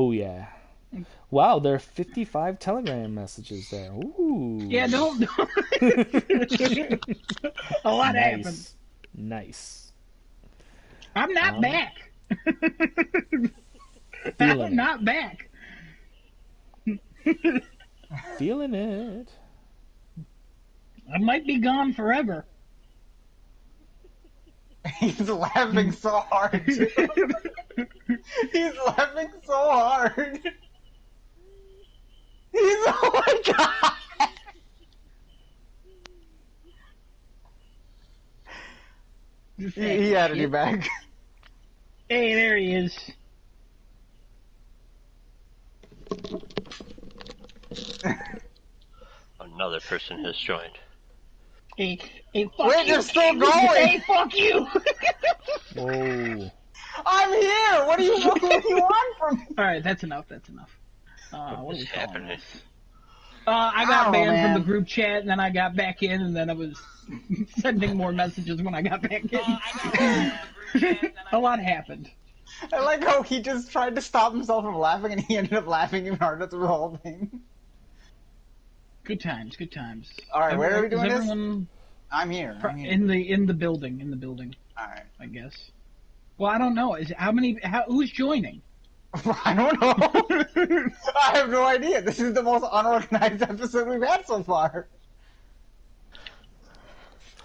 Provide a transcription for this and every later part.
Oh yeah. Wow, there are 55 Telegram messages there. Ooh. Yeah, don't. A lot happened. Nice. Nice. I'm not back. Feeling I'm it. not back. Feeling it. I might be gone forever. He's laughing so hard, too. He's laughing so hard. Oh my god! He added you back. Hey, there he is. Another person has joined. Hey, fuck Wait, you. they're still going! Hey, fuck you! Whoa. I'm here! What do you want from me? Alright, that's enough, that's enough. What are we is calling happening? this? I got banned man. from the group chat, and then I got back in, and then I was sending more messages when I got back in. A lot happened. I like how he just tried to stop himself from laughing and he ended up laughing even harder through the whole thing. Good times, good times. Alright, where are we doing Is this? everyone I'm here. in the building, Alright. I guess. Well, I don't know. Who's joining? I don't know. I have no idea. This is the most unorganized episode we've had so far.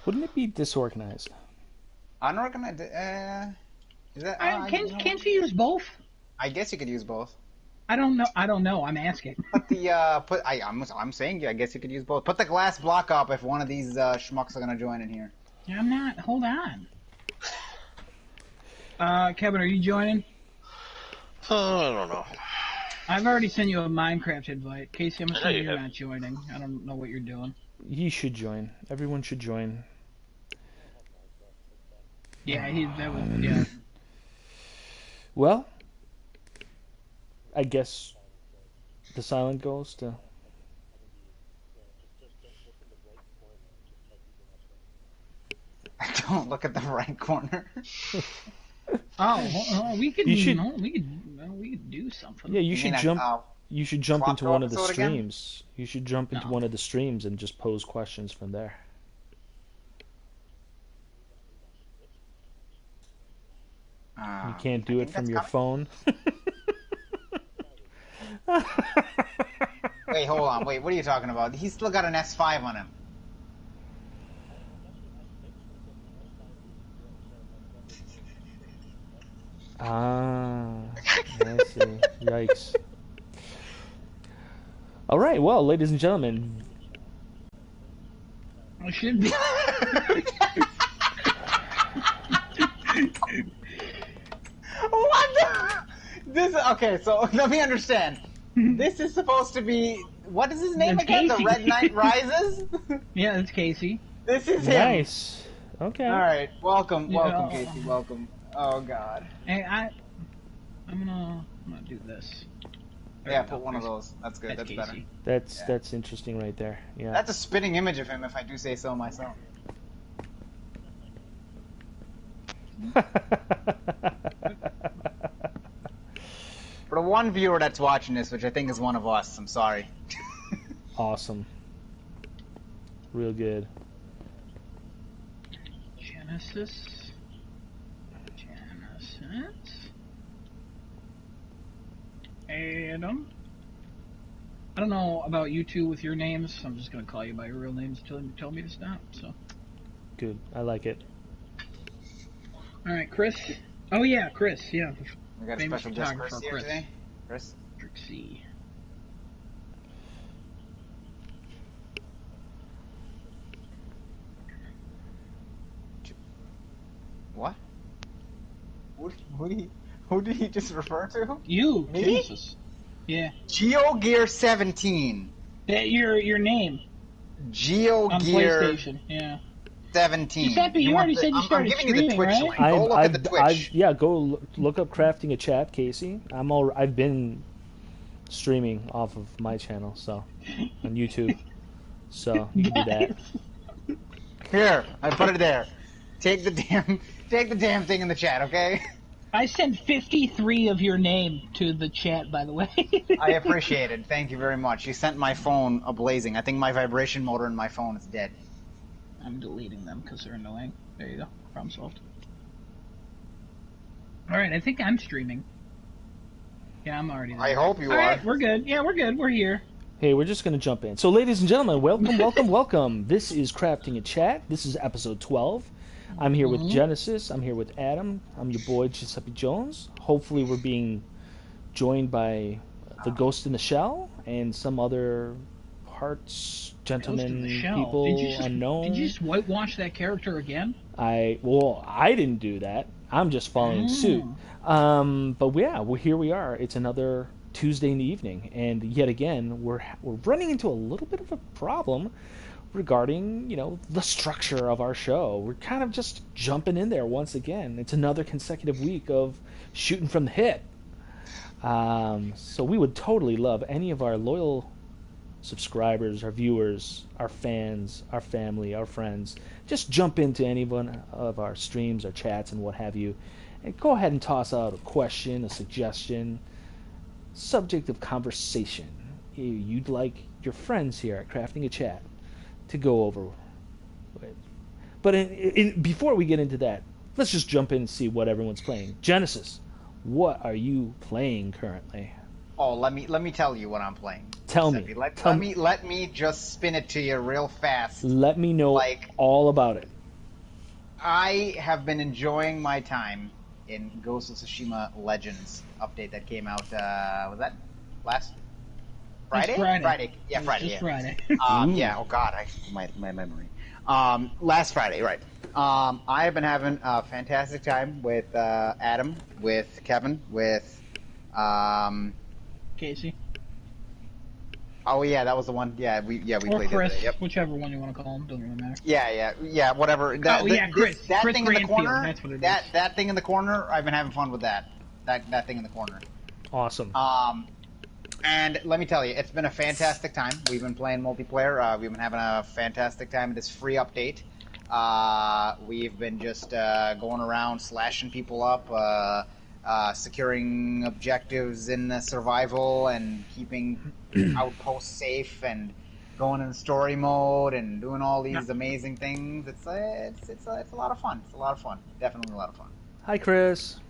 Wouldn't it be disorganized? Unorganized? Is that? Can't you use both? I guess you could use both. I don't know. I'm asking. Put the I'm saying I guess you could use both. Put the glass block up if one of these schmucks are gonna join in here. I'm not. Hold on. Kevin, are you joining? I don't know. I've already sent you a Minecraft invite. Casey, I'm I know assuming you you're have. not joining. I don't know what you're doing. You should join. Everyone should join. Yeah, yeah. Well, I guess the silent goes to... Don't look at the right corner. We could. You should- we could do something. Yeah, you should mean, jump. You should jump into Quattro one of the episode again? streams. You should jump into No. one of the streams and just pose questions from there. You can't do it from your phone. Wait, hold on. Wait, what are you talking about? He's still got an S5 on him. Ah, I see. Yikes. All right, well, ladies and gentlemen, I should be. What? This okay? So let me understand. This is supposed to be what is his name It's again? Casey. The Red Knight Rises. Yeah, that's Casey. This is him. nice. Okay. All right, welcome, Yeah. Casey, welcome. Oh God. Hey, I'm gonna do this. Yeah, put one of those. That's good. That's Casey. better. That's interesting right there. Yeah. That's a spitting image of him, if I do say so myself. For the one viewer that's watching this, which I think is one of us, I'm sorry. Awesome. Real good. Genesis. Adam. I don't know about you two with your names. I'm just gonna call you by your real names until you tell me to stop. So. Good. I like it. All right, Chris. Oh yeah, Chris. Yeah. We got a Famous special guest photographer, Chris here Chris. today. Chris? Trixie. What? Who did he just refer to? You. Me? Jesus. Yeah. GeoGear 17. That your name on GeoGear PlayStation. Yeah. 17. Giuseppe, you already said you I'm started giving you the streaming, Twitch right? link. Go look at the Twitch. yeah, go look up Crafting a Chat, Casey. I've been streaming off of my channel, so on YouTube. So you can do that. Here, I put it there. Take the damn thing in the chat, okay? I sent 53 of your name to the chat, by the way. I appreciate it. Thank you very much. You sent my phone ablazing. I think my vibration motor in my phone is dead. I'm deleting them because they're annoying. There you go. Problem solved. Alright, I think I'm streaming. Yeah, I'm already there. I hope you are. Alright, we're good. Yeah, we're good. We're here. Hey, we're just going to jump in. So, ladies and gentlemen, welcome, welcome, welcome. This is Crafting a Chat. This is episode 12. I'm here with Genesis. I'm here with Adam. I'm your boy, Giuseppe Jones. Hopefully we're being joined by the Ghost in the Shell and some other hearts, gentlemen, people unknown. Did you just whitewash that character again? I didn't do that. I'm just following suit. But yeah, here we are. It's another Tuesday in the evening, and yet again we're running into a little bit of a problem regarding, the structure of our show. We're kind of just jumping in there once again. It's another consecutive week of shooting from the hip. So we would totally love any of our loyal subscribers, our viewers, our fans, our family, our friends. Just jump into any one of our streams, our chats, and what have you, and go ahead and toss out a question, a suggestion, subject of conversation you'd like your friends here at Crafting a Chat to go over with. But before we get into that, let's just jump in and see what everyone's playing. Genesis, what are you playing currently? Oh, let me tell you what I'm playing. Tell me. Let me just spin it to you real fast. Let me know all about it. I have been enjoying my time in Ghost of Tsushima Legends update that came out. Was that last Friday? Friday. Yeah, Friday. Just Friday. Yeah. Oh God, my memory. Last Friday, right? I have been having a fantastic time with Adam, with Kevin, with Casey. Oh yeah, that was the one. Yeah, we or played Chris, it. Yep. whichever one you want to call him, doesn't really matter. Yeah, whatever. Chris. That Chris thing in the corner. That's what it is. That thing in the corner. I've been having fun with that. That thing in the corner. Awesome. And let me tell you, it's been a fantastic time. We've been playing multiplayer. We've been having a fantastic time with this free update. We've been just going around slashing people up, securing objectives in the survival, and keeping outposts safe, and going in story mode, and doing all these amazing things. It's a lot of fun. It's a lot of fun. Definitely a lot of fun. Hi, Chris.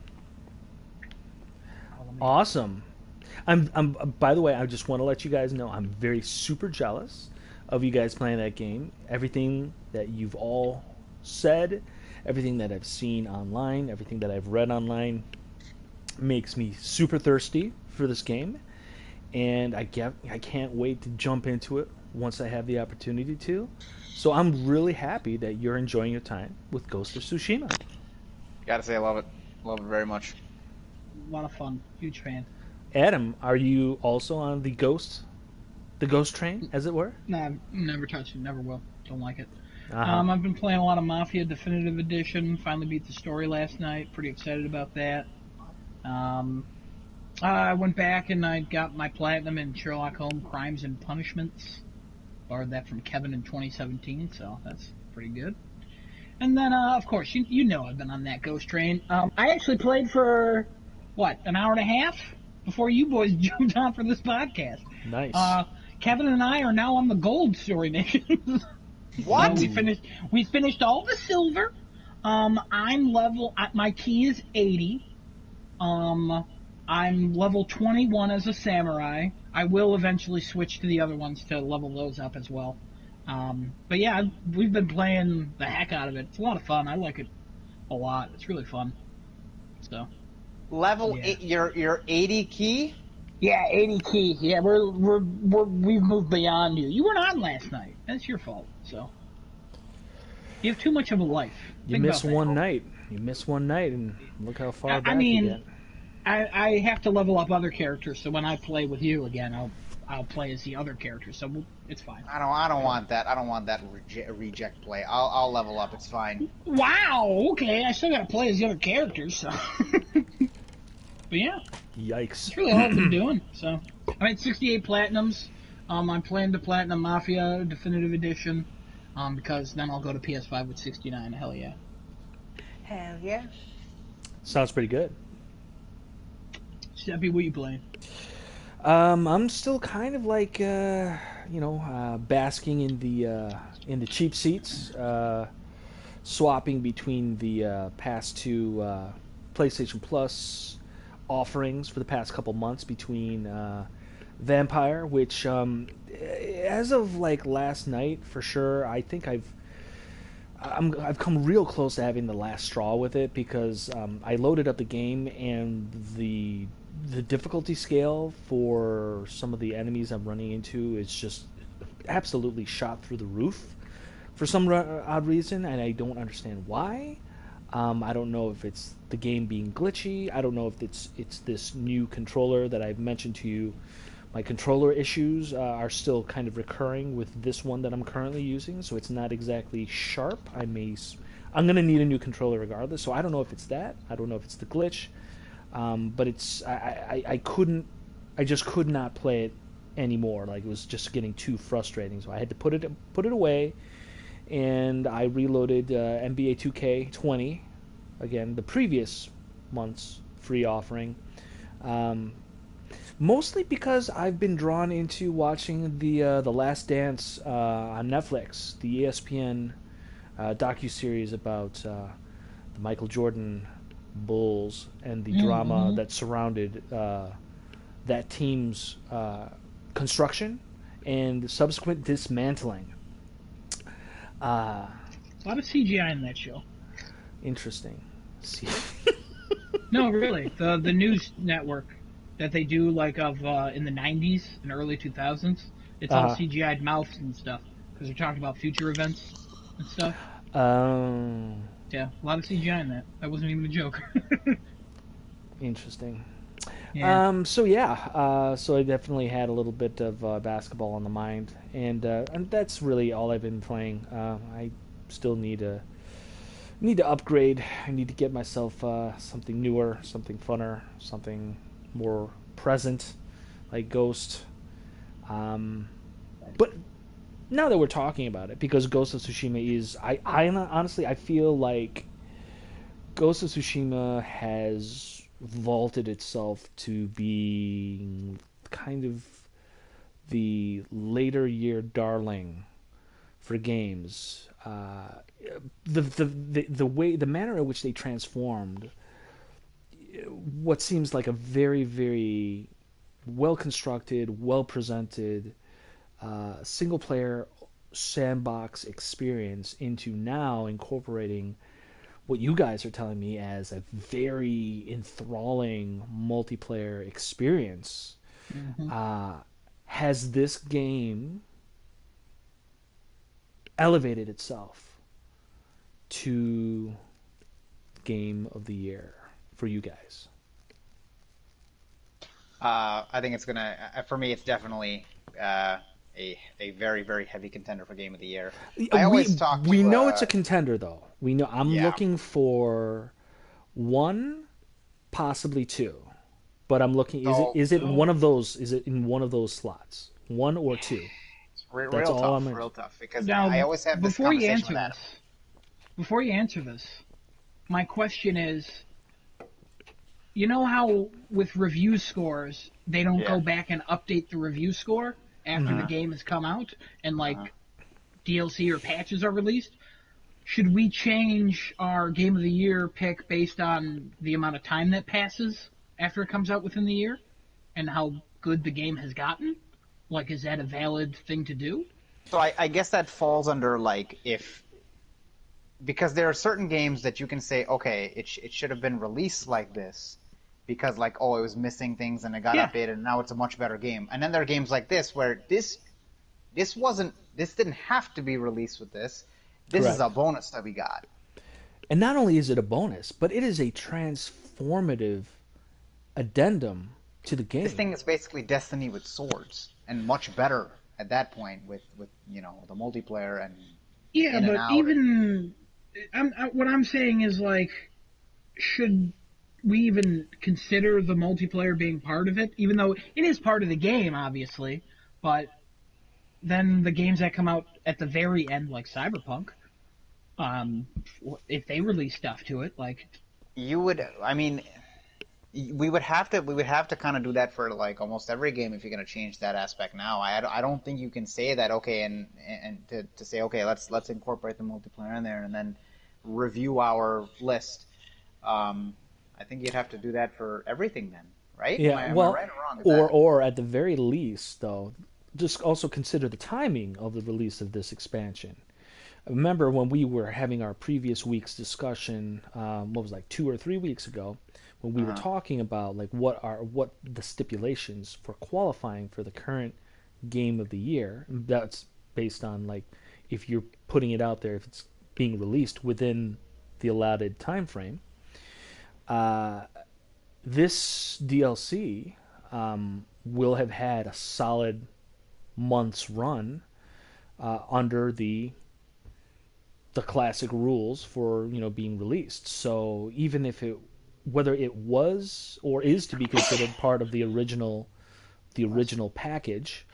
Awesome. I'm by the way, I just want to let you guys know I'm very super jealous of you guys playing that game. Everything that you've all said, everything that I've seen online, everything that I've read online makes me super thirsty for this game, and I can't wait to jump into it once I have the opportunity to. So I'm really happy that you're enjoying your time with Ghost of Tsushima. Gotta say, I love it. Love it very much. A lot of fun. Huge fan. Adam, are you also on the ghost train, as it were? No, never touched it. Never will. Don't like it. Uh-huh. I've been playing a lot of Mafia Definitive Edition. Finally beat the story last night. Pretty excited about that. I went back and I got my platinum in Sherlock Holmes Crimes and Punishments. Borrowed that from Kevin in 2017, so that's pretty good. And then, of course, you know I've been on that ghost train. I actually played for, an hour and a half before you boys jumped on for this podcast. Nice. Kevin and I are now on the gold story mission. What? So we finished all the silver. I'm my key is 80. I'm level 21 as a samurai. I will eventually switch to the other ones to level those up as well. But yeah, we've been playing the heck out of it. It's a lot of fun. I like it a lot. It's really fun. So. Level Yeah. 8, your 80 key? Yeah, 80 key. Yeah, we've moved beyond you. You weren't on last night. That's your fault. So. You have too much of a life. You Think miss about that. one night. You miss one night, and look how far I back mean, you get. I have to level up other characters, so when I play with you again, I'll play as the other characters. So it's fine. I don't want that. I don't want that reject play. I'll level up. It's fine. Wow. Okay, I still got to play as the other characters. So. But yeah, Yikes. that's really all I've been doing. So I made 68 platinums. I'm playing the Platinum Mafia Definitive Edition. Because then I'll go to PS5 with 69. Hell yeah. Hell yeah. Sounds pretty good. Steppy, what you playing? I'm still kind of like basking in the cheap seats, swapping between the past two PlayStation Plus offerings for the past couple months between Vampire, which as of like last night for sure, I think I've come real close to having the last straw with it because I loaded up the game and the difficulty scale for some of the enemies I'm running into is just absolutely shot through the roof for some odd reason, and I don't understand why. I don't know if it's the game being glitchy. I don't know if it's this new controller that I've mentioned to you. My controller issues are still kind of recurring with this one that I'm currently using, so it's not exactly sharp. I'm gonna need a new controller regardless. So I don't know if it's that. I don't know if it's the glitch. But I just could not play it anymore. Like, it was just getting too frustrating. So I had to put it away, and I reloaded NBA 2K20, again the previous month's free offering. Mostly because I've been drawn into watching the Last Dance on Netflix, the ESPN docuseries about the Michael Jordan Bulls and the drama that surrounded that team's construction and subsequent dismantling. A lot of CGI in that show. Interesting. See. No, really. The news network that they do like of in the 90s and early 2000s, it's all CGI'd mouths and stuff because they're talking about future events and stuff. Yeah, a lot of CGI in that. That wasn't even a joke. Interesting. Yeah. So I definitely had a little bit of basketball on the mind, and that's really all I've been playing. I still need to upgrade. I need to get myself something newer, something funner, something more present, like Ghost. But now that we're talking about it, because Ghost of Tsushima is, I honestly I feel like Ghost of Tsushima has vaulted itself to being kind of the later year darling for games. The manner in which they transformed what seems like a very, very well constructed, well presented single player sandbox experience into now incorporating what you guys are telling me as a very enthralling multiplayer experience. Has this game elevated itself to Game of the Year for you guys? I think it's gonna. For me, it's definitely a very, very heavy contender for Game of the Year. We know it's a contender, though. We know. I'm Yeah. looking for one, possibly two, but I'm looking. Is it one of those? Is it in one of those slots? One or two? Real That's all tough, I'm in. real tough. Because Now, I always have this before you conversation answer with Adam. this, before you answer this, my question is, you know how with review scores they don't Yeah. go back and update the review score after the game has come out and like DLC or patches are released? Should we change our Game of the Year pick based on the amount of time that passes after it comes out within the year and how good the game has gotten? Like, is that a valid thing to do? So I guess that falls under like because there are certain games that you can say, okay, it should have been released like this because like, oh, it was missing things and it got Yeah. updated and now it's a much better game. And then there are games like this where this didn't have to be released with this. This is Correct. a bonus that we got. And not only is it a bonus, but it is a transformative addendum to the game. This thing is basically Destiny with swords and much better at that point with the multiplayer and Yeah, in and but out. even what I'm saying is like, should we even consider the multiplayer being part of it? Even though it is part of the game, obviously, but then the games that come out at the very end, like Cyberpunk, if they release stuff to it, like You would, I mean, we would have to kind of do that for like almost every game if you're going to change that aspect now. I don't think you can say that, okay, and to say, okay, let's incorporate the multiplayer in there and then review our list. I think you'd have to do that for everything then, right? Yeah, Am well, I right or wrong? or at the very least, though, just also consider the timing of the release of this expansion. Remember when we were having our previous week's discussion, what was it, like 2 or 3 weeks ago, when we were talking about like what the stipulations for qualifying for the current game of the year. That's based on like if you're putting it out there, if it's being released within the allotted time frame. This DLC will have had a solid month's run under the classic rules for being released. So even if whether it was or is to be considered part of the original package,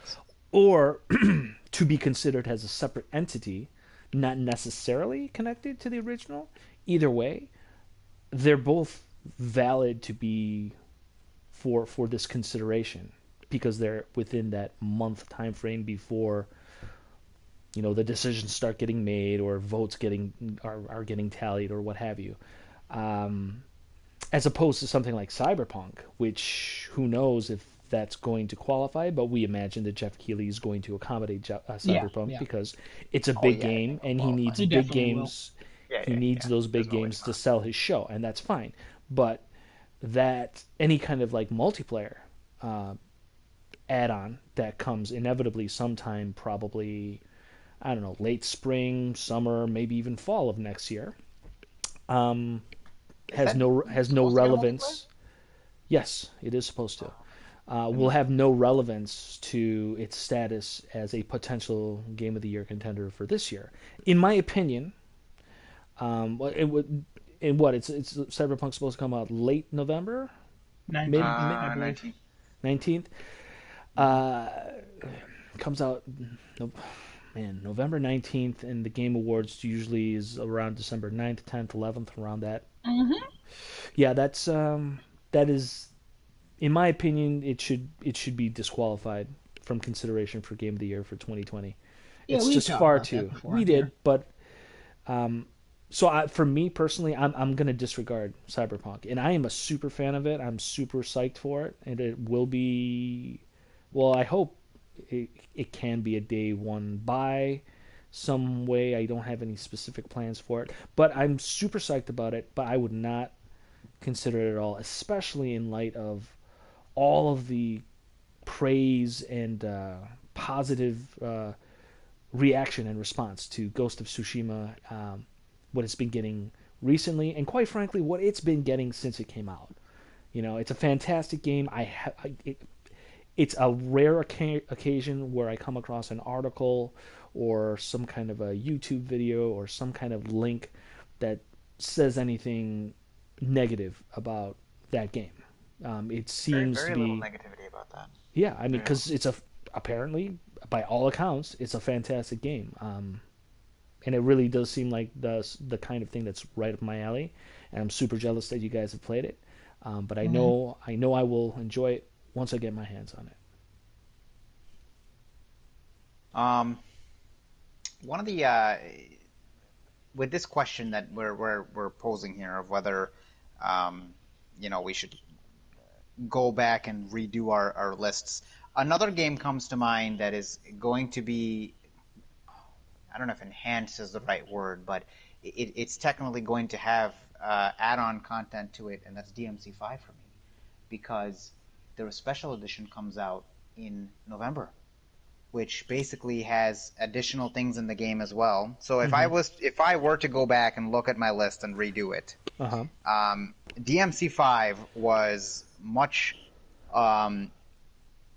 or to be considered as a separate entity, not necessarily connected to the original, either way, they're both valid to be for this consideration because they're within that month time frame before the decisions start getting made or votes are getting tallied or what have you, as opposed to something like Cyberpunk, which who knows if that's going to qualify, but we imagine that Jeff Keighley is going to accommodate Cyberpunk because it's a big game and he needs big games. He needs those big games to sell his show, and that's fine. But that any kind of like multiplayer add-on that comes inevitably sometime, probably, I don't know, late spring, summer, maybe even fall of next year, has no relevance. Yes, it is supposed to. Will have no relevance to its status as a potential Game of the Year contender for this year, in my opinion. It's Cyberpunk's supposed to come out late November, 19th. 19th. Comes out, November 19th, and the Game Awards usually is around December 9th, 10th, 11th, around that. Mm-hmm. Yeah, that is, in my opinion, it should be disqualified from consideration for Game of the Year for 2020. Yeah, it's just far too. We did, but so for me personally, I'm going to disregard Cyberpunk, and I am a super fan of it. I'm super psyched for it, and it will be. Well, I hope it can be a day one buy some way. I don't have any specific plans for it, but I'm super psyched about it. But I would not consider it at all, especially in light of all of the praise and positive reaction and response to Ghost of Tsushima, what it's been getting recently, and quite frankly, what it's been getting since it came out. It's a fantastic game. It's a rare occasion where I come across an article or some kind of a YouTube video or some kind of link that says anything negative about that game. It seems very to be little negativity about that. Yeah, I mean, because it's apparently, by all accounts, it's a fantastic game. And it really does seem like the kind of thing that's right up my alley, and I'm super jealous that you guys have played it. But I know I will enjoy it once I get my hands on it. One of the with this question that we're posing here of whether we should go back and redo our lists. Another game comes to mind that is going to be, I don't know if enhanced is the right word, but it's technically going to have add-on content to it, and that's DMC5 for me, because their special edition comes out in November, which basically has additional things in the game as well. So if I were to go back and look at my list and redo it, DMC5 was much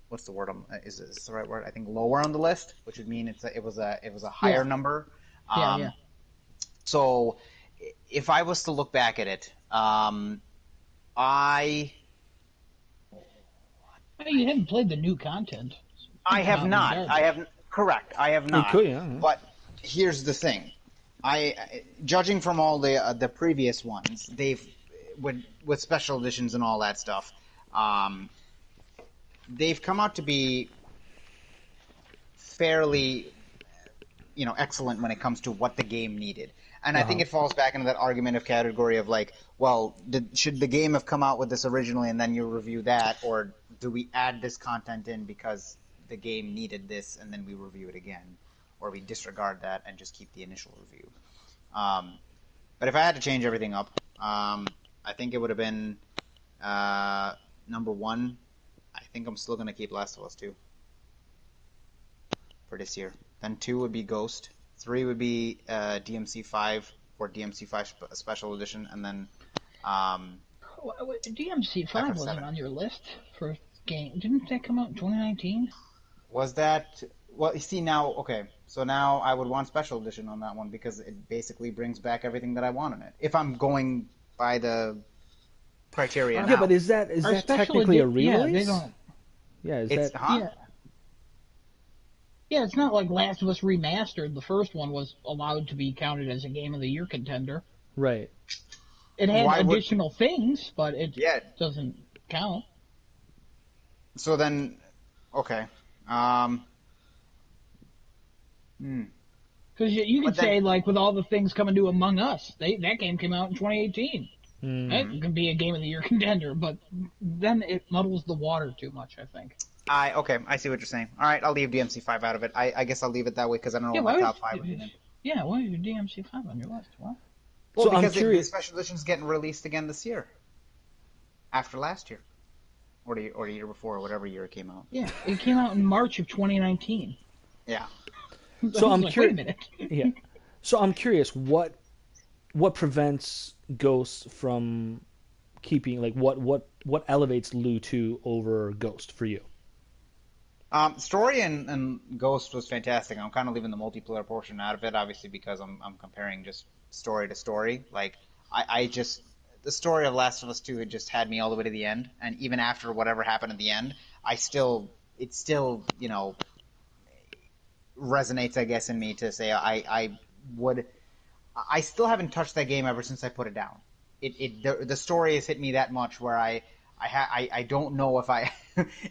what's the word? Is this the right word? I think lower on the list, which would mean it was a higher number. So if I was to look back at it, You haven't played the new content. I have not. I have correct. I have not. Could, yeah. But here's the thing. Judging from all the previous ones, with special editions and all that stuff, they've come out to be fairly, excellent when it comes to what the game needed. And I think it falls back into that argument of category of like, well, should the game have come out with this originally and then you review that, or do we add this content in because the game needed this and then we review it again, or we disregard that and just keep the initial review. But if I had to change everything up, I think it would have been number 1. I think I'm still going to keep Last of Us 2 for this year. Then 2 would be Ghost. 3 would be DMC 5 or DMC 5 Special Edition, and then DMC 5 wasn't on your list for game. Didn't that come out in 2019? Was that... Well, you see, now... Okay, so now I would want Special Edition on that one because it basically brings back everything that I want in it. If I'm going by the criteria now. Yeah, but is that technically a re-release? Yeah, they don't... Yeah, is It's, that... huh? Yeah. Yeah, it's not like Last of Us Remastered. The first one was allowed to be counted as a Game of the Year contender. Right. It had Why would- additional things, but it Yeah. doesn't count. So then... Okay. Because you could But then- say, like, with all the things coming to Among Us, that game came out in 2018. That can be a Game of the Year contender, but then it muddles the water too much, I think. Okay, I see what you're saying. All right, I'll leave DMC 5 out of it. I guess I'll leave it that way because I don't know Yeah, what why my would top 5 would be. Then. Yeah, why is your DMC 5 on your list? What? Well, So I'm because the curious- special edition's getting released again this year. After last year. Or the year before, or whatever year it came out. Yeah, it came out in March of 2019. Yeah. So I I'm was like, curious. wait a minute. Yeah. So I'm curious, what prevents Ghost from keeping, like, what elevates Lu 2 over Ghost for you? Story and Ghost was fantastic. I'm kind of leaving the multiplayer portion out of it, obviously, because I'm comparing just story to story. Like, the story of Last of Us 2 had just had me all the way to the end, and even after whatever happened at the end, it still, resonates, I guess, in me to say I still haven't touched that game ever since I put it down. The story has hit me that much where I don't know if I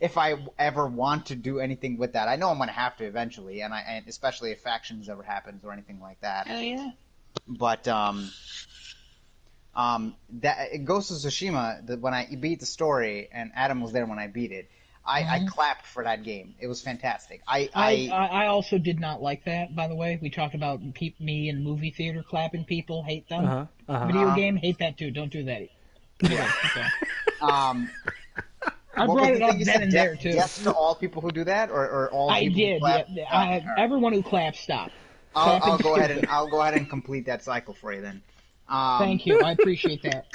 if I ever want to do anything with that. I know I'm going to have to eventually, and especially if Factions ever happens or anything like that. Oh, yeah. But that Ghost of Tsushima, when I beat the story, and Adam was there when I beat it, I clapped for that game. It was fantastic. I also did not like that, by the way. We talked about me in movie theater clapping people, hate them. Video game, hate that too. Don't do that. Yeah, okay. I brought it up then and there too. Yes to all people who do that, or all I people did. who clap? Yeah, everyone who claps, stop. I'll go ahead and complete that cycle for you then. Thank you. I appreciate that.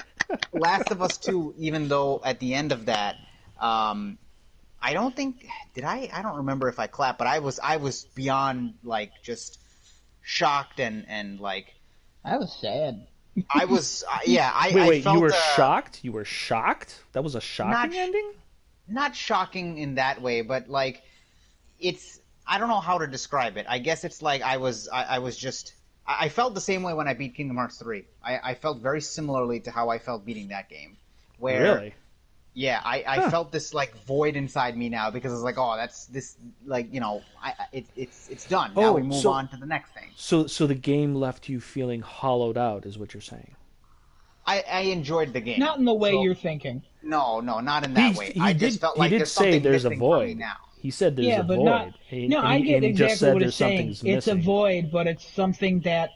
Last of Us 2, even though at the end of that, I don't think I don't remember if I clapped, but I was beyond like just shocked and like I was sad. I was I Wait, felt, you were shocked? You were shocked? That was a shocking ending? Not shocking in that way, but like I don't know how to describe it. I guess it's like I felt the same way when I beat Kingdom Hearts 3. I felt very similarly to how I felt beating that game. Where Really? Yeah, I felt this like void inside me now because it's like, oh, that's this like it's done. Now we move on to the next thing. So the game left you feeling hollowed out, is what you're saying? I enjoyed the game. Not in the way you're thinking. No, not in that way. I just felt like he did there's say something there's a missing from me void. now. He said there's a but void. not. I get he just exactly said what there's it's saying. something's It's a missing. void, but it's something that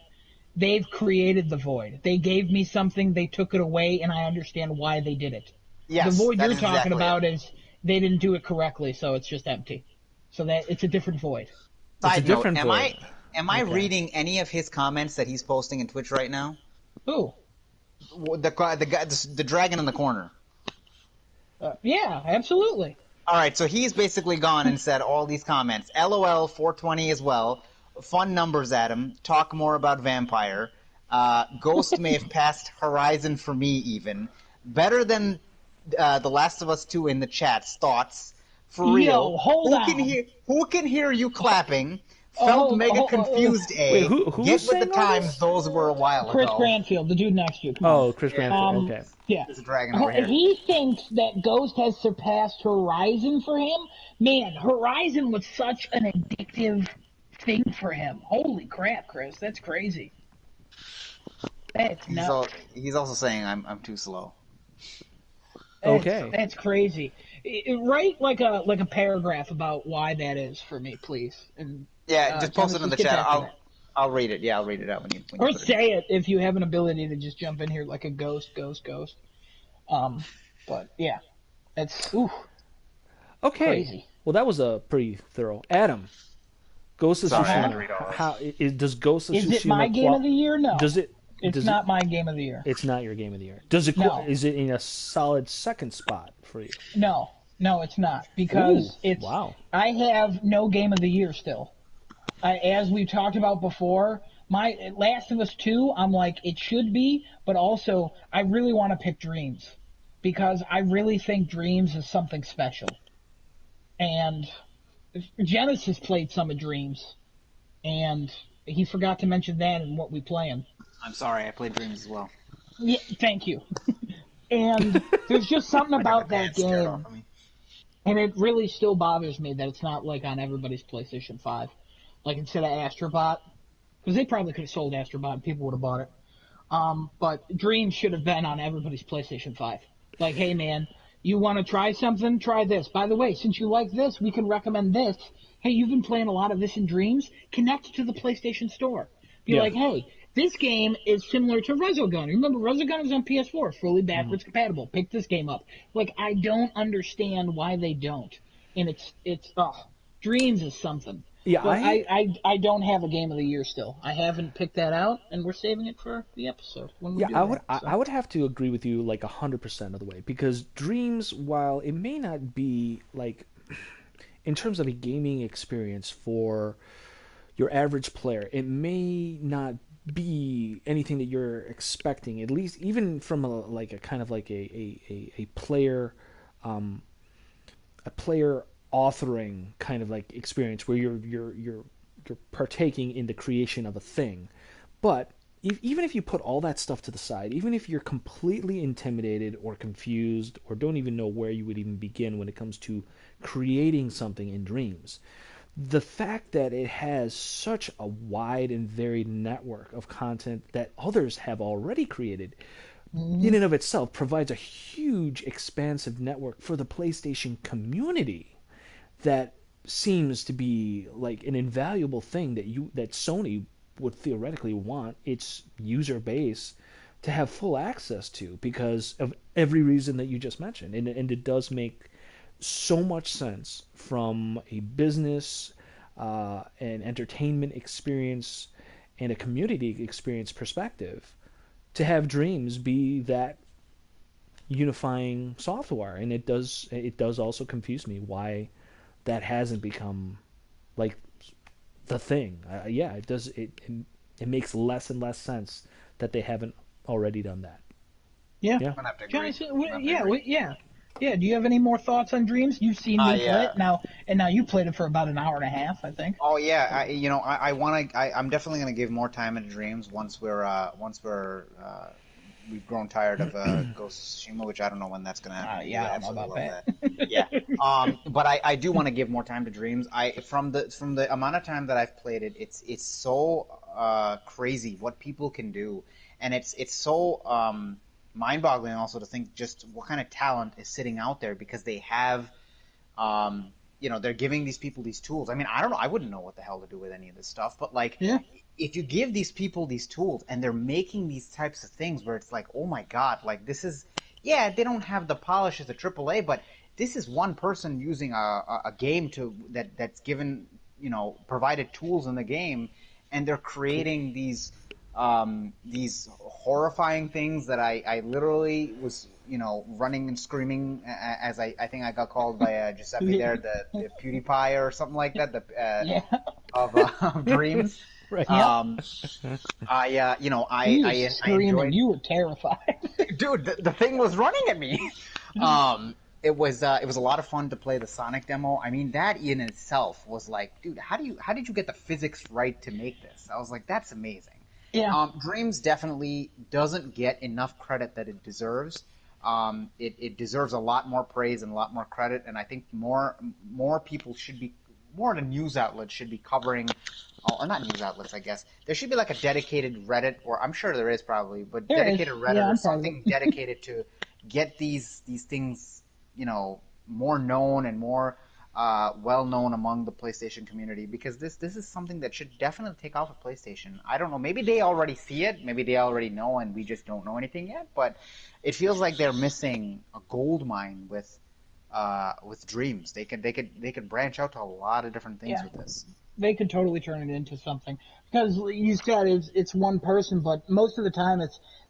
they've created the void. They gave me something, they took it away, and I understand why they did it. Yes, the void that you're is talking exactly about it. is they didn't do it correctly, so it's just empty. So that it's a different void. Side note, different void. am I reading any of his comments that he's posting in Twitch right now? Ooh. The dragon in the corner. Yeah, absolutely. All right, so he's basically gone and said all these comments. LOL 420 as well. Fun numbers, Adam. Talk more about Vampire. Ghost may have passed Horizon for me even. Better than The Last of Us 2 in the chats. Thoughts. For real. Yo, hold on. Who can hear you clapping? Felt mega confused, Wait, who Get was with the saying all times, this? those were a while Chris ago. Granfield, the dude next to you. Come on. Oh, Chris Granfield. Okay. Yeah. There's a dragon over here. He thinks that Ghost has surpassed Horizon for him. Man, Horizon was such an addictive thing for him. Holy crap, Chris. That's crazy. That's nuts. He's also saying I'm too slow. Okay. That's crazy. Write like a paragraph about why that is for me, please. And Just post it in the get chat. back to that. I'll read it. Yeah, I'll read it out when you Or put it in. say it if you have an ability to just jump in here like a ghost. But yeah, that's Okay. crazy. Well, that was a pretty thorough. Adam, Ghost of Sorry, I had to Tsushima. read all this. How does Ghost of Is Tsushima? it my game of the year? No. Does it? It's does not it, my game of the year. It's not your game of the year. Does it? No. Is it in a solid second spot for you? No, it's not because Ooh, it's. wow. I have no game of the year still. As we talked about before, my Last of Us 2, I'm like it should be, but also I really want to pick Dreams because I really think Dreams is something special. And Genesis played some of Dreams, and he forgot to mention that in what we playing. I'm sorry, I played Dreams as well. Yeah, thank you. And there's just something about that Scared game, off of me. and it really still bothers me that it's not like on everybody's PlayStation 5. Like instead of Astrobot, because they probably could have sold Astrobot and people would have bought it. But Dreams should have been on everybody's PlayStation 5. Like, hey man, you want to try something? Try this. By the way, since you like this, we can recommend this. Hey, you've been playing a lot of this in Dreams? Connect to the PlayStation Store. Be like, hey, this game is similar to Resogun. Remember, Resogun is on PS4, fully backwards compatible. Pick this game up. Like, I don't understand why they don't. And Dreams is something. Yeah, But I don't have a game of the year still. I haven't picked that out, and we're saving it for the episode. When we do I would that, so. I would have to agree with you like 100% of the way because Dreams, while it may not be like in terms of a gaming experience for your average player, it may not be anything that you're expecting. At least even from a kind of like a player authoring kind of like experience where you're partaking in the creation of a thing. But even if you put all that stuff to the side, even if you're completely intimidated or confused or don't even know where you would even begin when it comes to creating something in Dreams, the fact that it has such a wide and varied network of content that others have already created in and of itself provides a huge expansive network for the PlayStation community that seems to be like an invaluable thing that Sony would theoretically want its user base to have full access to because of every reason that you just mentioned. And it does make so much sense from a business, an entertainment experience, and a community experience perspective to have Dreams be that unifying software. And it does also confuse me why that hasn't become like the thing. It does. It makes less and less sense that they haven't already done that. Yeah. I'm gonna have to agree. Johnny, yeah. Do you have any more thoughts on Dreams? You've seen me play it now, and now you played it for about an hour and a half, I think. Oh yeah, I'm definitely gonna give more time into Dreams once we've grown tired of Ghost of Tsushima, which I don't know when that's gonna happen. I don't know about that. Yeah. But I do want to give more time to Dreams. From the amount of time that I've played it, it's so crazy what people can do, and it's so mind-boggling also to think just what kind of talent is sitting out there because they have they're giving these people these tools. I mean, I don't know, I wouldn't know what the hell to do with any of this stuff, but if you give these people these tools and they're making these types of things where it's like, oh my god, like this is, they don't have the polish as a AAA, but this is one person using a game that's given, provided tools in the game, and they're creating these horrifying things that I literally was, running and screaming as I think I got called by Giuseppe there, the PewDiePie or something like that, of Dreams. Right. I enjoyed. You were terrified, dude. The thing was running at me. It was a lot of fun to play the Sonic demo. I mean, that in itself was like, dude, how did you get the physics right to make this? I was like, that's amazing. Yeah. Dreams definitely doesn't get enough credit that it deserves. it deserves a lot more praise and a lot more credit. And I think more people should be, more of the news outlets should be covering, or not news outlets, I guess. There should be like a dedicated Reddit, or I'm sure there is probably, but There dedicated is. Reddit Yeah, or I'm something dedicated to get these things, more known and more well known among the PlayStation community, because this is something that should definitely take off at PlayStation. I don't know, maybe they already see it, maybe they already know, and we just don't know anything yet. But it feels like they're missing a gold mine with Dreams. They could branch out to a lot of different things Yeah. with this. They could totally turn it into something, because you said it's one person, but most of the time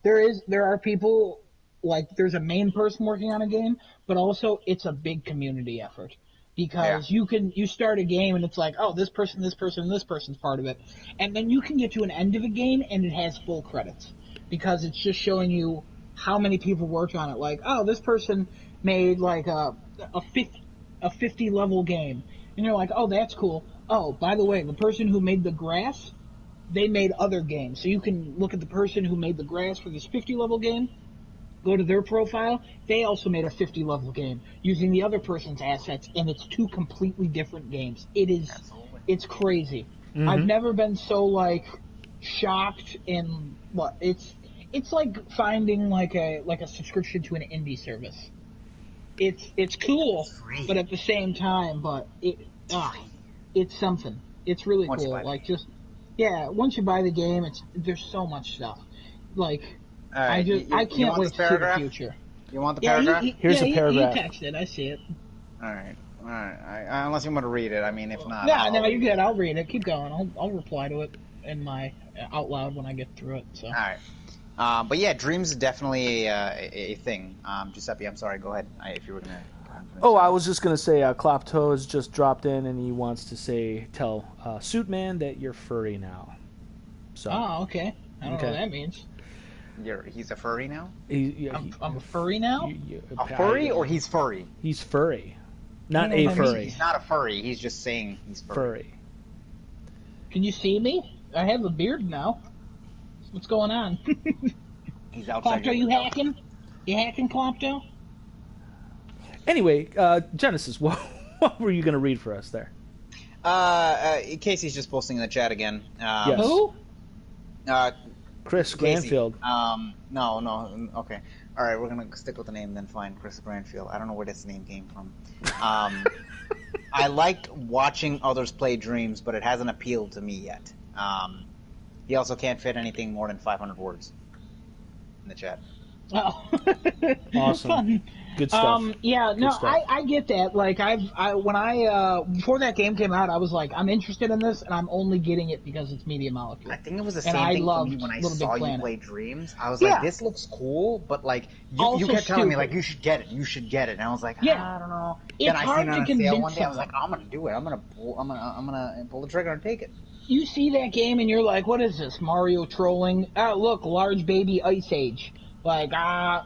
there are people, like there's a main person working on a game, but also it's a big community effort, because you start a game and it's like, oh, this person, this person, this person's part of it, and then you can get to an end of a game and it has full credits, because it's just showing you how many people worked on it. Like, oh, this person made like a 50 level game, and you're like, oh, that's cool. Oh, by the way, the person who made the grass, they made other games. So you can look at the person who made the grass for this 50 level game, go to their profile, they also made a 50 level game using the other person's assets, and it's two completely different games. It's crazy. Mm-hmm. I've never been so like shocked, and it's like finding like a subscription to an indie service. It's cool, but at the same time, it's something. It's really Once you cool. buy the Like, just, yeah, once you buy the game, there's so much stuff. Like, All right, I you can't want wait this to see the paragraph? future. You want the Yeah, paragraph? Here's a paragraph. He texted. I see it. All right. Unless you want to read it. I mean, if not, No, you're good. I'll read it. Keep going. I'll reply to it in my out loud when I get through it. So. All right. But yeah, Dreams is definitely a thing. Giuseppe, I'm sorry. Go ahead. If you were gonna. Oh, I was just going to say Klopto has just dropped in, and he wants to tell Suitman that you're furry now. So. Oh, okay. I don't know what that means. He's a furry now? I'm a furry now? A furry, or he's furry? He's furry. Not I a don't know what that furry. He's not a furry. He's just saying he's furry. Furry. Can you see me? I have a beard now. What's going on? He's outside. Klopto, you hacking? You hacking, Klopto? Anyway, Genesis, what were you going to read for us there? Casey's just posting in the chat again. Yes. Who? Chris Casey. Granfield. No. Okay. All right, we're gonna stick with the name then. Fine, Chris Granfield. I don't know where this name came from. I like watching others play Dreams, but it hasn't appealed to me yet. He also can't fit anything more than 500 words in the chat. Oh. Awesome. Fun. Good stuff. Yeah, no, Good stuff. I get that. Like, before that game came out, I was like, I'm interested in this, and I'm only getting it because it's Media Molecule. I think it was the And same I thing for loved me when I Little Big saw you Planet. play Dreams. I was Yeah. like, this looks cool, but like you Also kept telling me stupid. like you should get it, and I was like, Yeah. I don't know. It's then I hard seen it to on a sale convince one day. I was like, someone. I'm gonna do it. I'm gonna pull the trigger and take it. You see that game, and you're like, what is this, Mario trolling? Look, large baby Ice Age. Like,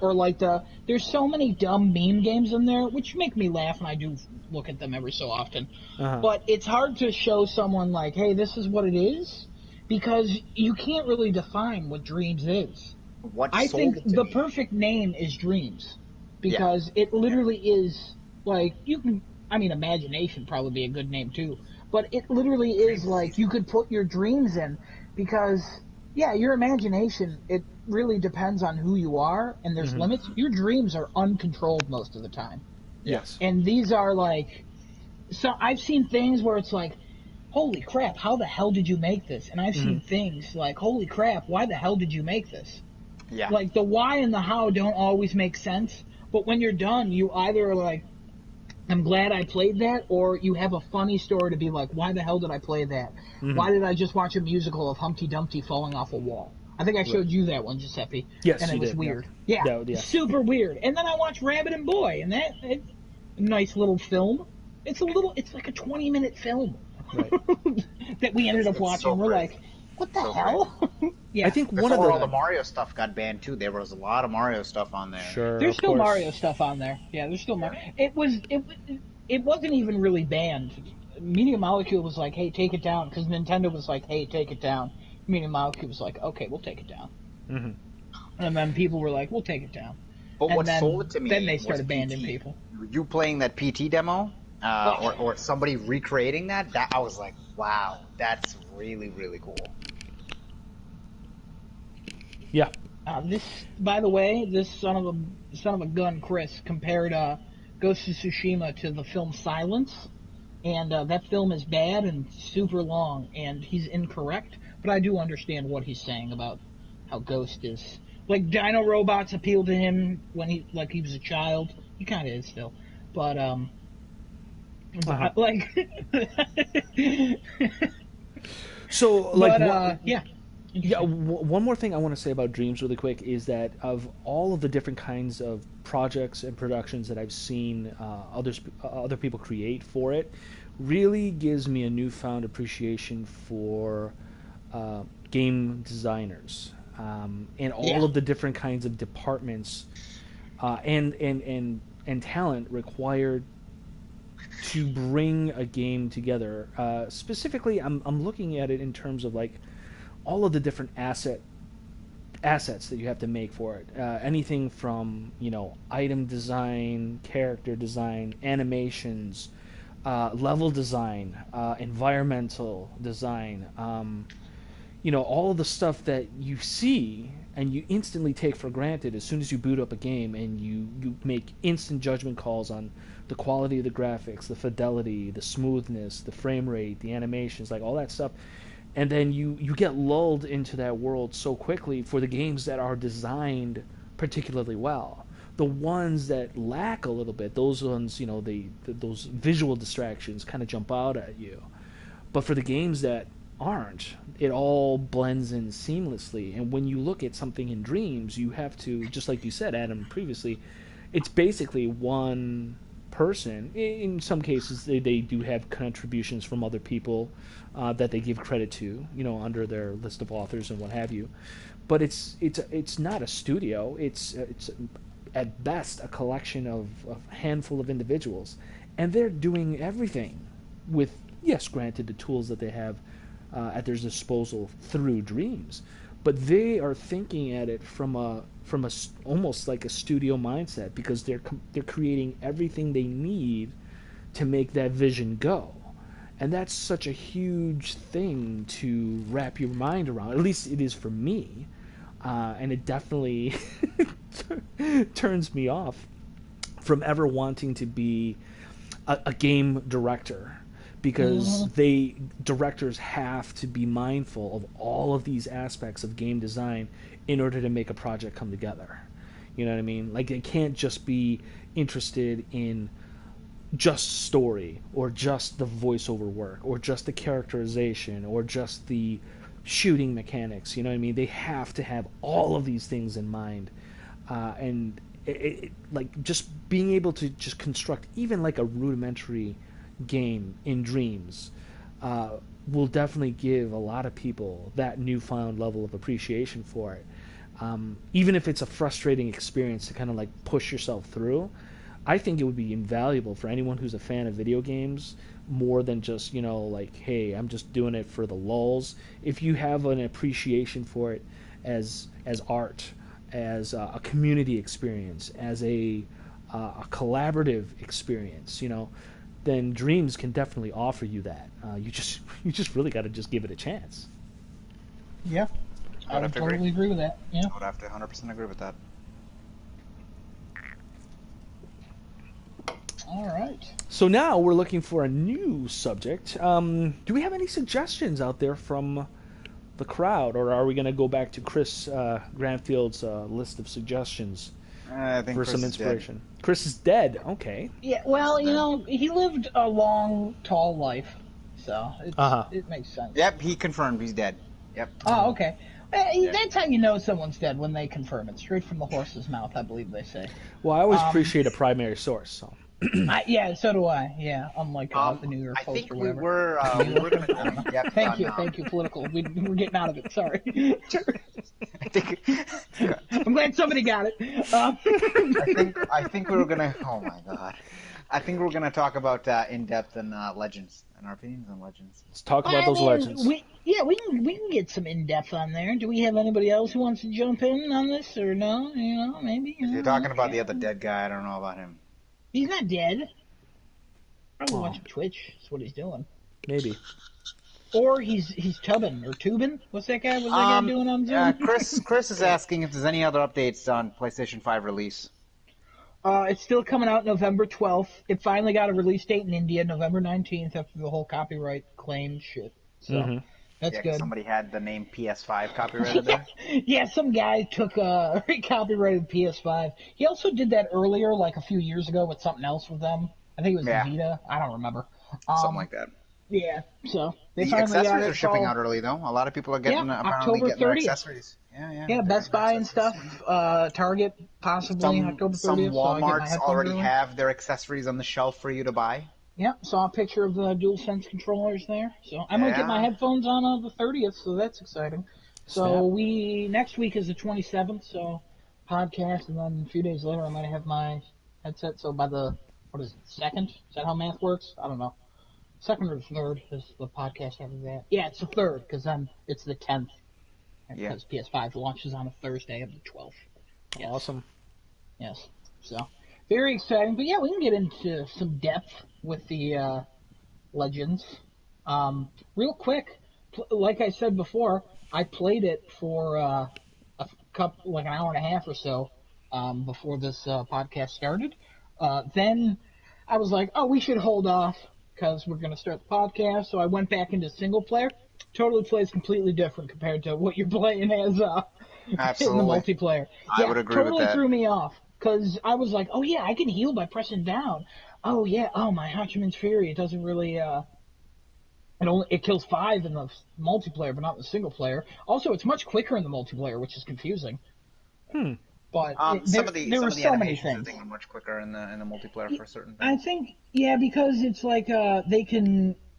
or like there's so many dumb meme games in there, which make me laugh, and I do look at them every so often. Uh-huh. But it's hard to show someone like, hey, this is what it is, because you can't really define what Dreams is. What I sold think it to the me? perfect name is Dreams, because it literally is, like, Imagination probably be a good name too, but it literally is like you could put your dreams in, because, yeah, your imagination, it really depends on who you are, and there's limits. Your dreams are uncontrolled most of the time. Yes. And these are like, so I've seen things where it's like, holy crap, how the hell did you make this? And I've seen things like, holy crap, why the hell did you make this? Yeah. Like, the why and the how don't always make sense, but when you're done, you either are like, I'm glad I played that, or you have a funny story to be like, why the hell did I play that? Why did I just watch a musical of Humpty Dumpty falling off a wall? I think I showed you that one, Giuseppe. Yes, and it you was did, weird. yeah. Yeah, Yeah. super weird. And then I watched Rabbit and Boy, and it's a nice little film. It's like a 20-minute film Right. that we ended up It's watching. so We're great. like, what the So hell? Yeah. I think Before one of all the the Mario stuff got banned too, there was a lot of Mario stuff on there. sure There's of still course. Mario stuff on there. Yeah, there's still Mario. It wasn't even really banned. Media Molecule was like, hey, take it down, because Nintendo was like, hey, take it down. Media Molecule was like, okay, we'll take it down. Mhm. And then people were like, we'll take it down. But And what then- sold it to me then they was started banning PT. people. You playing that PT demo, or somebody recreating that I was like, wow, that's really, really cool. Yeah. This, by the way, this son of a gun, Chris, compared Ghost of Tsushima to the film Silence, and that film is bad and super long, and he's incorrect. But I do understand what he's saying about how Ghost is. Like, dino robots appeal to him when he was a child. He kind of is still, but like. So, like, But yeah. Yeah, one more thing I want to say about Dreams really quick is that of all of the different kinds of projects and productions that I've seen other people create for it, really gives me a newfound appreciation for game designers and all of the different kinds of departments and talent required to bring a game together. Specifically, I'm looking at it in terms of like all of the different assets that you have to make for it. Anything from, item design, character design, animations, level design, environmental design, all of the stuff that you see and you instantly take for granted as soon as you boot up a game, and you make instant judgment calls on the quality of the graphics, the fidelity, the smoothness, the frame rate, the animations, like all that stuff. And then you get lulled into that world so quickly for the games that are designed particularly well. The ones that lack a little bit, those ones, those visual distractions kind of jump out at you. But for the games that aren't, it all blends in seamlessly. And when you look at something in Dreams, you have to, just like you said, Adam, previously, it's basically one person. In some cases, they do have contributions from other people that they give credit to, under their list of authors and what have you. But it's not a studio. It's at best a collection of a handful of individuals, and they're doing everything with, yes, granted, the tools that they have at their disposal through Dreams, but they are thinking at it from a almost like a studio mindset, because they're creating everything they need to make that vision go. And that's such a huge thing to wrap your mind around. At least it is for me. And it definitely turns me off from ever wanting to be a game director, because directors have to be mindful of all of these aspects of game design in order to make a project come together. You know what I mean? Like, they can't just be interested in just story, or just the voiceover work, or just the characterization, or just the shooting mechanics. You know what I mean? They have to have all of these things in mind, and like just being able to just construct even like a rudimentary game in Dreams will definitely give a lot of people that newfound level of appreciation for it. Even if it's a frustrating experience to kind of like push yourself through, I think it would be invaluable for anyone who's a fan of video games, more than just, like, hey, I'm just doing it for the lulz. If you have an appreciation for it as art, as a community experience, as a collaborative experience, then Dreams can definitely offer you that. You just really got to just give it a chance. Yeah, I would totally agree with that. Yeah, I would have to 100% agree with that. All right. So now we're looking for a new subject. Do we have any suggestions out there from the crowd, or are we going to go back to Chris Granfield's list of suggestions I think for Chris some is inspiration? dead. Chris is dead. Okay. Yeah, well, he lived a long, tall life, so it makes sense. Yep, he confirmed he's dead. Yep. Oh, okay. That's how you know someone's dead, when they confirm it. Straight from the horse's mouth, I believe they say. Well, I always appreciate a primary source. So. Yeah, so do I. Yeah, unlike the New York I Post think or we whatever. were going to... Yep, Thank you, political. We're getting out of it. Sorry. I think... I'm glad somebody got it. I think we were going to... Oh, my God. I think we're gonna talk about in depth and Legends and our opinions on Legends. Let's talk about I those mean, legends. we can get some in depth on there. Do we have anybody else who wants to jump in on this or no? Maybe. If you're talking about the other dead guy, I don't know about him. He's not dead. Probably Oh. watching Twitch. That's what he's doing. Maybe. Or he's tubbing or tubing. What's that guy? What's that guy doing on Zoom? Chris is asking if there's any other updates on PlayStation 5 release. It's still coming out November 12th. It finally got a release date in India, November 19th, after the whole copyright claim shit. So that's good. Somebody had the name PS5 copyrighted there. Yeah, some guy took a copyrighted PS5. He also did that earlier, like a few years ago, with something else with them. I think it was Vita. I don't remember. Something like that. Yeah, so they The finally got accessories it are shipping all- out early, though. A lot of people are getting apparently October getting their 30th. accessories. Yeah, Best Buy and stuff. Target, possibly October 30th. Some so I get my Walmarts headphones already early. have their accessories on the shelf for you to buy. Yeah, saw a picture of the DualSense controllers there. So I might get my headphones on the 30th, so that's exciting. So next week is the 27th, so podcast, and then a few days later I might have my headset. So by the, 2nd? Is that how math works? I don't know. 2nd or 3rd is the podcast after that. Yeah, it's the 3rd, because then it's the 10th. Yeah. Because PS5 launches on a Thursday of the 12th. Yes. Awesome. Yes. So, very exciting. But yeah, we can get into some depth with the Legends. Real quick, like I said before, I played it for an hour and a half or so before this podcast started. Then I was like, oh, we should hold off because we're going to start the podcast. So I went back into single player. Totally plays completely different compared to what you're playing as in the multiplayer. I would agree with that. Totally threw me off because I was like, oh yeah, I can heal by pressing down. Oh yeah, my Hachiman's Fury, it doesn't really it kills 5 in the multiplayer, but not in the single player. Also, it's much quicker in the multiplayer, which is confusing. But some of the there were so many animations, I things. think, are much quicker in the multiplayer for certain things. I think, because it's like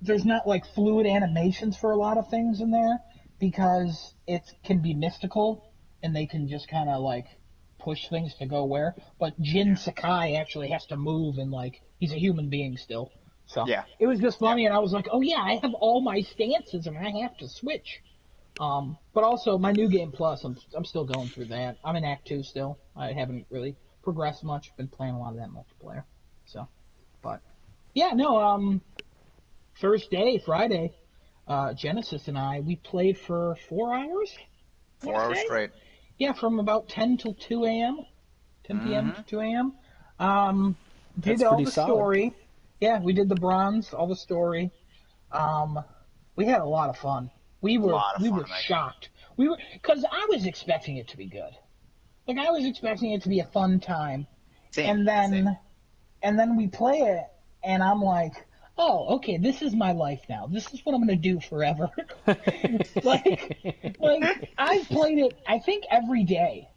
there's not like fluid animations for a lot of things in there because it can be mystical and they can just kind of like push things to go where. But Jin Sakai actually has to move and like he's a human being still. So it was just funny, and I was like, oh yeah, I have all my stances and I have to switch. But also my New Game Plus, I'm still going through that. I'm in Act 2 still. I haven't really progressed much. Been playing a lot of that multiplayer. So, but yeah, no. First day, Friday, Genesis and I, we played for 4 hours. 4 hours straight. Yeah, from about 10 till 2 a.m. 10 p.m. to 2 a.m. Did all the story. Yeah, we did the bronze, all the story. We had a lot of fun. We were shocked. Because I was expecting it to be good. Like, I was expecting it to be a fun time. And then we play it, and I'm like, oh, okay, this is my life now. This is what I'm going to do forever. like, I've played it, I think, every day.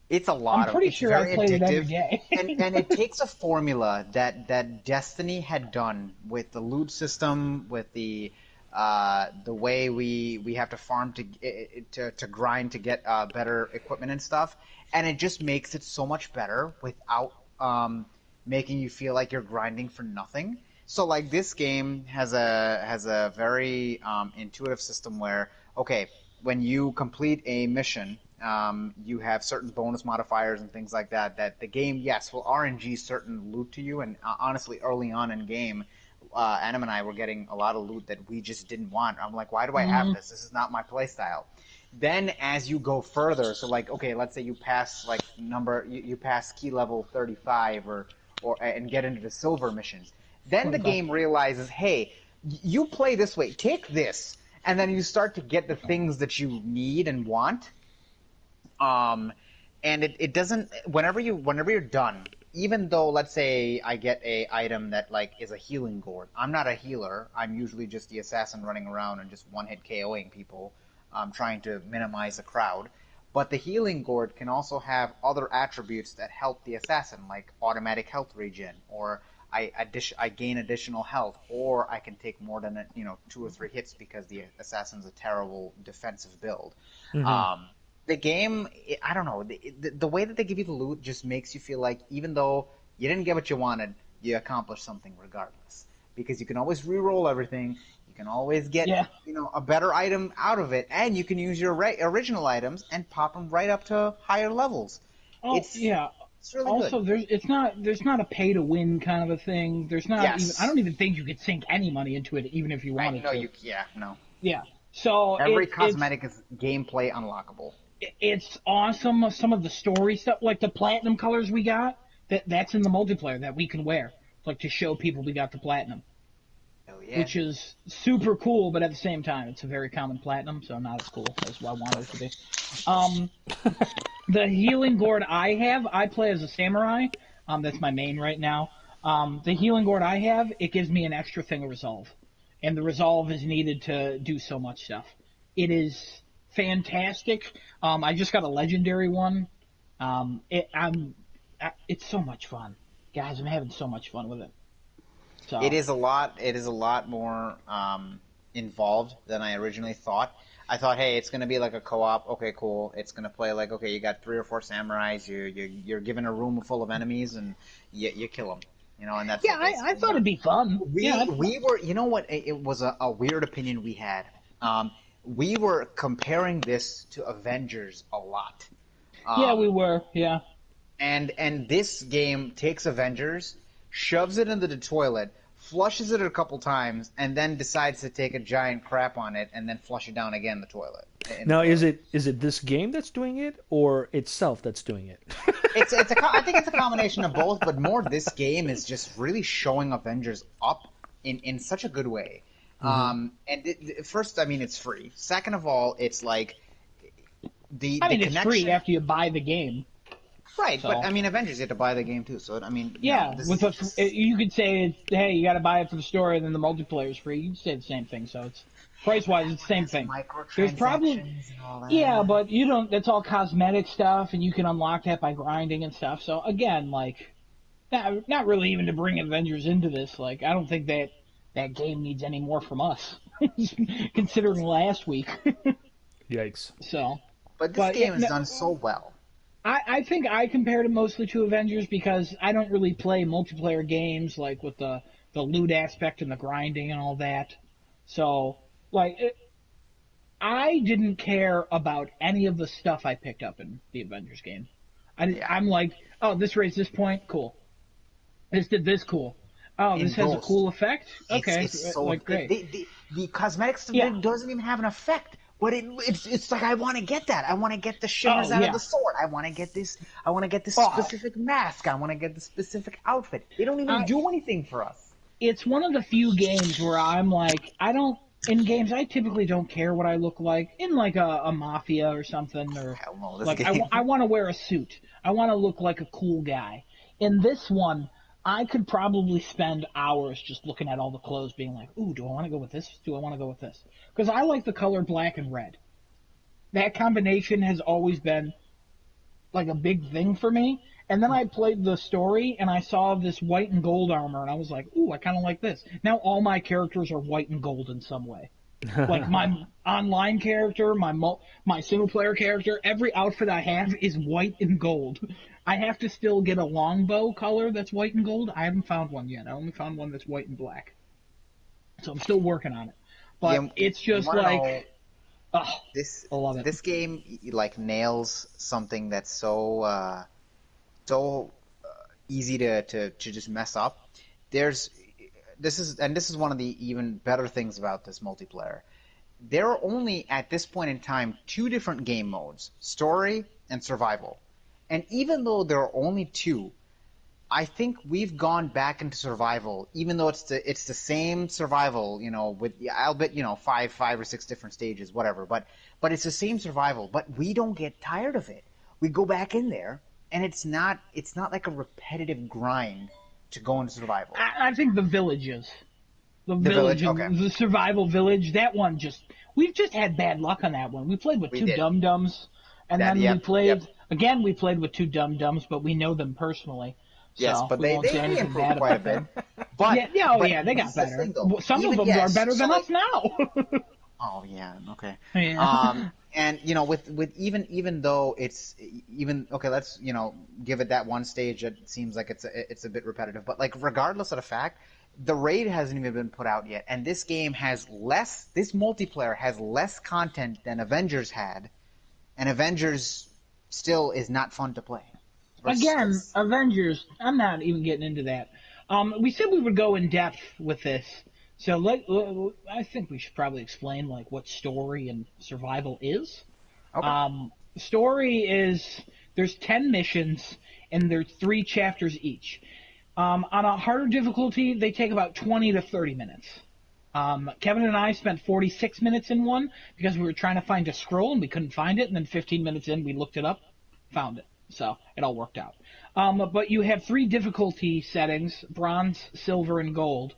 It's a lot. I'm pretty sure I played it every day. and it takes a formula that Destiny had done with the loot system, with the way we have to farm to grind to get better equipment and stuff, and it just makes it so much better without making you feel like you're grinding for nothing. So like this game has a very intuitive system where, okay, when you complete a mission, you have certain bonus modifiers and things like that the game, yes, will RNG certain loot to you. And honestly, early on in game, Adam and I were getting a lot of loot that we just didn't want. I'm like, why do I have this? This is not my playstyle. Then as you go further, so like, okay, let's say you pass like you pass key level 35 or and get into the silver missions. Then the game realizes, hey, you play this way, take this, and then you start to get the things that you need and want. And it doesn't. Whenever you're done, even though let's say I get a item that like is a healing gourd, I'm not a healer. I'm usually just the assassin running around and just one hit KOing people, trying to minimize the crowd. But the healing gourd can also have other attributes that help the assassin, like automatic health regen, or I gain additional health, or I can take more than 2 or 3 hits because the assassin's a terrible defensive build. The game, I don't know, the way that they give you the loot just makes you feel like even though you didn't get what you wanted, you accomplish something regardless. Because you can always re-roll everything, you can always get a better item out of it, and you can use your original items and pop them right up to higher levels. Oh, It's really also, good. there's not a pay to win kind of a thing. There's not Yes. even. I don't even think you could sink any money into it, even if you wanted to. No. Yeah. So Every cosmetic is gameplay unlockable. It's awesome. Some of the story stuff, like the platinum colors we got, that's in the multiplayer that we can wear, like to show people we got the platinum. Oh yeah. Which is super cool, but at the same time, it's a very common platinum, so not as cool as what I wanted it to be. The healing gourd I play as a samurai. That's my main right now. The healing gourd I have, it gives me an extra thing of resolve. And the resolve is needed to do so much stuff. It is fantastic. I just got a legendary one. It's so much fun. Guys, I'm having so much fun with it. So. It is a lot more involved than I originally thought. I thought, hey, it's gonna be like a co-op. Okay, cool. It's gonna play like, okay, you got 3 or 4 samurais. You're given a room full of enemies and you kill them. And that's I thought it'd be fun. We were, you know what? It was a weird opinion we had. We were comparing this to Avengers a lot. We were. Yeah. And this game takes Avengers, shoves it into the toilet, flushes it a couple times, and then decides to take a giant crap on it and then flush it down again in the toilet. Now, is it this game that's doing it, or itself that's doing it? I think it's a combination of both, but more this game is just really showing Avengers up in such a good way. First, I mean, it's free. Second of all, it's like the it's connection. free after you buy the game. Right, So. but I mean, Avengers, you have to buy the game too. So I mean, you could say, hey, you got to buy it for the story, and then the multiplayer is free. You could say the same thing. So it's price-wise, it's the same thing. There's probably and all that. but you don't. That's all cosmetic stuff, and you can unlock that by grinding and stuff. So again, like, not really even to bring Avengers into this. Like, I don't think that game needs any more from us, considering last week. Yikes. So, but this game is done so well. I think I compared it mostly to Avengers because I don't really play multiplayer games like with the loot aspect and the grinding and all that. So, I didn't care about any of the stuff I picked up in the Avengers game. I'm like, oh, this raised this point, cool. This did this, cool. Oh, this has a cool effect? Okay, it's so great. The cosmetic stuff doesn't even have an effect. But it's like I want to get that. I want to get the shimmers out of the sword. I want to get this. I want to get this specific mask. I want to get the specific outfit. They don't even do anything for us. It's one of the few games where I'm like, in games I typically don't care what I look like. In like a Mafia or something, or I want to wear a suit. I want to look like a cool guy. In this one, I could probably spend hours just looking at all the clothes, being like, ooh, do I want to go with this? Do I want to go with this? Because I like the color black and red. That combination has always been like a big thing for me. And then I played the story, and I saw this white and gold armor, and I was like, ooh, I kind of like this. Now all my characters are white and gold in some way. Like my online character, my single-player character, every outfit I have is white and gold. I have to still get a longbow color that's white and gold. I haven't found one yet. I only found one that's white and black. So I'm still working on it. But it's just like, I love it. This game nails something that's so easy to just mess up. This is one of the even better things about this multiplayer. There are only at this point in time 2 different game modes: story and survival. And even though there are only 2, I think we've gone back into survival, even though it's the same survival, with I'll bet 5 or 6 different stages, whatever. But it's the same survival. But we don't get tired of it. We go back in there, and it's not like a repetitive grind to go into survival. I think the villages, the survival village, that one we've just had bad luck on that one. We played with 2 dum-dums, and then we played. Again, we played with 2 dum-dums, but we know them personally. Yes, so but they improved quite a bit. But they got better. Some of them are better than us now. Oh yeah, okay. Yeah. And with even though it's even okay, let's give it that one stage that seems like it's a bit repetitive, but like regardless of the fact, the raid hasn't even been put out yet, and this game has less. This multiplayer has less content than Avengers had, and Avengers still is not fun to play. Again, Avengers. I'm not even getting into that. We said we would go in depth with this, so I think we should probably explain like what story and survival is. Okay. Story is there's 10 missions and there's 3 chapters each. On a harder difficulty, they take about 20 to 30 minutes. Kevin and I spent 46 minutes in one because we were trying to find a scroll and we couldn't find it, and then 15 minutes in we looked it up, found it. So it all worked out. But you have 3 difficulty settings, bronze, silver, and gold,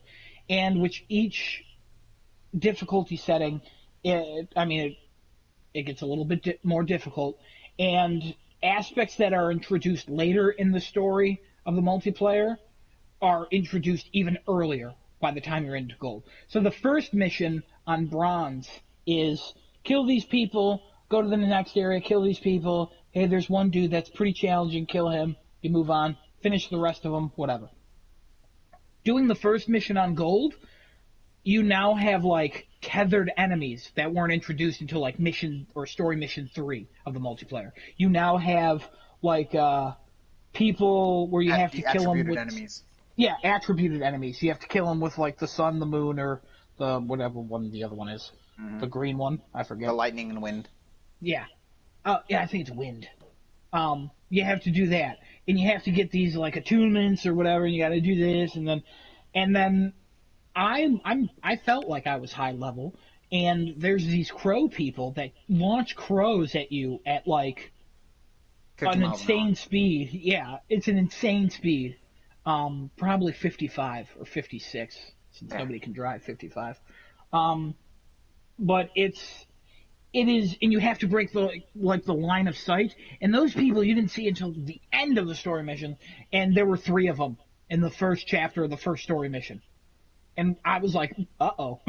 and which each difficulty setting, it gets a little bit more difficult, and aspects that are introduced later in the story of the multiplayer are introduced even earlier by the time you're into gold. So the first mission on bronze is kill these people, go to the next area, kill these people. Hey, there's one dude that's pretty challenging, kill him. You move on, finish the rest of them, whatever. Doing the first mission on gold, you now have like tethered enemies that weren't introduced until like mission or story mission 3 of the multiplayer. You now have like people where you have to kill them with enemies. Yeah, attributed enemies. You have to kill them with like the sun, the moon, or the whatever one the other one is. Mm-hmm. The green one, I forget. The lightning and wind. Yeah. Yeah, I think it's wind. You have to do that, and you have to get these like attunements or whatever. And you got to do this, and then I felt like I was high level, and there's these crow people that launch crows at you at like an insane speed. Yeah, it's an insane speed. Probably 55 or 56, since nobody can drive 55. But it is, and you have to break the line of sight. And those people you didn't see until the end of the story mission, and there were 3 of them in the first chapter of the first story mission. And I was like, uh-oh.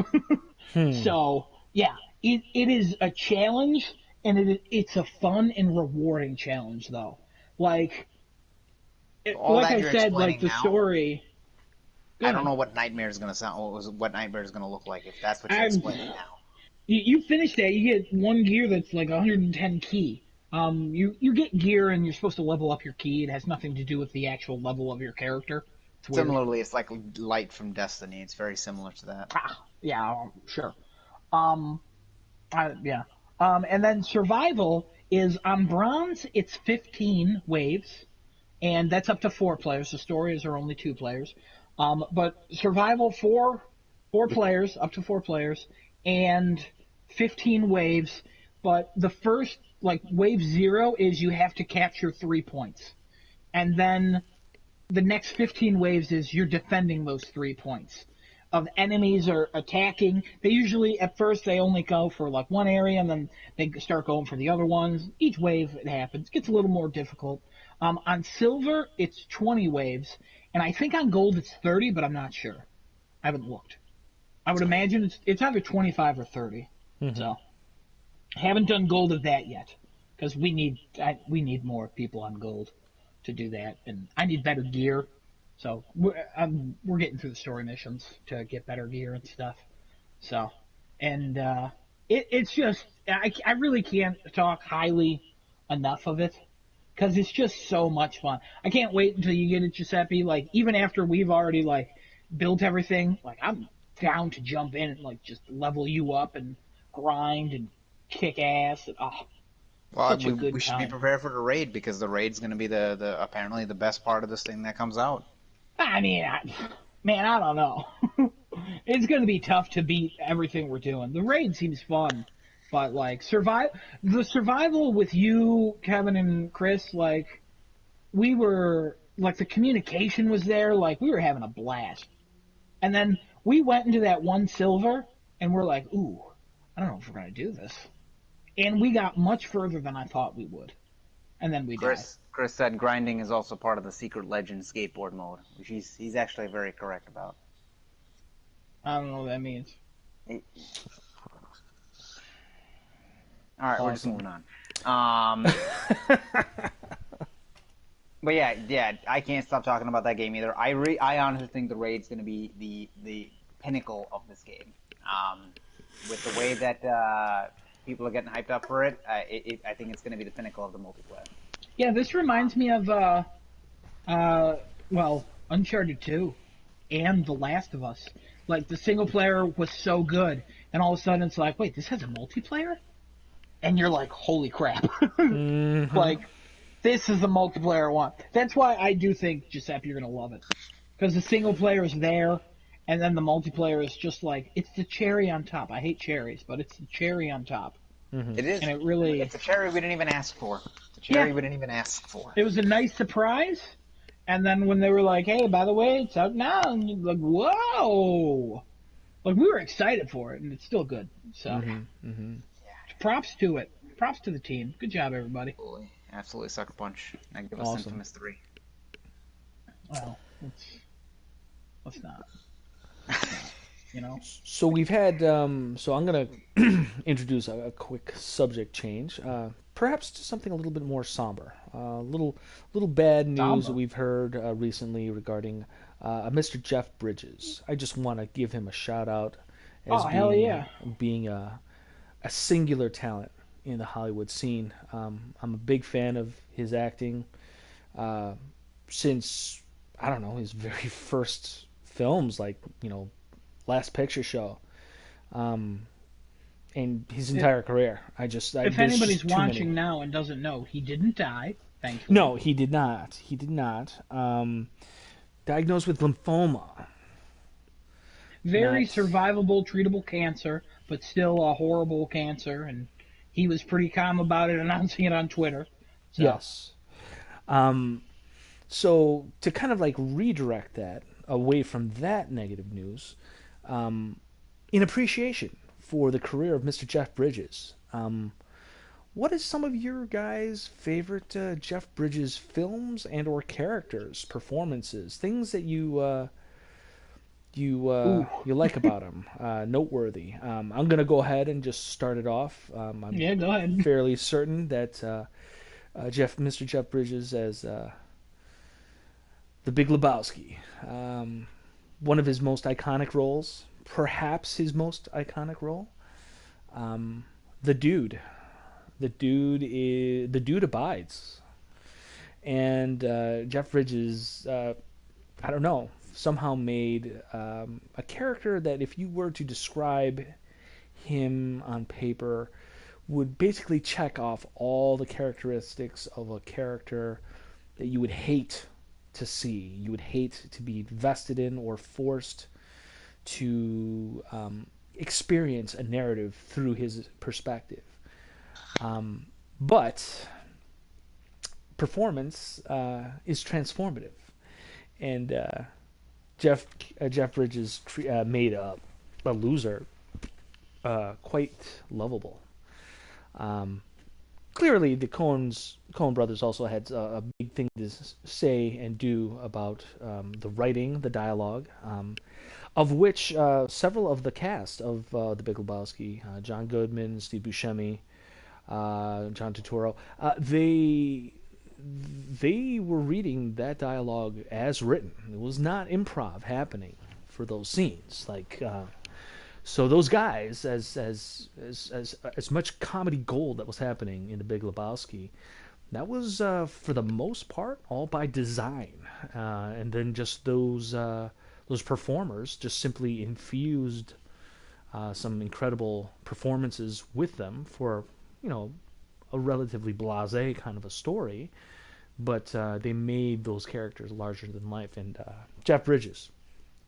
So, yeah, it is a challenge, and it's a fun and rewarding challenge, though. Like I said, like the story. I don't know what Nightmare is going to sound. What Nightmare is going to look like if that's what you're explaining now. You finish that, you get one gear that's like 110 key. You get gear and you're supposed to level up your key. It has nothing to do with the actual level of your character. Similarly, it's like Light from Destiny. It's very similar to that. Yeah, sure. Yeah. And then Survival is on bronze. It's 15 waves. And that's up to 4 players. The stories are only 2 players. But Survival, 4 players, up to 4 players, and 15 waves. But the first, like, wave 0 is you have to capture 3 points. And then the next 15 waves is you're defending those 3 points. Of enemies are attacking. They usually, at first, they only go for, like, one area, and then they start going for the other ones. Each wave, it happens. It gets a little more difficult. On silver, it's 20 waves, and I think on gold it's 30, but I'm not sure. I haven't looked. I would imagine it's either 25 or 30. Mm-hmm. So, haven't done gold of that yet, because we need more people on gold to do that, and I need better gear. So we're getting through the story missions to get better gear and stuff. So, and it's just I really can't talk highly enough of it. Because it's just so much fun. I can't wait until you get it, Giuseppe. Like, even after we've already, like, built everything, like, I'm down to jump in and, like, just level you up and grind and kick ass. And, well, we should be prepared for the raid, because the raid's going to be the apparently the best part of this thing that comes out. I mean, I don't know. It's going to be tough to beat everything we're doing. The raid seems fun. But, like, the survival with you, Kevin, and Chris, like, we were, like, the communication was there, like, we were having a blast. And then we went into that one silver, and we're like, ooh, I don't know if we're going to do this. And we got much further than I thought we would. And then we died. Chris said grinding is also part of the Secret Legend skateboard mode, which he's actually very correct about. I don't know what that means. All right, we're just Awesome. moving on. But yeah, I can't stop talking about that game either. I honestly think the raid's going to be the pinnacle of this game. With the way that people are getting hyped up for it, I think it's going to be the pinnacle of the multiplayer. Yeah, this reminds me of well, Uncharted 2 and The Last of Us. Like the single player was so good, and all of a sudden it's like, wait, this has a multiplayer? And you're like, holy crap! Mhm. Like, this is the multiplayer one. That's why I do think, Giuseppe, you're gonna love it, because the single player is there, and then the multiplayer is just like, it's the cherry on top. I hate cherries, but it's the cherry on top, It is. and it really, It's a cherry we didn't even ask for. It's a cherry Yeah. we didn't even ask for. it was a nice surprise. And then when they were like, hey, by the way, it's out now, and you're like, whoa! Like, we were excited for it, and it's still good. So, props to it. Props to the team. Good job, everybody. Absolutely sucker punch. And give us Awesome. Infamous 3. Well, let's not. You know? So we've had. So I'm going to introduce a quick subject change, perhaps to something a little bit more somber. Little bad news Somber? that we've heard recently regarding Mr. Jeff Bridges. I just want to give him a shout out as Oh, hell yeah. being a singular talent in the Hollywood scene. I'm a big fan of his acting since, I don't know, his very first films, like, Last Picture Show, and his entire career. If there's anybody's just too many. watching now and doesn't know, he didn't die, thankfully. No, he did not. He did not. Diagnosed with lymphoma. Very Not- survivable, treatable cancer, but still a horrible cancer, and he was pretty calm about it, announcing it on Twitter. So, Yes. So to kind of like redirect that away from that negative news, in appreciation for the career of Mr. Jeff Bridges, what is some of your guys' favorite Jeff Bridges films and or characters, performances, things that you like about him, noteworthy? I'm gonna go ahead and just start it off. I'm Yeah, go ahead. fairly certain that Mr. Jeff Bridges as the Big Lebowski, one of his most iconic roles, perhaps his most iconic role. The dude abides, and Jeff Bridges, I don't know, somehow made a character that, if you were to describe him on paper, would basically check off all the characteristics of a character that you would hate to see. You would hate to be invested in or forced to experience a narrative through his perspective. But performance is transformative, and Jeff Bridges made a loser quite lovable. Clearly, the Coen brothers also had a big thing to say and do about the writing, the dialogue, of which several of the cast of The Big Lebowski, John Goodman, Steve Buscemi, John Turturro, they were reading that dialogue as written. It was not improv happening for those scenes. So those guys, as much comedy gold that was happening in The Big Lebowski, that was for the most part all by design, and then just those performers just simply infused some incredible performances with them for a relatively blasé kind of a story, but they made those characters larger than life. And Jeff Bridges,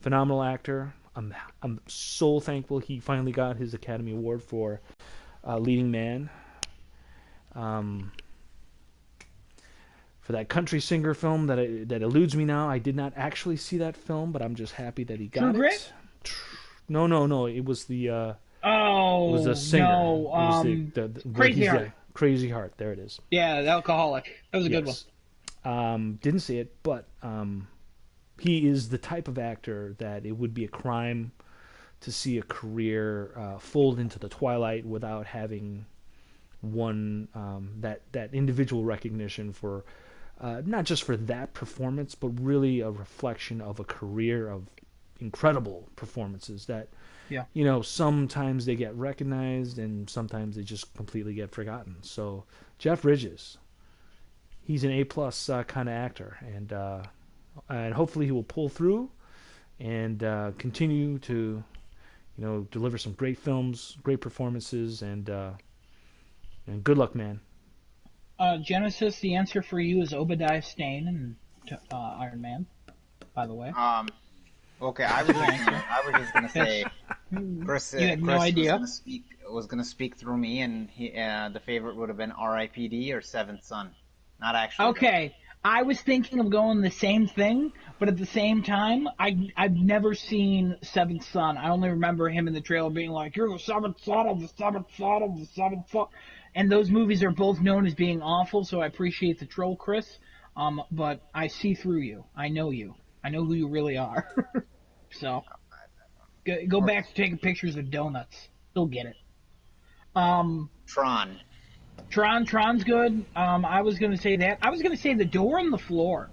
phenomenal actor. I'm so thankful he finally got his Academy Award for leading man. For that country singer film that eludes me now. I did not actually see that film, but I'm just happy that he got True it. Grit? No. It was the Oh, it was a singer. no. It was the Crazy Heart. Crazy Heart. There it is. Yeah, the alcoholic. That was a good one. Yes. Didn't see it, but he is the type of actor that it would be a crime to see a career fold into the twilight without having won that individual recognition for not just for that performance, but really a reflection of a career of incredible performances that, Yeah. sometimes they get recognized and sometimes they just completely get forgotten. So Jeff Bridges, he's an A-plus kind of actor, and hopefully he will pull through and continue to, deliver some great films, great performances, and good luck, man. Genesis, the answer for you is Obadiah Stane and Iron Man, by the way. Okay, I was just gonna say, Chris, You had no Chris idea. was gonna speak through me, and the favorite would have been R.I.P.D. or Seventh Son, not actually. Okay, I was thinking of going the same thing, but at the same time, I've never seen Seventh Son. I only remember him in the trailer being like, "You're the seventh son of the seventh son of the seventh son," and those movies are both known as being awful. So I appreciate the troll, Chris. But I see through you. I know you. I know who you really are. So go back to taking pictures of donuts. They'll get it. Tron's good. I was gonna say that. I was gonna say The Door on the Floor.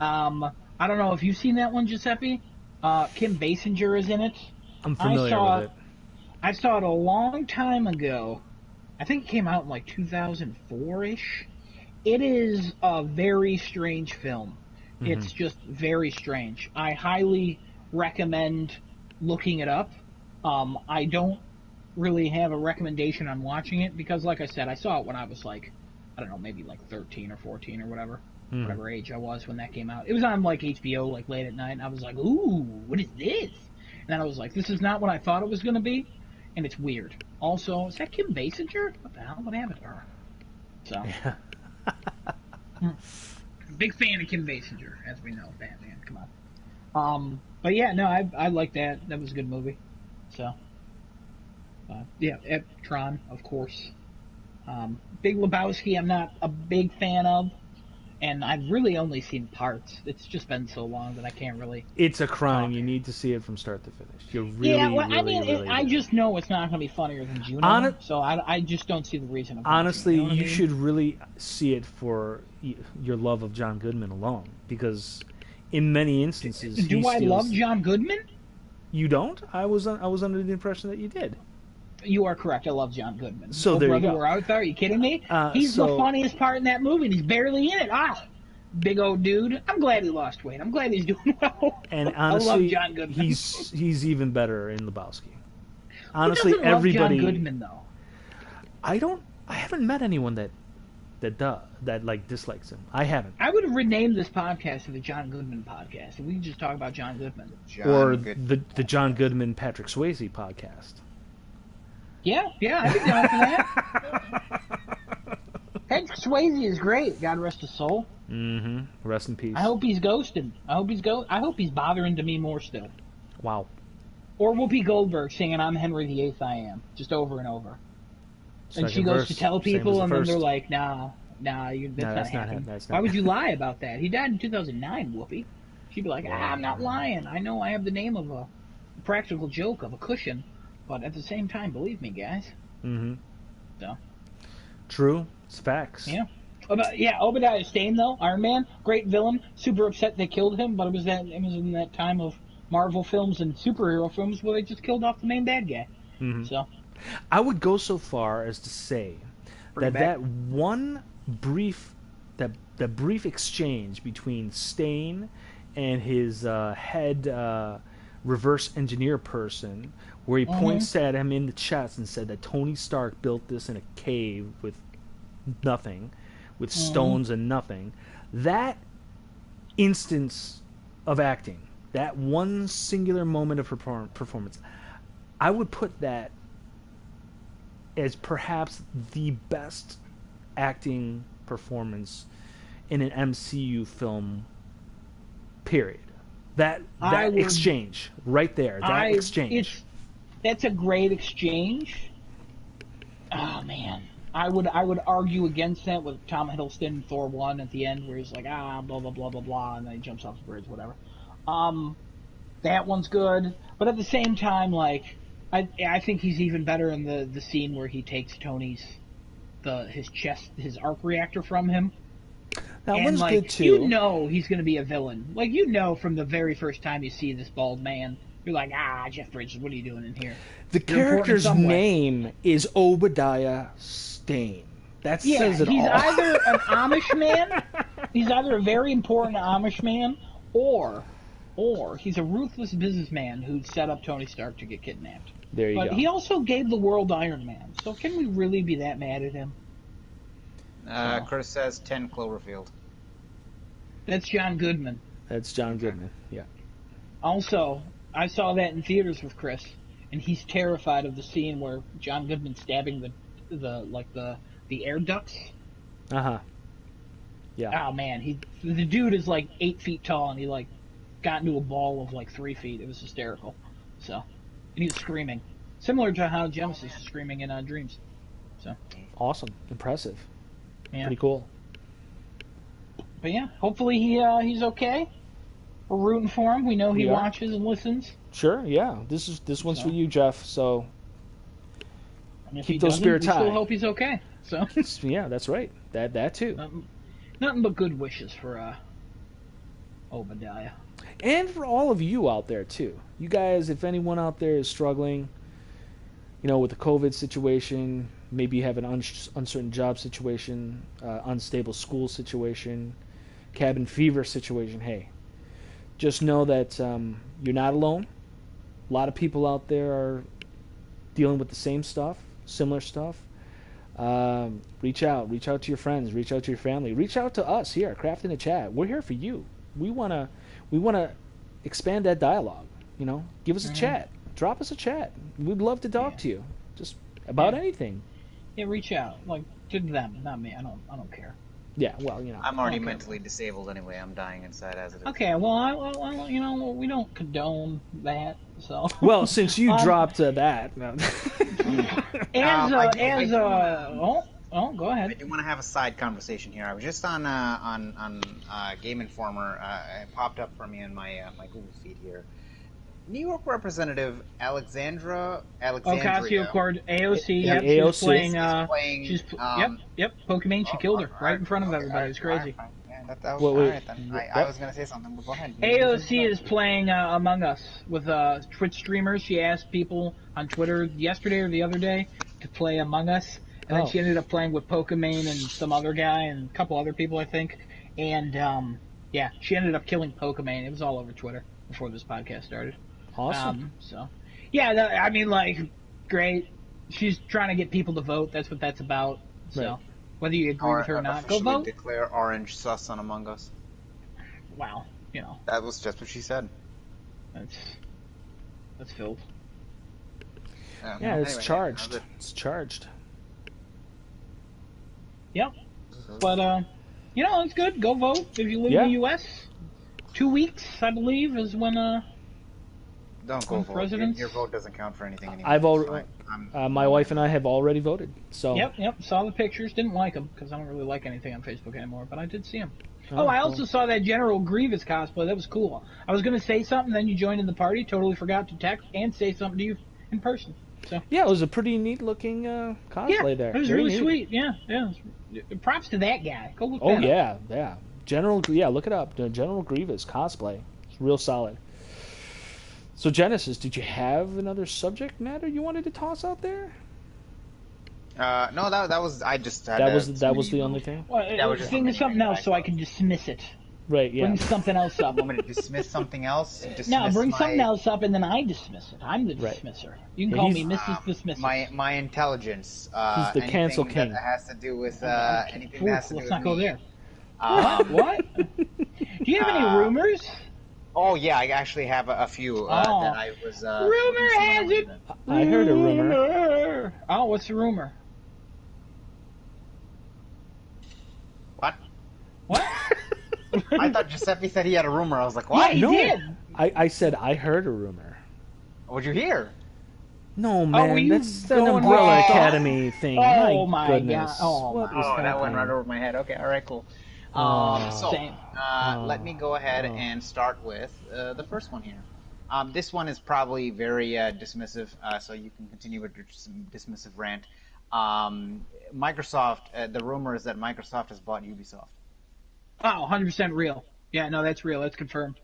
I don't know if you've seen that one, Giuseppe. Kim Basinger is in it. I'm familiar with it. I saw it a long time ago. I think it came out in like 2004-ish. It is a very strange film. Mm-hmm. It's just very strange. I highly recommend looking it up. I don't really have a recommendation on watching it because, like I said, I saw it when I was like, I don't know, maybe like 13 or 14 or whatever age I was when that came out. It was on like HBO like late at night, and I was like, ooh, what is this? And then I was like, this is not what I thought it was going to be, and it's weird. Also, is that Kim Basinger? What the hell? What happened to her? So, big fan of Kim Basinger, as we know, Batman. Come on. But yeah, no, I like that. That was a good movie. So, yeah, Tron, of course. Big Lebowski, I'm not a big fan of, and I've really only seen parts. It's just been so long that I can't really. It's a crime. You need to see it from start to finish. You really, yeah, well, really, I mean, really I just know it's not going to be funnier than Juno, so I just don't see the reason. Honestly, watching it, you should really see it for your love of John Goodman alone, because in many instances, do I love John Goodman? You don't? I was under the impression that you did. You are correct. I love John Goodman. So there you go. We're out there. Are you kidding me? He's the funniest part in that movie, and he's barely in it. Big old dude. I'm glad he lost weight. I'm glad he's doing well. And honestly, I love John Goodman. he's even better in Lebowski. Honestly, who doesn't everybody. Love John Goodman though. I haven't met anyone that like dislikes him. I haven't. I would have renamed this podcast to the John Goodman podcast, and we can just talk about John Goodman. The John Goodman Patrick Swayze podcast. Yeah, I'd be down for that. Patrick Swayze is great. God rest his soul. Mm-hmm. Rest in peace. I hope he's ghosting. I hope he's bothering to me more still. Wow. Or Whoopi Goldberg singing "I'm Henry VIII, I Am" just over and over. And she goes to tell people, and then they're like, "Nah, that's not happening." Why would you lie about that? He died in 2009, Whoopi. She'd be like, "I'm not lying. I know I have the name of a practical joke of a cushion, but at the same time, believe me, guys." Mm-hmm. So. True. It's facts. Yeah. Obadiah Stane, though, Iron Man, great villain. Super upset they killed him, but it was in that time of Marvel films and superhero films where they just killed off the main bad guy. Mm-hmm. So. I would go so far as to say that one brief exchange between Stane and his head reverse engineer person, where he points at him in the chest and said that Tony Stark built this in a cave with nothing, with stones and nothing. That instance of acting, that one singular moment of performance, I would put that as perhaps the best acting performance in an MCU film, period. That exchange right there, exchange. That's a great exchange. Oh man, I would argue against that with Tom Hiddleston in Thor 1 at the end, where he's like, blah blah blah blah blah, and then he jumps off the bridge, whatever. That one's good, but at the same time, like, I think he's even better in the scene where he takes Tony's his chest, his arc reactor from him. That And one's like good too. you know he's going to be a villain. Like you know from the very first time you see this bald man, you're like, Jeff Bridges, what are you doing in here? The You're important in character's some way. name is Obadiah Stane. That Yeah, says it he's all. either an Amish man, he's either a very important Amish man, or he's a ruthless businessman who set up Tony Stark to get kidnapped. There you But go. he also gave the world Iron Man, so can we really be that mad at him? Chris says 10 Cloverfield. That's John Goodman. That's John Goodman. Yeah. Also, I saw that in theaters with Chris, and he's terrified of the scene where John Goodman's stabbing the air ducts. Uh huh. Yeah. Oh man, the dude is like 8 feet tall, and he like got into a ball of like 3 feet. It was hysterical. So, and he was screaming, similar to how Genesis is screaming in Dreams. So, Awesome. Impressive. yeah. Pretty cool. But yeah, hopefully he's okay. We're rooting for him. We know he We are. watches and listens. Sure. Yeah. This one's for you, Jeff. So And if Keep he those doesn't, spirits we still high. hope he's okay. So, yeah, that's right. That too. nothing but good wishes for Obadiah. And for all of you out there too. You guys, if anyone out there is struggling, with the COVID situation, maybe you have an uncertain job situation, unstable school situation, cabin fever situation, hey, just know that you're not alone. A lot of people out there are dealing with the same stuff, similar stuff. Reach out to your friends, reach out to your family, reach out to us here at Craft in the Chat. We're here for you. We wanna expand that dialogue. Give us a chat, drop us a chat. We'd love to talk to you, just about anything. Yeah, reach out, like to them, not me. I don't care. Yeah, well, I'm already Okay. mentally disabled anyway. I'm dying inside as it is. Okay, well, we don't condone that. So Well, since you dropped that, no. go I ahead. do want to have a side conversation here. I was just on Game Informer. It popped up for me in my Google feed here. New York Representative Alexandria. Ocasio-Cortez, AOC. Yeah, Yep, AOC. she's playing. playing, Yep. Pokemon. She killed her right in front of everybody. It was crazy. Alright, yeah, that was Wait, all wait. right then. What? I was gonna say something, but go ahead. AOC is playing Among Us with Twitch streamers. She asked people on Twitter yesterday or the other day to play Among Us, and then she ended up playing with Pokemon and some other guy and a couple other people, I think. And she ended up killing Pokemon. It was all over Twitter before this podcast started. Awesome. Great. She's trying to get people to vote. That's what that's about. So, Right. whether you agree with her or not, go officially vote. Declare orange sus on Among Us. Wow. That was just what she said. That's filled. Yeah, it's anyway, charged. that It's charged. Yep. was it. But it's good. Go vote if you live Yeah. in the U.S. 2 weeks, I believe, is when Don't go vote. presidents- Your vote doesn't count for anything anymore. I've It's already, fine. my wife and I have already voted. So Yep. Saw the pictures. Didn't like them because I don't really like anything on Facebook anymore. But I did see them. Oh, I cool. also saw that General Grievous cosplay. That was cool. I was gonna say something, then you joined in the party. Totally forgot to text and say something to you in person. So yeah, it was a pretty neat looking cosplay there. it was Very really neat. sweet. Yeah. Props to that guy. Go look. Oh that up. yeah. Look it up. The General Grievous cosplay. It's real solid. So Genesis, did you have another subject matter you wanted to toss out there? No, that was. I just had That to was submit the email. only thing. Well, That was just think of something something else I so I thought. can dismiss it. Right. Yeah. Bring something else up. Want me to dismiss something else? No, bring my, something else up and then I dismiss it. I'm the Right. dismisser. You can Yeah, call he's- me Mrs. Dismisser. My intelligence. He's the cancel anything king. That has to do with Okay. anything that has to do Let's with not go me. there. Um, What? Do you have any rumors? Oh yeah, I actually have a few that I was. Rumor has it. I heard a rumor. Oh, what's the rumor? What? What? I thought Giuseppe said he had a rumor. I was like, what? Yeah, he No. did. I said I heard a rumor. What'd you hear? No, were man, you that's an going Umbrella with- Academy thing. Oh, my goodness. God. Oh, What my is Oh, that went happening? right over my head. Okay, all right, cool. Oh. So, Same. let me go ahead and start with the first one here. This one is probably very dismissive, so you can continue with your dismissive rant. Microsoft. The rumor is that Microsoft has bought Ubisoft. Oh, 100% real. Yeah, no, that's real. That's confirmed.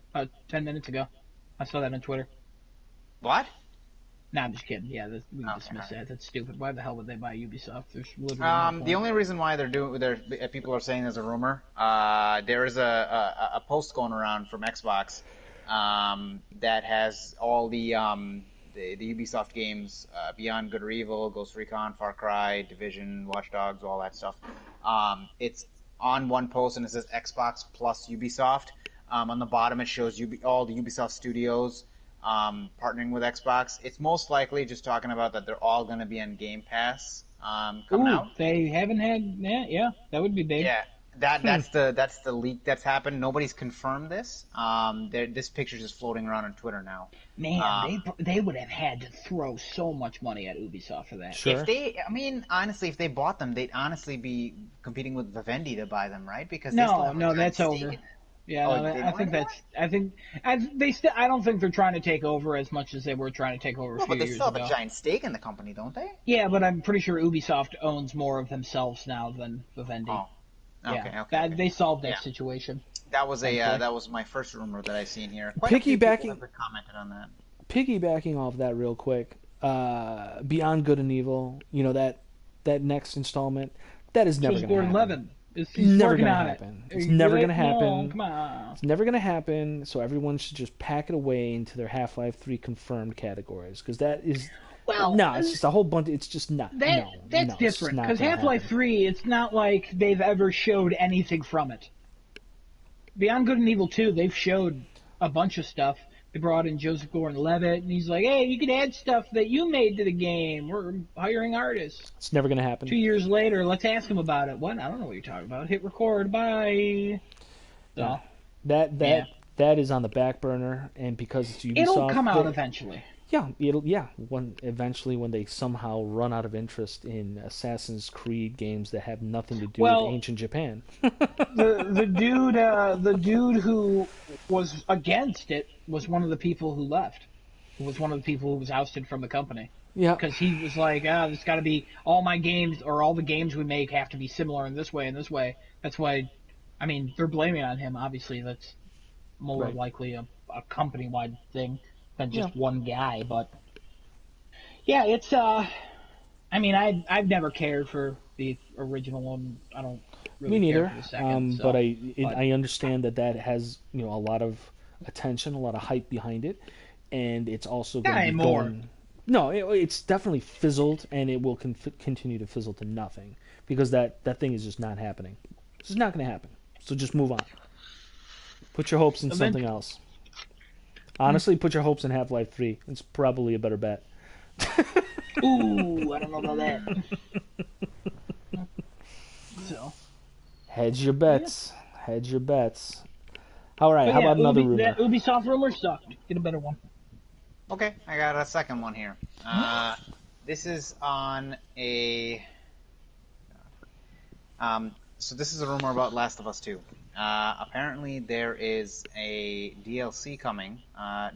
10 minutes ago. I saw that on Twitter. What? No, I'm just kidding. Yeah, we can dismiss that. That's stupid. Why the hell would they buy Ubisoft? There's literally no point. The only reason why people are saying there's a rumor, there is a post going around from Xbox that has all the Ubisoft games, Beyond Good or Evil, Ghost Recon, Far Cry, Division, Watch Dogs, all that stuff. It's on one post and it says Xbox plus Ubisoft. On the bottom it shows all the Ubisoft studios partnering with Xbox. It's most likely just talking about that they're all going to be on Game Pass coming out. They haven't had that. Yeah, that would be big. Yeah, that's the leak that's happened. Nobody's confirmed this. This picture's just floating around on Twitter now. Man, they would have had to throw so much money at Ubisoft for that. Sure. Honestly, if they bought them, they'd honestly be competing with Vivendi to buy them, right? Because that's over. Yeah, I don't think they're trying to take over as much as they were trying to take over a few years ago. But they still have a giant stake in the company, don't they? Yeah, but I'm pretty sure Ubisoft owns more of themselves now than Vivendi. Oh, okay, yeah, okay. They solved that situation. That was that was my first rumor that I've seen here. Quite Piggybacking, a few people have commented on that. Piggybacking off that real quick, Beyond Good and Evil, that next installment, that is never going to happen. Gordon-Levitt. It's never going to happen. It's never going to happen. No, come on. It's never going to happen. So everyone should just pack it away into their Half-Life 3 confirmed categories, because that is it's just a whole bunch. It's just not. That's different, because Half-Life 3, it's not like they've ever showed anything from it. Beyond Good and Evil 2, they've showed a bunch of stuff. They brought in Joseph Gordon-Levitt, and he's like, hey, you can add stuff that you made to the game. We're hiring artists. It's never going to happen. 2 years later, let's ask him about it. What? I don't know what you're talking about. Hit record. Bye. So, that is on the back burner, and because it's Ubisoft... It'll come out eventually. Eventually when they somehow run out of interest in Assassin's Creed games that have nothing to do with ancient Japan. the dude who was against it was one of the people who left. Who was one of the people who was ousted from the company. Yeah. Because he was like, there's got to be all my games or all the games we make have to be similar in this way and this way. That's why, they're blaming on him. Obviously, that's more likely a company-wide thing than just one guy, but yeah, it's I've never cared for the original one. I don't really Me neither. care for the second, but I understand that has a lot of attention, a lot of hype behind it, and it's also going to be going. No, it's definitely fizzled, and it will continue to fizzle to nothing because that thing is just not happening. It's just not going to happen. So just move on. Put your hopes in something else. Honestly, put your hopes in Half-Life 3. It's probably a better bet. Ooh, I don't know about that. So, hedge your bets. Hedge your bets. All right, how about another rumor? That Ubisoft rumor sucked. Get a better one. Okay, I got a second one here. This is on a... so this is a rumor about Last of Us 2. Apparently there is a DLC coming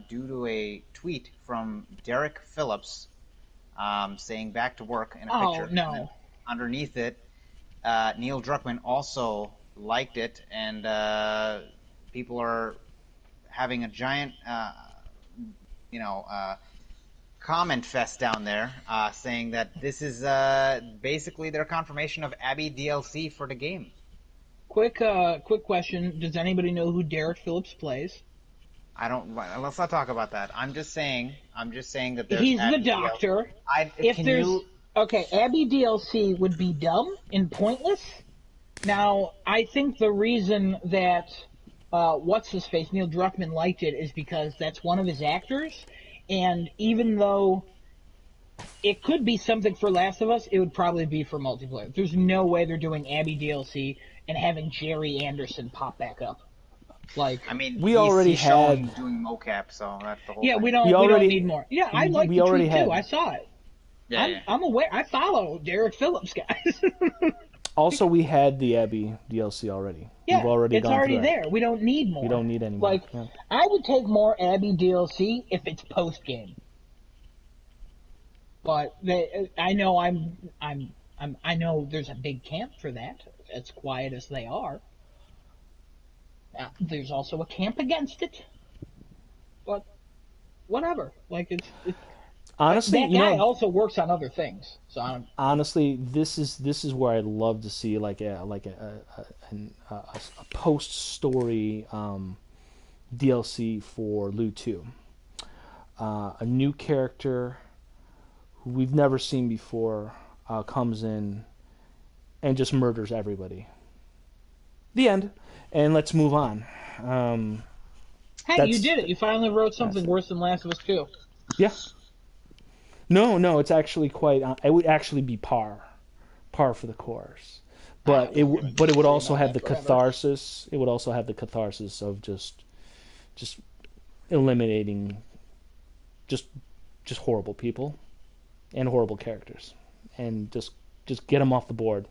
due to a tweet from Derek Phillips saying back to work in a picture. Oh, no. Underneath it, Neil Druckmann also liked it, and people are having a giant, comment fest down there saying that this is basically their confirmation of Abby DLC for the game. Quick question. Does anybody know who Derek Phillips plays? I don't. Let's not talk about that. I'm just saying that there's he's Abby the doctor. DLC. Abby DLC would be dumb and pointless. Now, I think the reason that what's his face Neil Druckmann liked it is because that's one of his actors, and even though it could be something for Last of Us, it would probably be for multiplayer. There's no way they're doing Abby DLC and having Jerry Anderson pop back up. We already had doing mocap, so that's the whole thing. We don't need more. Yeah, I like the tweet too. I saw it. Yeah, I'm aware. I follow Derek Phillips, guys. Also, we had the Abby DLC already. Yeah, We've already it's gone already through there. We don't need more. We don't need any more. I would take more Abby DLC if it's post game. But I know there's a big camp for that. As quiet as they are, there's also a camp against it. But whatever, like it's Honestly, that you guy know, also works on other things. So I'm, honestly, this is where I'd love to see like a post story DLC for Lu 2. A new character who we've never seen before comes in and just murders everybody. The end. And let's move on. hey, you did it. You finally wrote something worse than Last of Us 2. Yeah. No, it's actually quite. It would actually be par for the course, but but it would also have the catharsis. It would also have the catharsis of just eliminating just horrible people and horrible characters, and just get them off the board.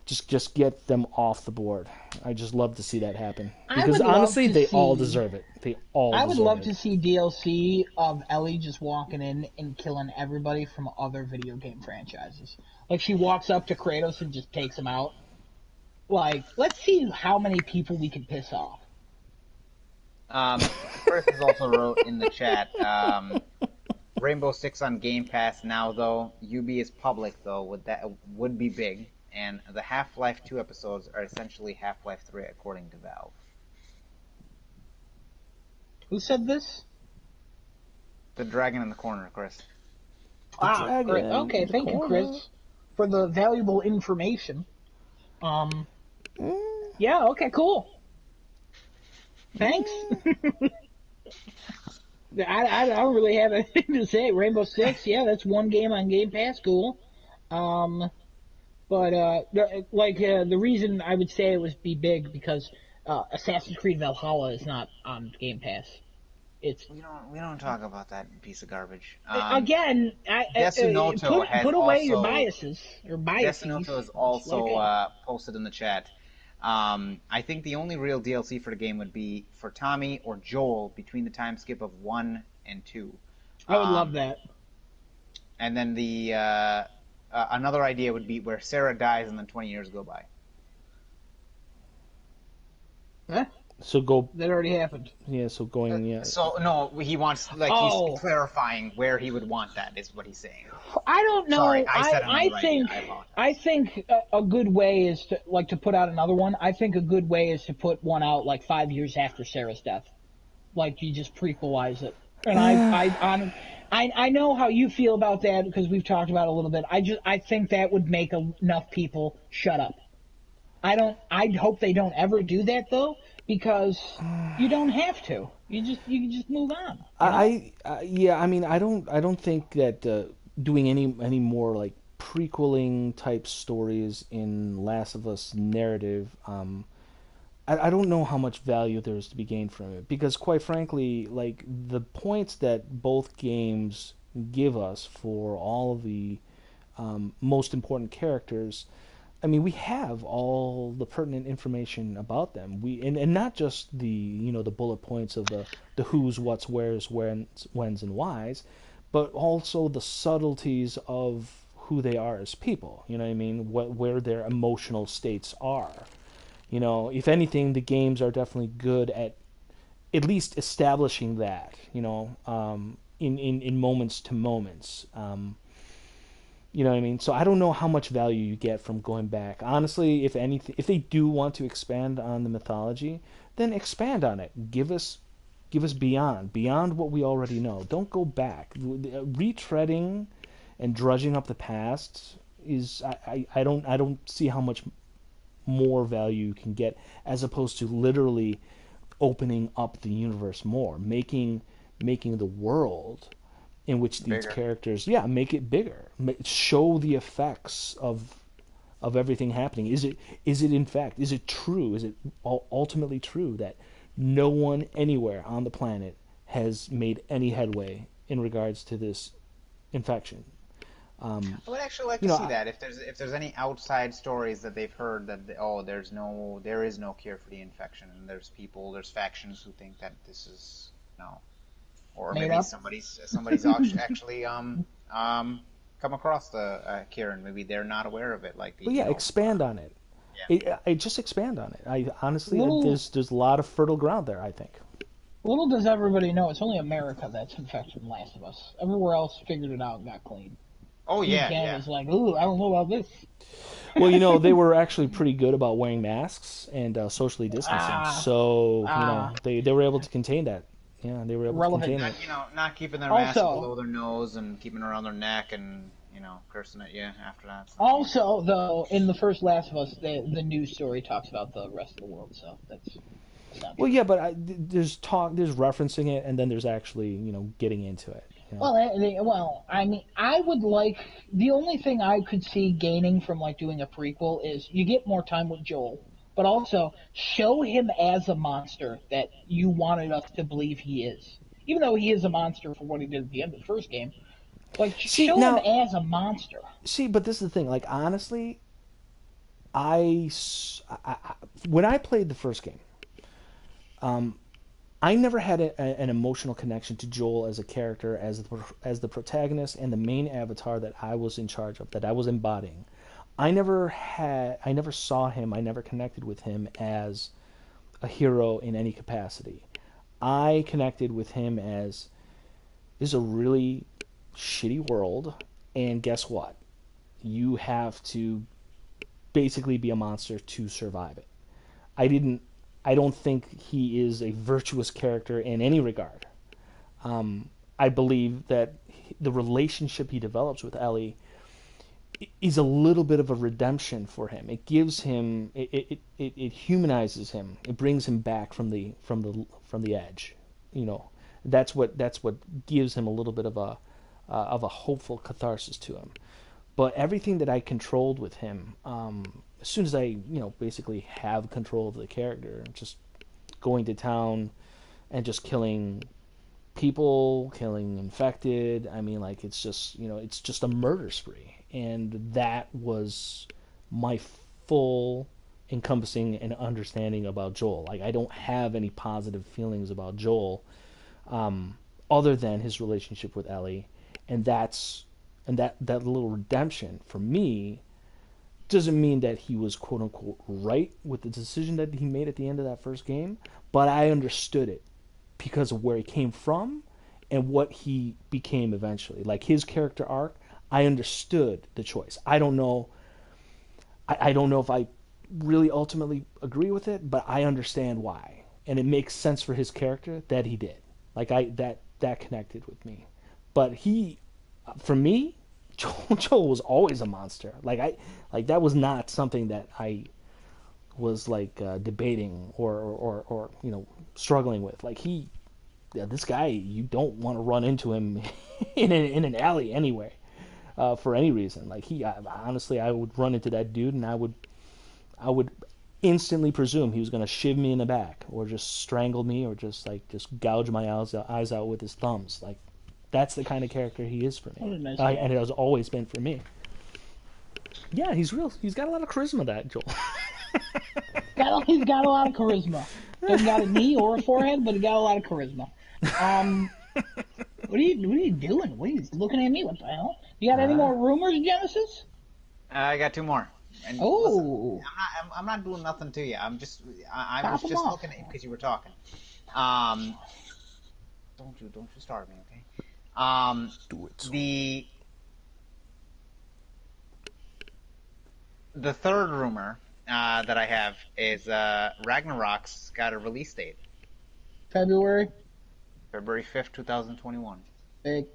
Just get them off the board. I just love to see that happen because honestly, they all deserve it. They all. I would love to see DLC of Ellie just walking in and killing everybody from other video game franchises. Like she walks up to Kratos and just takes him out. Like, let's see how many people we can piss off. Chris has also wrote in the chat, Rainbow Six on Game Pass now though. UB is public though, would be big. And the Half-Life 2 episodes are essentially Half-Life 3 according to Valve. Who said this? The dragon in the corner, Chris. Okay, thank you, Chris, for the valuable information. Yeah, okay, cool. Thanks. I don't really have anything to say. Rainbow Six, yeah, that's one game on Game Pass, cool. But the reason I would say it was be big because Assassin's Creed Valhalla is not on Game Pass. It's we don't talk about that piece of garbage. Again, put away your biases. Desunoto is also posted in the chat. I think the only real DLC for the game would be for Tommy or Joel between the time skip of 1 and 2. I would love that. And then the another idea would be where Sarah dies and then 20 years go by. Huh? So go. That already happened. Yeah. So going. Yeah. So no, he wants he's clarifying where he would want that is what he's saying. I don't know. Sorry, I said I think a good way is to put out another one. I think a good way is to put one out like 5 years after Sarah's death, like you just prequelize it. And I know how you feel about that because we've talked about it a little bit. I think that would make enough people shut up. I hope they don't ever do that though, because you don't have to. You can just move on. Yeah. I mean, I don't think that doing any more like prequeling type stories in Last of Us narrative. I don't know how much value there is to be gained from it because, quite frankly, like the points that both games give us for all of the most important characters. I mean, we have all the pertinent information about them. And not just the the bullet points of the who's, what's, where's, when's, and why's, but also the subtleties of who they are as people. You know what I mean? Where their emotional states are. You know, if anything, the games are definitely good at least establishing that. You know, in moments to moments. You know what I mean? So I don't know how much value you get from going back. Honestly, if anything, if they do want to expand on the mythology, then expand on it. Give us beyond what we already know. Don't go back. Retreading and drudging up the past is I don't see how much more value you can get as opposed to literally opening up the universe more, making the world in which these characters, make it bigger, show the effects of everything happening. Is it true? Is it ultimately true that no one anywhere on the planet has made any headway in regards to this infection? I would actually like to see that if there's any outside stories that they've heard that there is no cure for the infection, and there's factions who think that this is or maybe somebody's actually come across the Kieran. Maybe they're not aware of it. Like, Well, yeah, expand on it. Yeah. I just expand on it. I honestly, Little- there's a lot of fertile ground there, I think. Little does everybody know, it's only America that's infected from Last of Us. Everywhere else figured it out and got clean. Oh yeah, Canada's like, ooh, I don't know about this. Well, they were actually pretty good about wearing masks and socially distancing. So, they were able to contain that. Yeah, they were able Relevant. to contain it. Not keeping their mask Also- below their nose and keeping it around their neck and cursing at you after that. Also, though, in the first Last of Us, the news story talks about the rest of the world, so that's not Well, true. yeah, but there's referencing it, and then there's actually, getting into it. Well, I mean, I would like the only thing I could see gaining from like doing a prequel is you get more time with Joel, but also show him as a monster that you wanted us to believe he is. Even though he is a monster for what he did at the end of the first game, like show him as a monster. See, but this is the thing. Like, honestly, I when I played the first game, I never had an emotional connection to Joel as a character, as the protagonist and the main avatar that I was in charge of, that I was embodying. I never saw him, I never connected with him as a hero in any capacity. I connected with him as, this is a really shitty world, and guess what? You have to basically be a monster to survive it. I don't think he is a virtuous character in any regard. I believe that the relationship he develops with Ellie is a little bit of a redemption for him. It gives him, it humanizes him. It brings him back from the edge. That's what gives him a little bit of a hopeful catharsis to him. But everything that I controlled with him, as soon as I, basically have control of the character, just going to town and just killing people, killing infected, I mean, like, it's just, it's just a murder spree. And that was my full encompassing and understanding about Joel. Like, I don't have any positive feelings about Joel, other than his relationship with Ellie, and that little redemption for me doesn't mean that he was quote unquote right with the decision that he made at the end of that first game, but I understood it because of where he came from and what he became eventually. Like, his character arc, I understood the choice. I don't know if I really ultimately agree with it, but I understand why, and it makes sense for his character that he did. Like, that connected with me. But for me, Joel was always a monster. Like, that was not something that I was debating or struggling with. Like, this guy, you don't want to run into him in an alley anyway, for any reason. Like, honestly, I would run into that dude and I would instantly presume he was going to shiv me in the back or just strangle me or just gouge my eyes out with his thumbs. Like, that's the kind of character he is for me. Nice And it has always been for me. Yeah, he's real. He's got a lot of charisma, that Joel. He's got a lot of charisma. Doesn't got a knee or a forehead, but he got a lot of charisma. What are you doing? What are you looking at me? What the hell? You got any more rumors, Genesis? I got 2 more. And Oh. listen, I'm not doing nothing to you. I was just Pop 'em off. looking at you because you were talking. Don't you start me, okay? Do it. The third rumor that I have is Ragnarok's got a release date, February. February 5th, 2021. Big.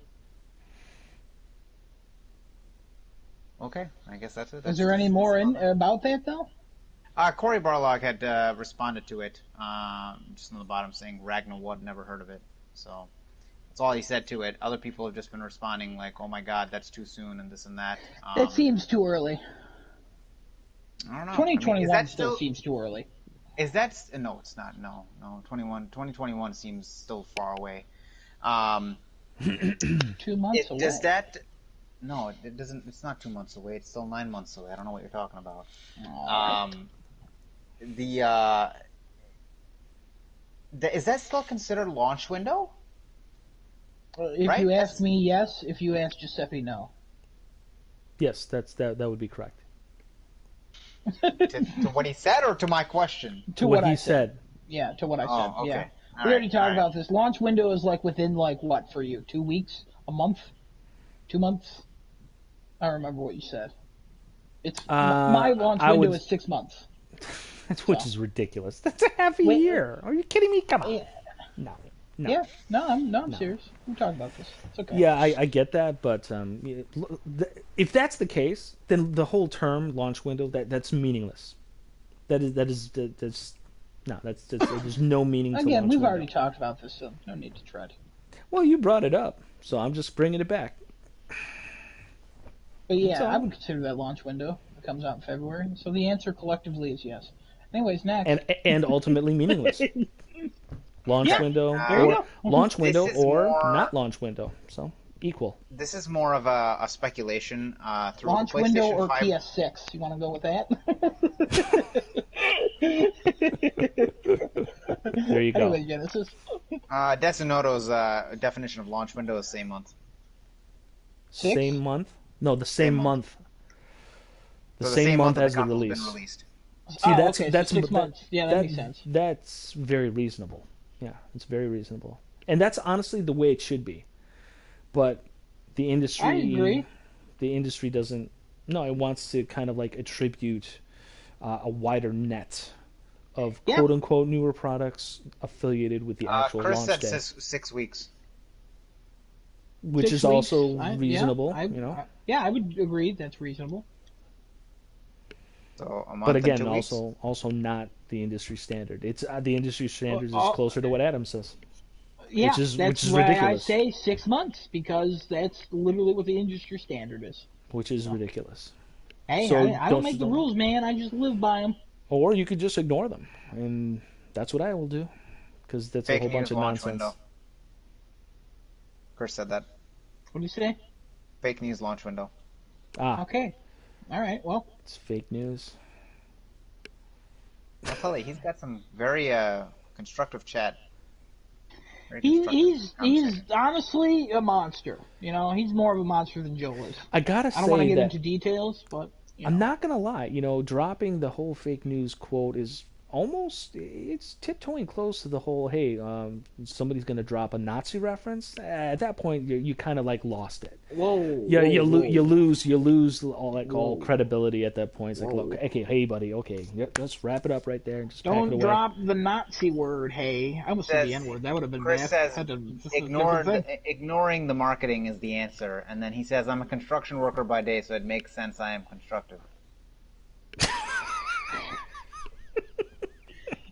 Okay, I guess that's it. Is there any more about that though? Cory Barlog had responded to it, just on the bottom saying Ragnarok, never heard of it. So that's all he said to it. Other people have just been responding like, "Oh my God, that's too soon," and this and that. That seems too early. I don't know. 2021 still seems too early. Is that no? It's not. No. 2021 seems still far away. 2 months away. Does that? No, it doesn't. It's not 2 months away. It's still 9 months away. I don't know what you're talking about. Is that still considered launch window? If Right? you ask me, yes. If you ask Giuseppe, no. Yes, that would be correct. To what he said or to my question? To what he I said. Yeah, to what I Oh, said. okay. Yeah. All We already right, talked all right. about this. Launch window is like within like what for you? 2 weeks? A month? 2 months? I don't remember what you said. It's my launch I window would- is 6 months. Which is ridiculous. That's a half a Wait, year. Are you kidding me? Come on. Yeah. No. Yeah. No, I'm serious. We talked about this. It's okay. Yeah, I get that, but if that's the case, then the whole term launch window that's meaningless. That's there's no meaning to Again, launch we've window. already talked about this, so no need to tread. Well, you brought it up, so I'm just bringing it back. But yeah, That's all. I would consider that launch window. It comes out in February. So the answer collectively is yes. Anyways, next. And ultimately meaningless. Launch Yeah, window there you or go. launch This window is or more- not launch window. So equal. This is more of a speculation through Launch the PlayStation window or 5. PS6? You want to go with that? There you go. Anyway, Genesis. Destinoto's definition of launch window is same month. Six? Same month? No, the same month. The So same month that as the console's release. been released. See, that's okay, so that's 6 months. Yeah, that makes sense. That's very reasonable. Yeah, it's very reasonable, and that's honestly the way it should be. But the industry, I agree. The industry doesn't. No, it wants to kind of like attribute a wider net of Yeah. quote unquote newer products affiliated with the actual Chris launch said day, 6 weeks. which 6 is weeks, also I reasonable. You know, I would agree that's reasonable. So a month but and again, 2 weeks. also not the industry standard. It's the industry standard Well, is closer to what Adam says. Yeah, Which is that's ridiculous. why I say 6 months because that's literally what the industry standard is. Which is ridiculous. Hey, So I don't make the rules, man. I just live by them. Or you could just ignore them, and that's what I will do, because that's a Fake whole bunch news of launch nonsense. window. Chris said that. What do you say? Fake news launch window. Ah, Okay. All right. Well, it's fake news. I'll tell you, he's got some very constructive chat. Very he's constructive conversation. honestly a monster. You know, he's more of a monster than Joel is. I gotta I don't want to say get that into details, but you know. I'm not gonna lie. You know, dropping the whole fake news quote is it's tiptoeing close to the whole hey, somebody's gonna drop a Nazi reference. At that point, you kind of like lost it. Whoa. Yeah, you whoa. lose all Whoa. credibility at that point. It's like, Whoa. look, okay, hey buddy, okay, let's wrap it up right there and just pack Don't it away. drop the Nazi word. Hey, I almost said the Says- N word. That would have been Chris bad. says, Had to- this is a Ignore different thing. ignoring the marketing is the answer, and then he says, "I'm a construction worker by day, so it makes sense I am constructive."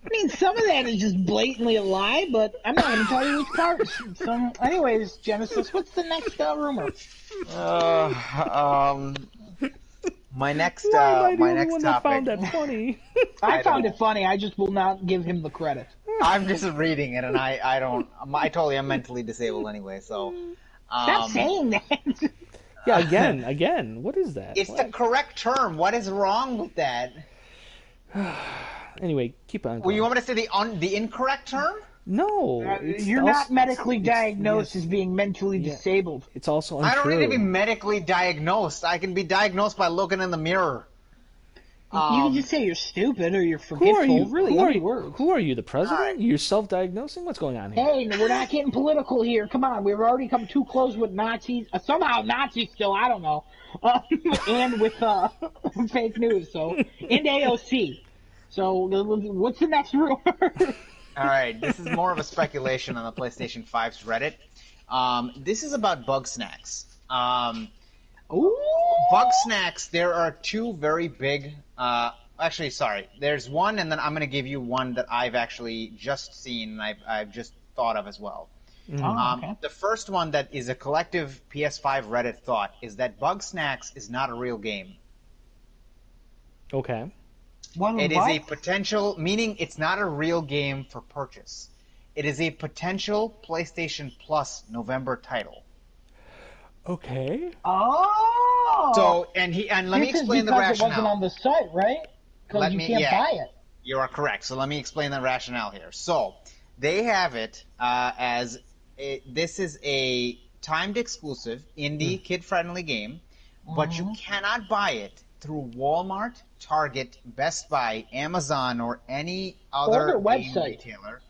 I mean, some of that is just blatantly a lie, but I'm not going to tell you which parts. So, anyways, Genesis, what's the next rumor? My next Why am I the my only next one that topic. found that funny? I found don't- it funny. I just will not give him the credit. I'm just reading it, and I don't. I told you I'm mentally disabled anyway, so. Stop saying that. Yeah, again, what is that? It's What? the correct term. What is wrong with that? Anyway, keep on Well, going. you want me to say the incorrect term? No, it's You're also- not medically diagnosed yes. as being mentally Yeah. disabled. It's also untrue. I don't need to be medically diagnosed. I can be diagnosed by looking in the mirror. You can just say you're stupid or you're Who forgetful. are you? Really, who are any you? words. Who are you? The president? Alright. You're self-diagnosing? What's going on here? Hey, we're not getting political here. Come on, we've already come too close with Nazis. Somehow Nazis still, I don't know. And with fake news, so, and AOC. So, what's the next rumor? All right, this is more of a speculation on the PlayStation 5's Reddit. This is about bug snacks. Ooh. Bug snacks, there are two very big. Actually, sorry. There's one, and then I'm going to give you one that I've actually just seen and I've just thought of as well. Oh, okay. The first one that is a collective PS5 Reddit thought is that Bug Snacks is not a real game. Okay. It is a potential, meaning it's not a real game for purchase. It is a potential PlayStation Plus November title. Okay. Oh. So, and let me This is explain the because it wasn't rationale. on the site, right? Because Let you me- can't yeah. buy it. You are correct. So let me explain the rationale here. So they have it as this is a timed exclusive indie kid-friendly game, but you cannot buy it through Walmart, Target, Best Buy, Amazon, or any other Or their game website. retailer,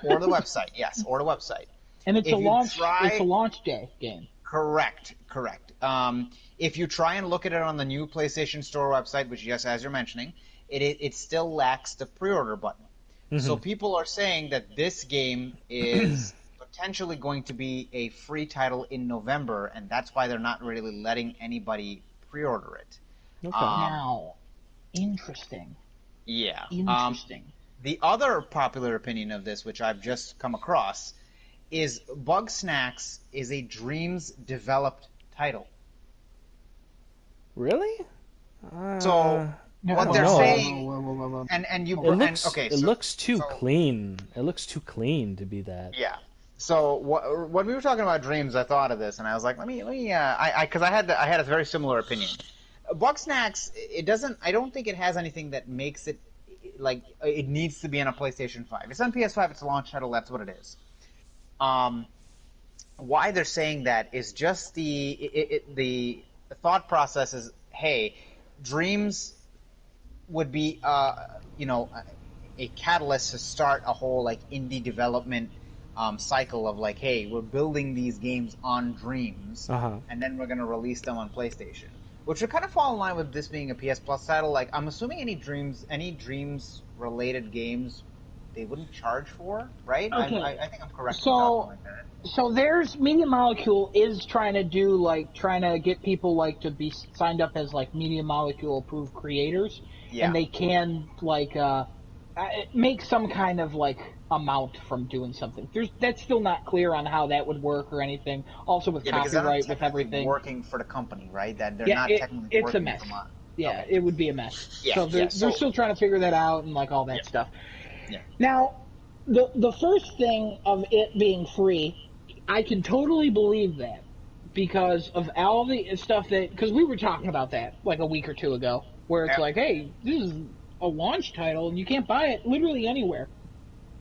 or the website. Yes, or the website. And it's If a you launch. try- It's a launch day game. Correct. If you try and look at it on the new PlayStation Store website, which, yes, as you're mentioning, it still lacks the pre-order button. So people are saying that this game is potentially going to be a free title in November, and that's why they're not really letting anybody pre-order it. Okay. Now, interesting. Yeah. Interesting. The other popular opinion of this, which I've just come across, is Bug Snacks is a Dreams developed title. Really? So what they're no. saying, and you, It looks too clean. It looks too clean to be that. Yeah. So when we were talking about Dreams, I thought of this, and I was like, because I had a very similar opinion. Bug Snacks, it doesn't. I don't think it has anything that makes it like it needs to be on a PlayStation 5. It's on PS5. It's a launch title. That's what it is. Why they're saying that is just the thought process is, hey, Dreams would be a catalyst to start a whole like indie development cycle of like, hey, we're building these games on Dreams, and then we're going to release them on PlayStation, which would kind of fall in line with this being a PS Plus title. Like, I'm assuming any Dreams related games they wouldn't charge for, right? Okay. I think I'm correct. So there's Media Molecule is trying to get people like to be signed up as like Media Molecule approved creators, and they can make some kind of like amount from doing something. That's still not clear on how that would work or anything. Also with copyright, with everything working for the company, right? That they're not technically it's working a mess. from Yeah, it would be a mess. Yeah, so they're still trying to figure that out and like all that stuff. Yeah. Now, the first thing of it being free, I can totally believe that because of all the stuff because we were talking about that like a week or two ago, where it's like, hey, this is a launch title and you can't buy it literally anywhere.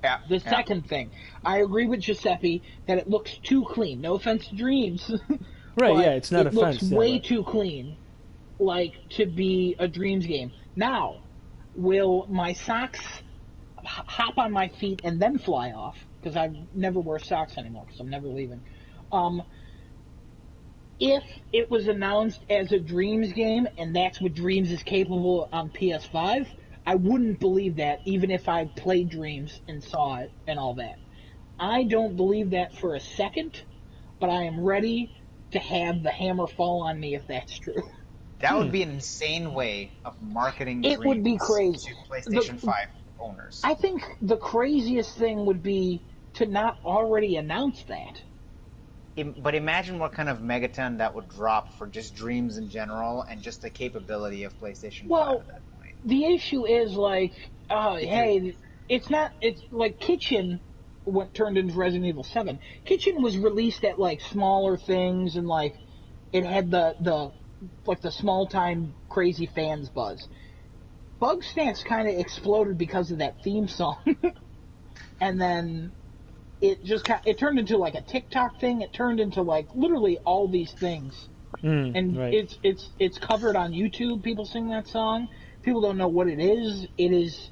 Yeah. The second thing, I agree with Giuseppe that it looks too clean. No offense to Dreams. Right, yeah, it's not it offense. looks way too clean, like, to be a Dreams game. Now, will my socks hop on my feet and then fly off? Because I never wear socks anymore because I'm never leaving. If it was announced as a Dreams game and that's what Dreams is capable on PS5, I wouldn't believe that even if I played Dreams and saw it and all that. I don't believe that for a second, but I am ready to have the hammer fall on me if that's true. That would be an insane way of marketing It would be Dreams crazy. to PlayStation 5 owners. I think the craziest thing would be to not already announce that. But imagine what kind of megaton that would drop for just Dreams in general and just the capability of PlayStation 5 at that point. The issue is like, hey, it's like Kitchen turned into Resident Evil 7. Kitchen was released at like smaller things and like it had the small time crazy fans buzz. Bug Snacks kind of exploded because of that theme song. And then it turned into like a TikTok thing. It turned into like literally all these things. Right. It's covered on YouTube. People sing that song. People don't know what it is. It is,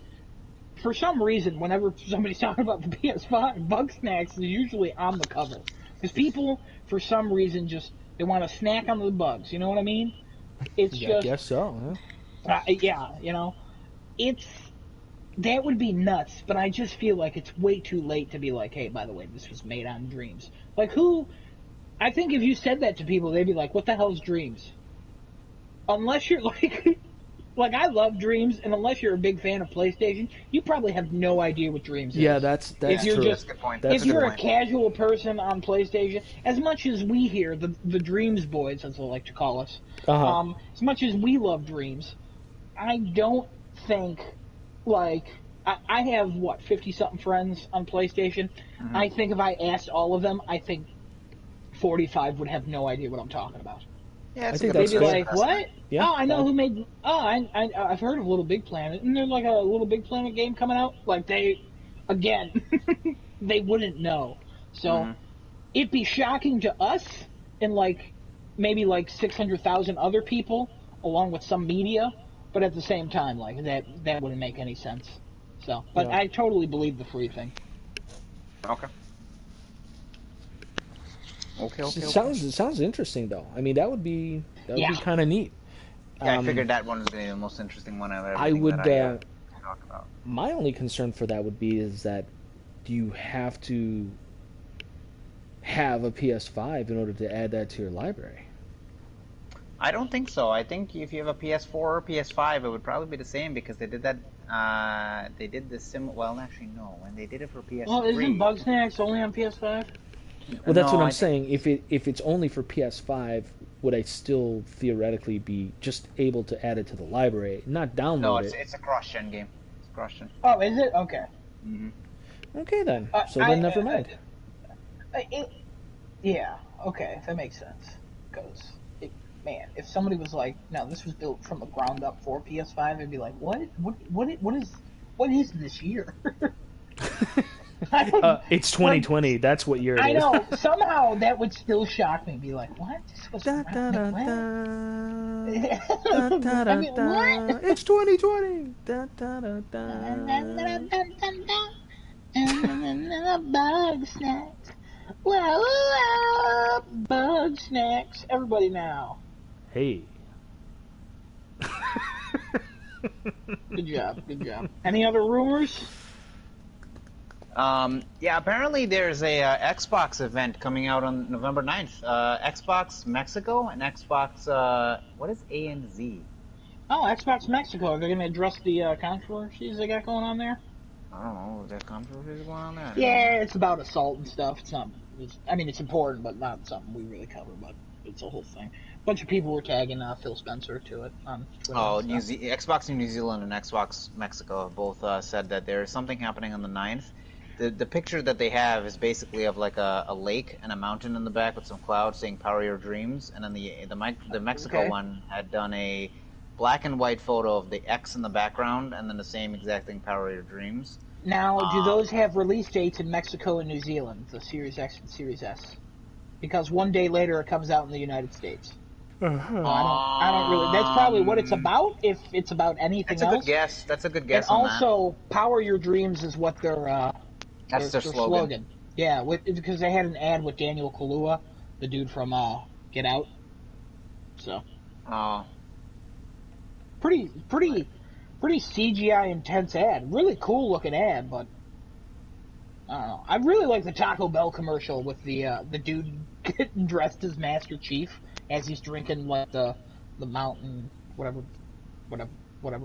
for some reason, whenever somebody's talking about the PS5, Bug Snacks is usually on the cover. Because people, for some reason, they want to snack on the bugs. You know what I mean? It's I guess so. Huh? That would be nuts, but I just feel like it's way too late to be like, hey, by the way, this was made on Dreams. Like, I think if you said that to people, they'd be like, what the hell's Dreams? Unless you're like, like I love Dreams, and unless you're a big fan of PlayStation, you probably have no idea what Dreams is. Yeah, that's if you're true. Just, that's a good point. If you're a casual person on PlayStation, as much as we here, the Dreams boys, as they like to call us, as much as we love Dreams, I don't think, like, I have, 50-something friends on PlayStation. Mm-hmm. I think if I asked all of them, I think 45 would have no idea what I'm talking about. Yeah, I think They'd that's be good. like, what? Yeah, oh, I know who made... Oh, I've heard of Little Big Planet. Isn't there like a Little Big Planet game coming out? Like, they wouldn't know. So, it'd be shocking to us and like maybe like 600,000 other people, along with some media. But at the same time, like that wouldn't make any sense. So, but Yeah. I totally believe the free thing. Okay. Okay. It sounds interesting though. I mean, that would be Yeah. kind of neat. Yeah, I figured that one was going to be the most interesting one out of everything I would. that I talk about. My only concern for that would be is that do you have to have a PS5 in order to add that to your library? I don't think so. I think if you have a PS4 or PS5, it would probably be the same because they did that. They did the Well, actually, no. When they did it for PS3. Well, isn't Bugsnax only on PS5? Well, that's No, what I'm I saying. If it's only for PS5, would I still theoretically be just able to add it to the library, not download No, it? it's a cross-gen game. It's cross-gen. Oh, is it? Okay. Mm-hmm. Okay then. So I- then never mind. Yeah, okay, that makes sense. Because, man, if somebody was like, no, this was built from the ground up for PS5, it'd be like, what is this year? It's 2020. That's what year it is. I know. Somehow that would still shock me. Be like, what? This was Da, da, da, what? da. Da, da, da, I mean, da. what? It's 2020. Da, da, da, da. Bug snacks. Well, bug snacks. Everybody now. Hey. Good job. Good job. Any other rumors? Yeah, apparently there's a Xbox event coming out on November 9th. Xbox Mexico and Xbox, what is ANZ? Oh, Xbox Mexico. Are they going to address the controversies they got going on there? I don't know, is there controversy going on there? Yeah, it's about assault and stuff. It's not. It's important, but not something we really cover. But it's a whole thing. A bunch of people were tagging Phil Spencer to it on Twitter. Oh, and stuff. Xbox New Zealand and Xbox Mexico have both said that there is something happening on the 9th. The picture that they have is basically of like a lake and a mountain in the back with some clouds saying "Power Your Dreams," and then the Mexico Okay. one had done a black and white photo of the X in the background and then the same exact thing, "Power Your Dreams." Now, do those have release dates in Mexico and New Zealand, the Series X and Series S? Because one day later it comes out in the United States. I don't really. That's probably what it's about. If it's about anything That's a else. good guess. That's a good And guess on that. also, "Power Your Dreams" is what their That's their slogan. Yeah, because they had an ad with Daniel Kaluuya, the dude from Get Out. So Oh, pretty CGI intense ad. Really cool looking ad, but I don't know. I really like the Taco Bell commercial with the dude getting dressed as Master Chief as he's drinking like the mountain whatever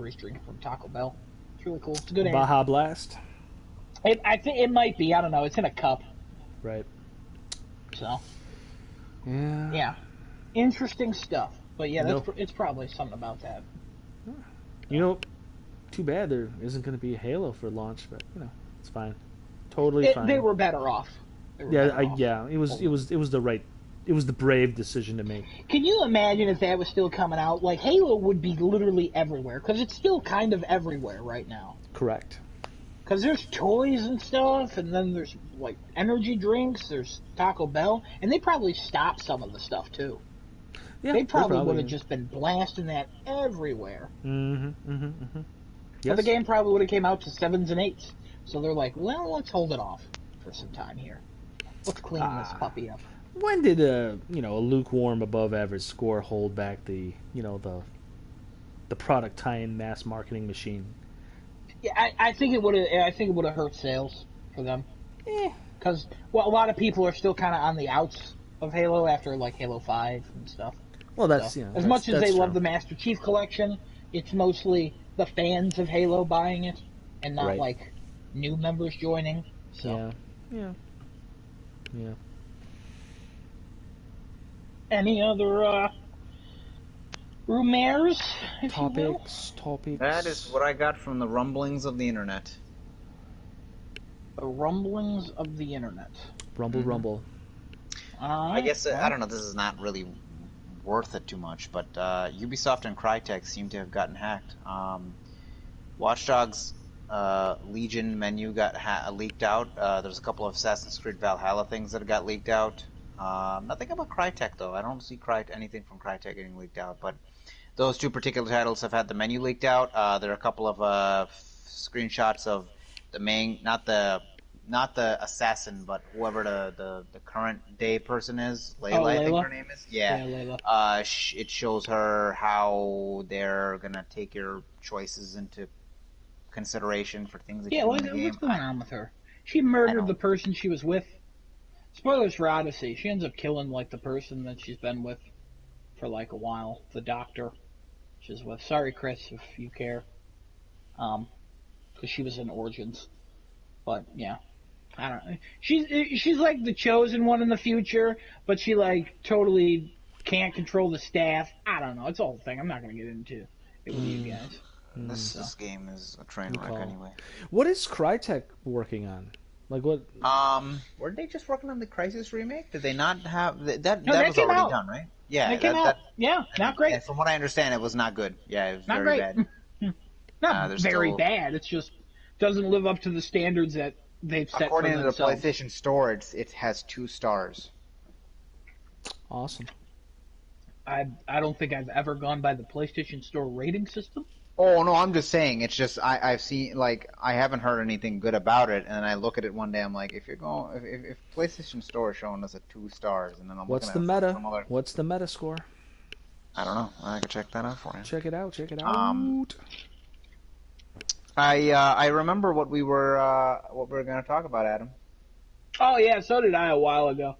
he's drinking from Taco Bell. It's really cool. It's a good ad. Baja Blast. I think it might be. I don't know. It's in a cup, Right. so Yeah. yeah, interesting stuff. But yeah, No. it's probably something about that. You know, too bad there isn't going to be a Halo for launch, but you know, it's fine. Totally fine. They were better off. They were Yeah, better off. yeah. It was the brave decision to make. Can you imagine if that was still coming out? Like Halo would be literally everywhere because it's still kind of everywhere right now. Correct. Because there's toys and stuff, and then there's like energy drinks. There's Taco Bell, and they probably stopped some of the stuff too. Yeah, They probably would have just been blasting that everywhere. But Yes. the game probably would have came out to 7s and 8s. So they're like, well, let's hold it off for some time here. Let's clean this puppy up. When did a lukewarm above average score hold back the product tie-in mass marketing machine? Yeah, I think it would have. I think it would have hurt sales for them. Because a lot of people are still kind of on the outs of Halo after like Halo 5 and stuff. Well, that's So, you know, as that's- much as that's they love true. the Master Chief collection, it's mostly the fans of Halo buying it, and not Right. like new members joining. So, Yeah. any other rumors? if you will? Topics. that is what I got from the rumblings of the internet. The rumblings of the internet. Rumble. I guess I don't know. This is not really worth it too much, but Ubisoft and Crytek seem to have gotten hacked. Watch Dogs Legion menu got leaked out. There's a couple of Assassin's Creed Valhalla things that got leaked out. Nothing about Crytek though. I don't see anything from Crytek getting leaked out. But those two particular titles have had the menu leaked out. There are a couple of screenshots of the main, not the assassin, but whoever the current day person is. Layla, I think her name is. Yeah, Layla. It shows her how they're gonna take your choices into consideration for things that you do in the game. What's going on with her? She murdered the person she was with. Spoilers for Odyssey. She ends up killing like the person that she's been with for like a while. The doctor she's with. Sorry, Chris, if you care. Because she was in Origins. But yeah, I don't know. She's like the chosen one in the future, but she like totally can't control the staff. I don't know. It's a whole thing. I'm not gonna get into it with you guys. This game is a train wreck anyway. What is Crytek working on? Like what? Weren't they just working on the Crysis remake? Did they not have that? That was came already out. done, right? Yeah, It came out. Yeah, not great. Yeah, from what I understand, it was not good. Yeah, it was Not very great. bad. Not very still- bad. It's just doesn't live up to the standards that they've set According for to the themselves. PlayStation Store, it has 2 stars. Awesome. I don't think I've ever gone by the PlayStation Store rating system. Oh no, I'm just saying. It's just I've seen I haven't heard anything good about it, and then I look at it one day. I'm like, if PlayStation Store is showing us a 2 stars, and then I'm What's the looking at meta? some other, What's the meta score? I don't know. I can check that out for you. Check it out. Check it out. I remember what we were going to talk about, Adam. Oh yeah, so did I a while ago.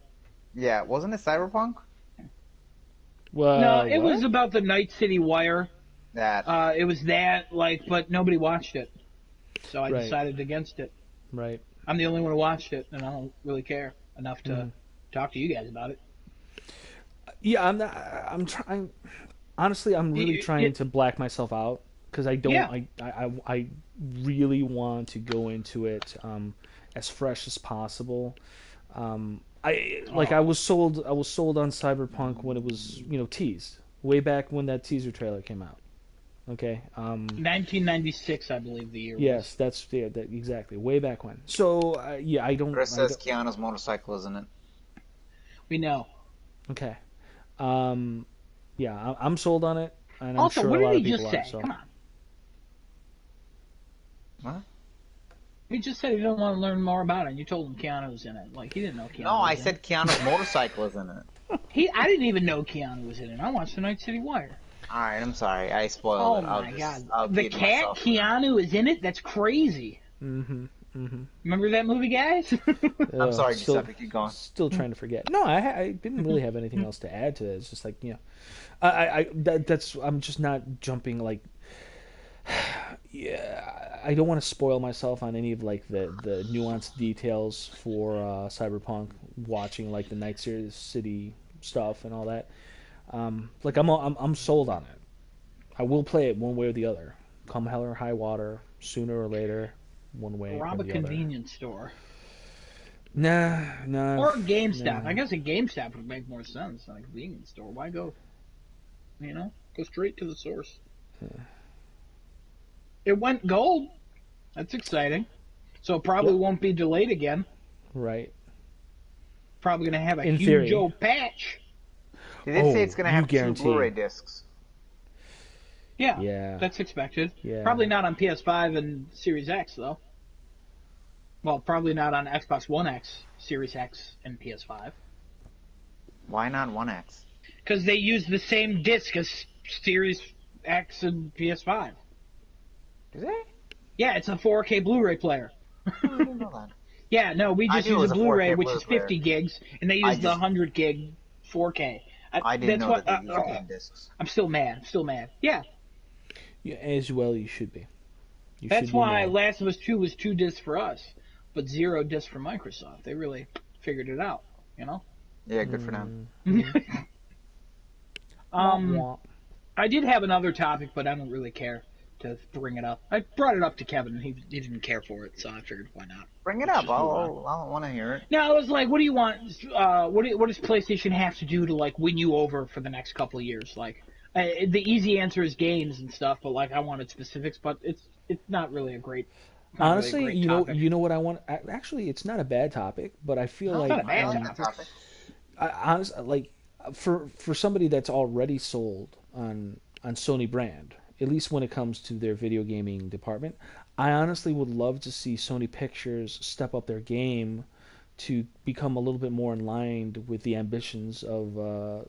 Yeah, wasn't it Cyberpunk? Well, No, it what? was about the Night City Wire. That It was that, but nobody watched it, so I Right. decided against it. Right. I'm the only one who watched it, and I don't really care enough to talk to you guys about it. Yeah, I'm trying. Honestly, I'm really trying to black myself out because I don't. Yeah. I really want to go into it as fresh as possible. I was sold on Cyberpunk when it was teased way back when that teaser trailer came out. Okay. 1996, I believe the year. Yes, that's exactly way back when. So I don't. Chris says Keanu's motorcycle, isn't it? We know. Okay. Yeah, I'm sold on it, and I'm Also, sure what a lot did of he people just are. say? So. Come on. What? He just said he didn't want to learn more about it, and you told him Keanu was in it. Like, he didn't know Keanu No, was I in said Keanu's motorcycle is in it. it. I didn't even know Keanu was in it. I watched the Night City Wire. All right, I'm sorry, I spoiled Oh, it. my God. I'll The keep cat myself- Keanu is in it? That's crazy. Mm-hmm. Remember that movie, guys? I'm sorry, still, Giuseppe, keep going. Still trying to forget. No, I didn't really have anything else to add to it. It's just like I'm just not jumping like. Yeah, I don't want to spoil myself on any of like the nuanced details for Cyberpunk. Watching like the Night City stuff and all that. Like I'm sold on it. I will play it one way or the other. Come hell or high water, sooner or later, one way Rob or a the convenience store. other. Nah. Or a GameStop. No. I guess a GameStop would make more sense than a convenience store. Why go? Go straight to the source. It went gold. That's exciting. So it probably won't be delayed again. Right. Probably going to have a In huge theory. old patch. They did say it's going to you have 2 guarantee. Blu-ray discs. Yeah, Yeah. that's expected. Yeah. Probably not on PS5 and Series X, though. Well, probably not on Xbox One X, Series X, and PS5. Why not 1X? Because they use the same disc as Series X and PS5. Do they? Yeah, it's a 4K Blu-ray player. I didn't know that. Yeah, no, we I just knew it use was a a Blu-ray, 4K which is Blu-ray. 50 gigs, and they use the 100 gig 4K. I didn't know that's that what, they used game discs. I'm still mad. Yeah, Yeah, as well you should be. You that's should be why more. Last of Us 2 was 2 discs for us, but 0 discs for Microsoft. They really figured it out, Yeah, good for them. Womp. I did have another topic, but I don't really care to bring it up. I brought it up to Kevin, and he didn't care for it, so I figured why not. Bring it up. I'll want to hear it. No, I was like, what do you want? What does PlayStation have to do to like win you over for the next couple of years? Like, the easy answer is games and stuff, but like I wanted specifics. But it's not really a great not really a Honestly, great you know, topic. you know what I want. Actually, it's not a bad topic, but I feel No, It's not a like, bad I like that topic. topic. honestly, like for somebody that's already sold on Sony brand, at least when it comes to their video gaming department, I honestly would love to see Sony Pictures step up their game to become a little bit more in line with the ambitions of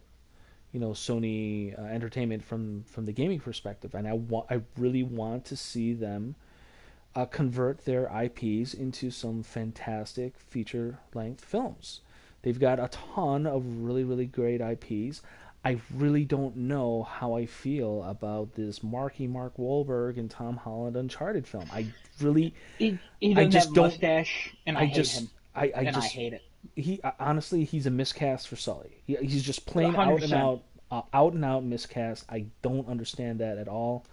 Sony Entertainment from the gaming perspective, and I really want to see them convert their IPs into some fantastic feature length films. They've got a ton of really, really great IPs. I really don't know how I feel about this Mark Wahlberg and Tom Holland Uncharted film. Really, He I doesn't have a just don't. mustache, and I I hate just, him, I and I just, hate it. he honestly, he's a miscast for Sully. He's just plain out and 100%. out miscast. I don't understand that at all.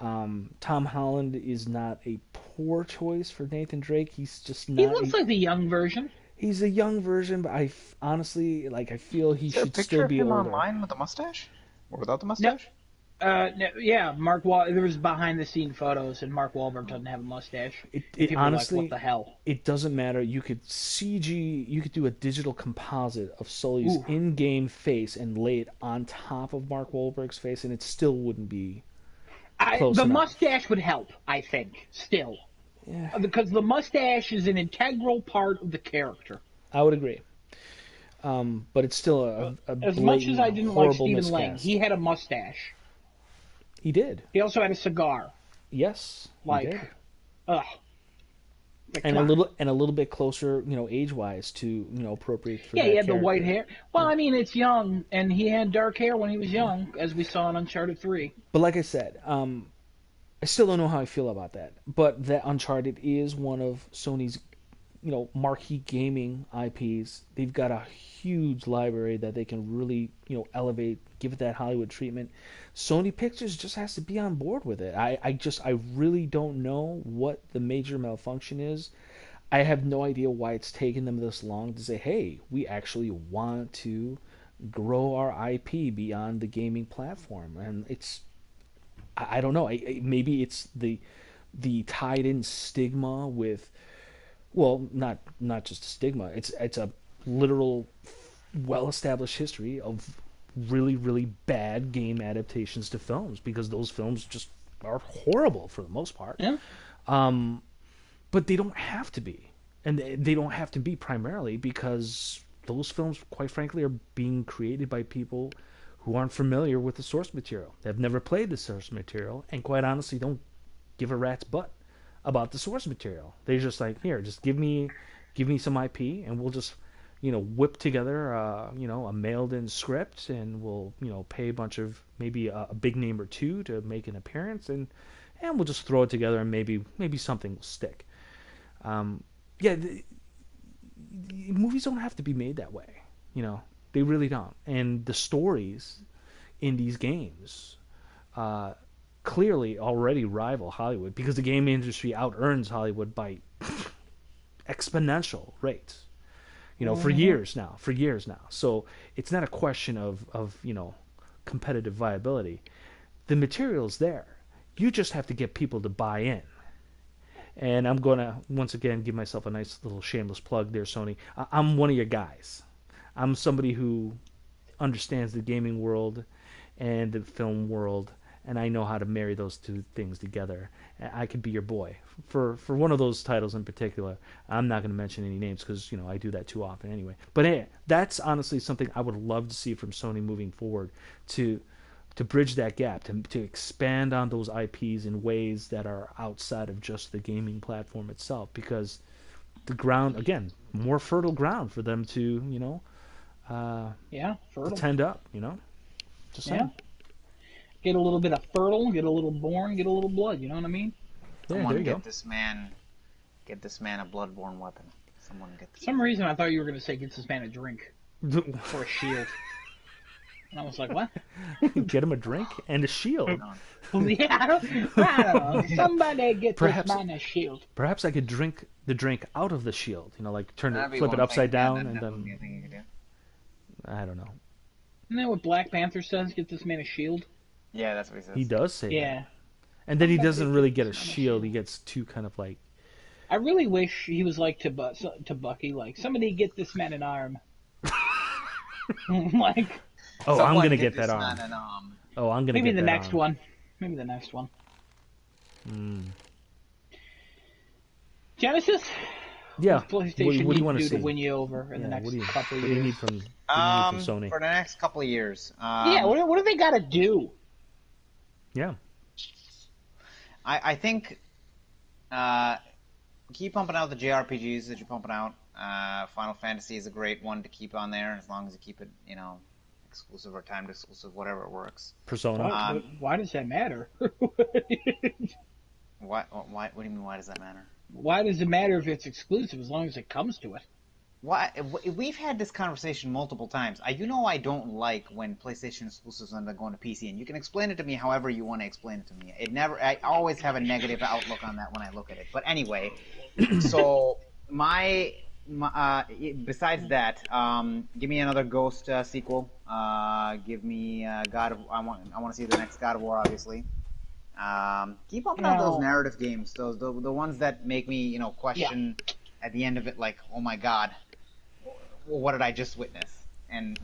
Tom Holland is not a poor choice for Nathan Drake. He's just He not. looks like the young version. He's a young version, but honestly, like, I feel he Is there a should picture still of be him older. online with a mustache? Or without the No, mustache? no, yeah, there was behind the scene photos, and Mark Wahlberg doesn't have a mustache. It And people honestly, are like, what the hell? it doesn't matter. You could you could do a digital composite of Sully's Ooh. in-game face and lay it on top of Mark Wahlberg's face, and it still wouldn't be close The enough. mustache would help, I think, still. Yeah. Because the mustache is an integral part of the character. I would agree. But it's still a As much as I didn't like horrible Stephen Lang, miscast. he had a mustache. He did. He also had a cigar. Yes, Like, he did. Ugh. Like, And come a on. little bit closer, age-wise to appropriate for Yeah, that he had the white character. hair. Well, I mean, it's young, and he had dark hair when he was young, as we saw in Uncharted 3. But like I said, I still don't know how I feel about that. But that Uncharted is one of Sony's, marquee gaming IPs. They've got a huge library that they can really, elevate, give it that Hollywood treatment. Sony Pictures just has to be on board with it. I really don't know what the major malfunction is. I have no idea why it's taken them this long to say, hey, we actually want to grow our IP beyond the gaming platform. And I don't know. Maybe it's the tied in stigma with, well, not just a stigma. It's a literal, well established history of really, really bad game adaptations to films, because those films just are horrible for the most part. Yeah. But they don't have to be, and they don't have to be primarily because those films, quite frankly, are being created by people who aren't familiar with the source material. They've never played the source material, and quite honestly, don't give a rat's butt about the source material. They're just like, here, just give me some IP, and we'll just whip together a mailed-in script, and we'll pay a bunch of maybe a big name or two to make an appearance, and we'll just throw it together, and maybe something will stick. The movies don't have to be made that way. They really don't. And the stories in these games clearly already rival Hollywood, because the game industry out-earns Hollywood by exponential rates. For years now. So it's not a question of competitive viability. The material's there. You just have to get people to buy in. And I'm going to, once again, give myself a nice little shameless plug there, Sony. I'm one of your guys. I'm somebody who understands the gaming world and the film world, and I know how to marry those two things together. I could be your boy. For one of those titles in particular, I'm not going to mention any names because, I do that too often anyway. But hey, that's honestly something I would love to see from Sony moving forward, to bridge that gap, to expand on those IPs in ways that are outside of just the gaming platform itself, because the ground, again, more fertile ground for them to, Yeah, to fertile. tend up, Just saying. Yeah. Get a little bit of fertile, get a little born, get a little blood. You know what I mean? Yeah, Someone there you get go. this man a bloodborne weapon. Someone get For this. some reason, I thought you were going to say get this man a drink or a shield. And I was like, what? Get him a drink and a shield. Yeah, I don't know. Somebody get Perhaps- this man a shield. Perhaps I could drink the drink out of the shield. Like turn That'd it, be flip it one upside thing. Yeah, down, that and would be a then thing you could do. I don't know. Isn't that what Black Panther says? Get this man a shield? Yeah, that's what he says. He does say Yeah. that, and then he Somebody doesn't really get get a this man a shield. shield. He gets two kind of like I really wish he was like to Bucky, like, somebody get this man an arm. Like, Oh, I'm Someone gonna give get that this on. man an Oh, I'm gonna maybe get the that next on. one. Maybe the next one. Genesis? Yeah. What's PlayStation What do you need want to to do see? to win you over in the Yeah, next what do you, couple what of do you years? need from Sony? For the next couple of years. Yeah, what do they got to do? Yeah. I think keep pumping out the JRPGs that you're pumping out. Final Fantasy is a great one to keep on there, as long as you keep it, exclusive or timed exclusive, whatever works. Persona. Why does that matter? Why? What do you mean? Why does that matter? Why does it matter if it's exclusive as long as it comes to it? Why? We've had this conversation multiple times. I don't like when PlayStation exclusives end up going to PC, and you can explain it to me however you want to explain it to me. I always have a negative outlook on that when I look at it. But anyway, so besides that, give me another Ghost sequel. Give me God of. I want to see the next God of War, obviously. Keep pumping out those narrative games, those the ones that make me question at the end of it, like, oh my god, what did I just witness? And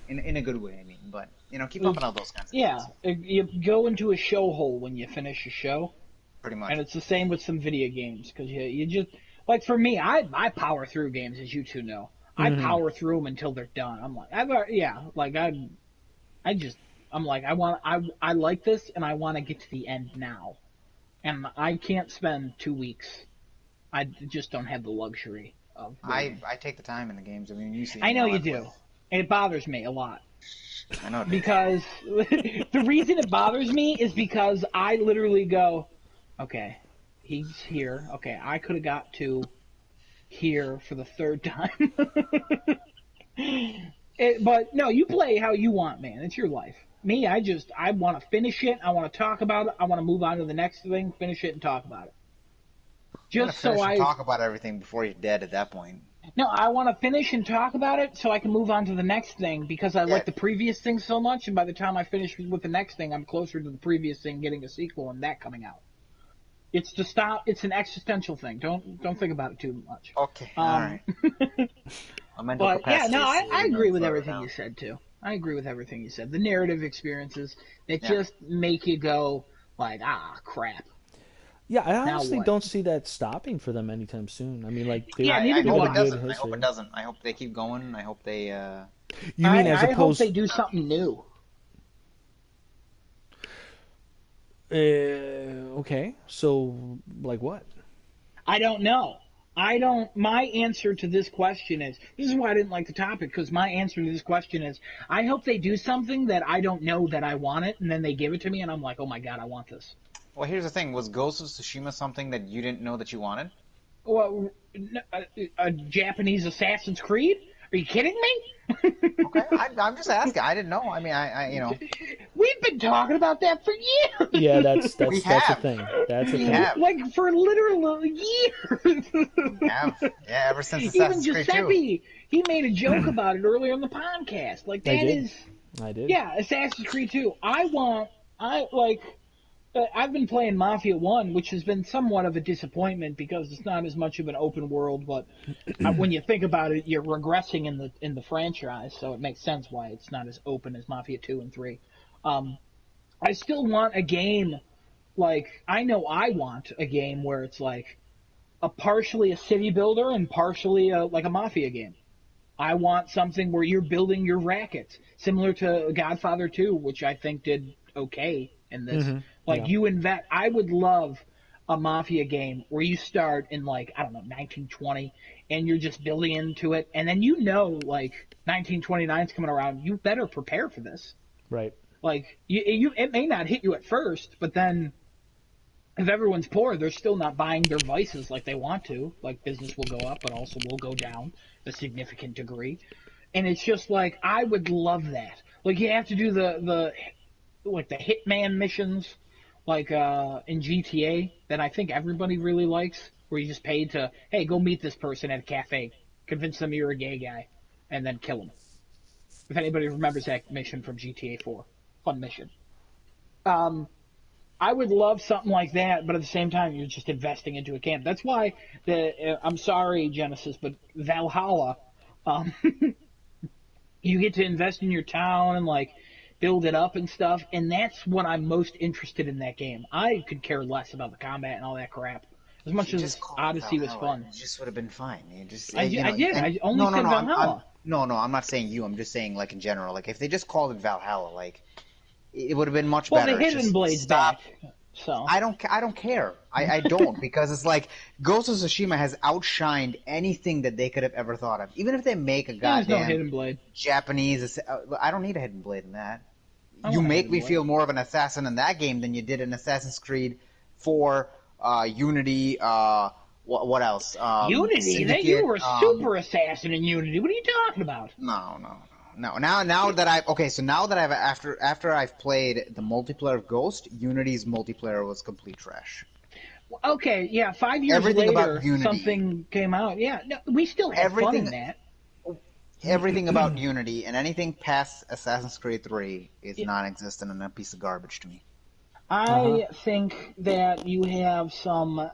in a good way, I mean. But keep pumping out those kinds of games. You go into a show hole when you finish a show. Pretty much. And it's the same with some video games, because you just, like, for me, I power through games, as you two know. I power through them until they're done. I'm like, I like this, and I want to get to the end now. And I can't spend 2 weeks. I just don't have the luxury of waiting. I take the time in the games. I mean, you see. I know you do. And it bothers me a lot. I know. Because the reason it bothers me is because I literally go, okay, he's here. Okay, I could have got to here for the third time. But no, you play how you want, man. It's your life. Me, I want to finish it. I want to talk about it. I want to move on to the next thing, finish it, and talk about it. Just so I talk about everything before you're dead at that point. No, I want to finish and talk about it so I can move on to the next thing, because I like the previous thing so much, and by the time I finish with the next thing, I'm closer to the previous thing getting a sequel and that coming out. It's to stop. It's an existential thing. Don't think about it too much. Okay, all right. But yeah, no, I agree with everything you said too. I agree with everything you said. The narrative experiences that just make you go like, crap. Yeah, I honestly don't see that stopping for them anytime soon. I mean, like, I hope it doesn't. I hope it doesn't. I hope they keep going. I hope they. You mean as opposed? I hope they do something new. Okay, so like what? I don't know. My answer to this question is, this is why I didn't like the topic, because my answer to this question is, I hope they do something that I don't know that I want it, and then they give it to me, and I'm like, oh my god, I want this. Well, here's the thing. Was Ghost of Tsushima something that you didn't know that you wanted? Well, a Japanese Assassin's Creed? Are you kidding me? Okay, I'm just asking. I didn't know. I mean, I. We've been talking about that for years. Yeah, that's a thing. That's a thing. Have. Like for literal years. Yeah, ever since Assassin's Creed 2. Even Giuseppe, he made a joke about it earlier in the podcast. Like that is. I did. Yeah, Assassin's Creed 2. I've been playing Mafia 1, which has been somewhat of a disappointment because it's not as much of an open world, but when you think about it, you're regressing in the franchise, so it makes sense why it's not as open as Mafia 2 and 3. I still want a game, I know I want a game where it's partially a city builder and partially a Mafia game. I want something where you're building your rackets, similar to Godfather 2, which I think did okay in this. Mm-hmm. I would love a Mafia game where you start in 1920 and you're just building into it, and then 1929's coming around, you better prepare for this. Right. It may not hit you at first, but then if everyone's poor, they're still not buying their vices like they want to. Business will go up, but also will go down a significant degree. And it's just I would love that. You have to do the hitman missions, in GTA, that I think everybody really likes, where you just pay to, hey, go meet this person at a cafe, convince them you're a gay guy, and then kill him. If anybody remembers that mission from GTA 4. Fun mission. I would love something like that, but at the same time, you're just investing into a camp. That's why I'm sorry, Genesis, but Valhalla, um, you get to invest in your town and like build it up and stuff, and that's what I'm most interested in that game. I could care less about the combat and all that crap. As If much you just as called it Odyssey was Valhalla, fun. it just would have been fine. You just, I did. I only said no, Valhalla. no, I'm not saying you. I'm just saying like in general. Like if they just called it Valhalla, like it would have been much Well, better. the It's Hidden just Blade's stop. back, so I don't care. I don't because it's like Ghost of Tsushima has outshined anything that they could have ever thought of. Even if they make a there's no goddamn Hidden Blade. Japanese, I don't need a hidden blade in that. I You want a make Hidden me Blade. feel more of an assassin in that game than you did in Assassin's Creed 4, Unity. What else? Unity? Syndicate, You were a super assassin in Unity. What are you talking about? No. Now that I've after I've played the multiplayer of Ghost, Unity's multiplayer was complete trash. Okay, yeah. 5 years Everything later, about Unity. something came out. Yeah, no, we still had fun in Everything- that. Everything about Unity and anything past Assassin's Creed 3 is non-existent and a piece of garbage to me. I think that you have some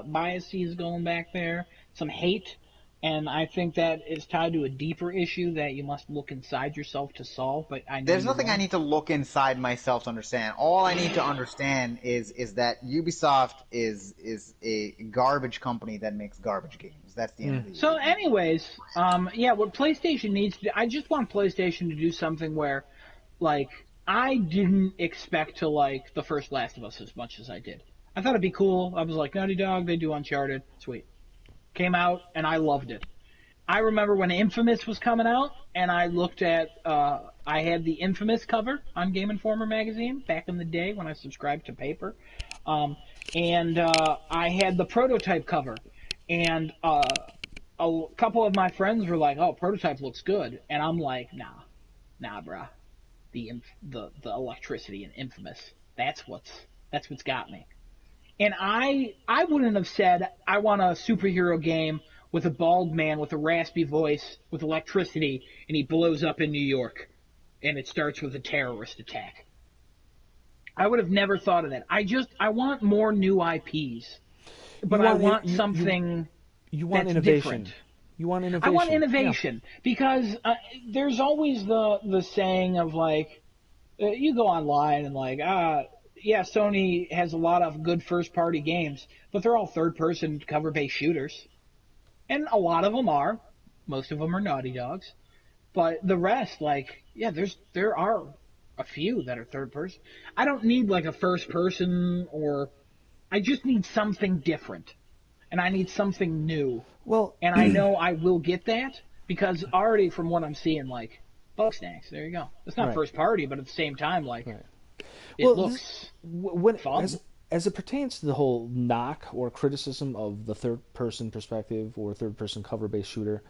biases going back there, some hate, and I think that is tied to a deeper issue that you must look inside yourself to solve. But I know There's you nothing I won't. need to look inside myself to understand. All I need to understand is that Ubisoft is a garbage company that makes garbage games. That's the end of the So, anyways, yeah, what PlayStation needs to do, I just want PlayStation to do something where, like, I didn't expect to like the first Last of Us as much as I did. I thought it'd be cool. I was like, Naughty Dog, they do Uncharted, sweet. Came out and I loved it. I remember when Infamous was coming out, and I looked at, I had the Infamous cover on Game Informer magazine back in the day when I subscribed to paper, and I had the Prototype cover, and a couple of my friends were like, "Oh, Prototype looks good," and I'm like, "Nah, bruh, the electricity in Infamous, that's what's got me." And I wouldn't have said I want a superhero game with a bald man with a raspy voice with electricity and he blows up in New York and it starts with a terrorist attack. I would have never thought of that. I want more new IPs, but I want something You want that's innovation. different. You want innovation. I want innovation because there's always the saying of like, you go online and like, yeah, Sony has a lot of good first-party games, but they're all third-person cover-based shooters. And a lot of them are. Most of them are Naughty Dogs. But the rest, like, yeah, there are a few that are third-person. I don't need, like, a first-person or... I just need something different. And I need something new. Well, And I know I will get that because already from what I'm seeing, like, Bugsnax, there you go. It's not Right. first-party, but at the same time, like... Right. It Well, looks when fun. as it pertains to the whole knock or criticism of the third person perspective or third person cover based shooter,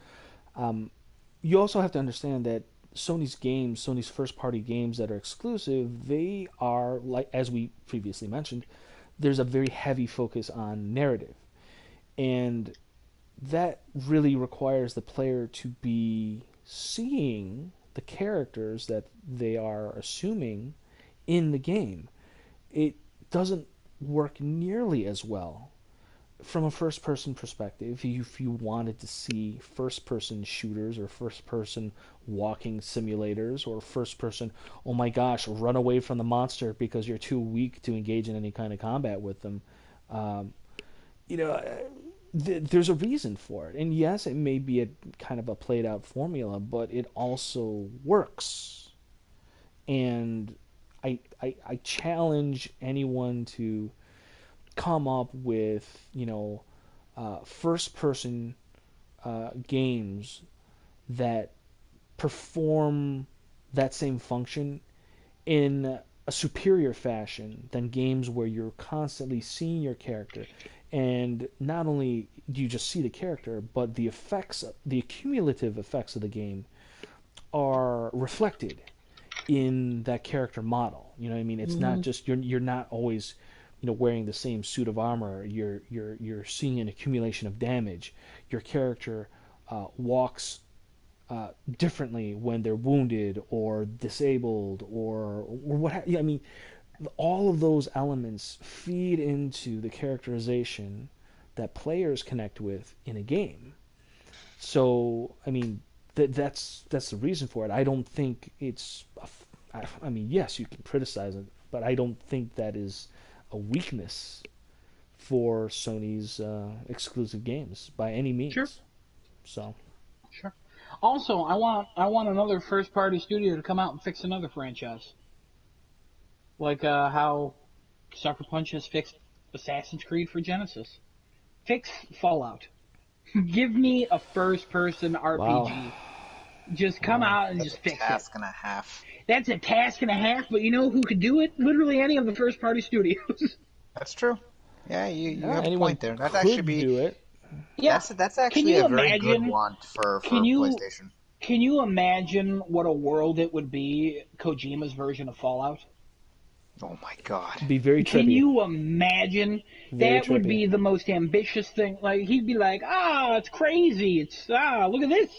you also have to understand that Sony's first party games that are exclusive, they are like, as we previously mentioned, there's a very heavy focus on narrative, and that really requires the player to be seeing the characters that they are assuming in the game. It doesn't work nearly as well from a first-person perspective. If you wanted to see first-person shooters or first-person walking simulators or first-person, oh my gosh, run away from the monster because you're too weak to engage in any kind of combat with them, there's a reason for it. And yes, it may be a kind of a played-out formula, but it also works. And I challenge anyone to come up with, first-person games that perform that same function in a superior fashion than games where you're constantly seeing your character. And not only do you just see the character, but the effects, the cumulative effects of the game are reflected in that character model. You know what I mean? It's not just you're not always, wearing the same suit of armor. You're seeing an accumulation of damage. Your character walks differently when they're wounded or disabled or what. I mean, all of those elements feed into the characterization that players connect with in a game. So, I mean, that's the reason for it. I don't think it's. I mean, yes, you can criticize it, but I don't think that is a weakness for Sony's exclusive games by any means. Sure. So. Sure. Also, I want another first-party studio to come out and fix another franchise, like how Sucker Punch has fixed Assassin's Creed for Genesis. Fix Fallout. Give me a first-person RPG. Wow. Just come out and just fix it. Task and a half. That's a task and a half, but you know who could do it? Literally any of the first-party studios. That's true. Yeah, you have a anyone point there. That could actually be do it. Yeah. that's actually you a very good imagine- want for can you- PlayStation. Can you imagine what a world it would be, Kojima's version of Fallout? Oh my god. It'd be very trippy. Can you imagine? Very That would trippy. be the most ambitious thing. Like, he'd be like, it's crazy. Look at this.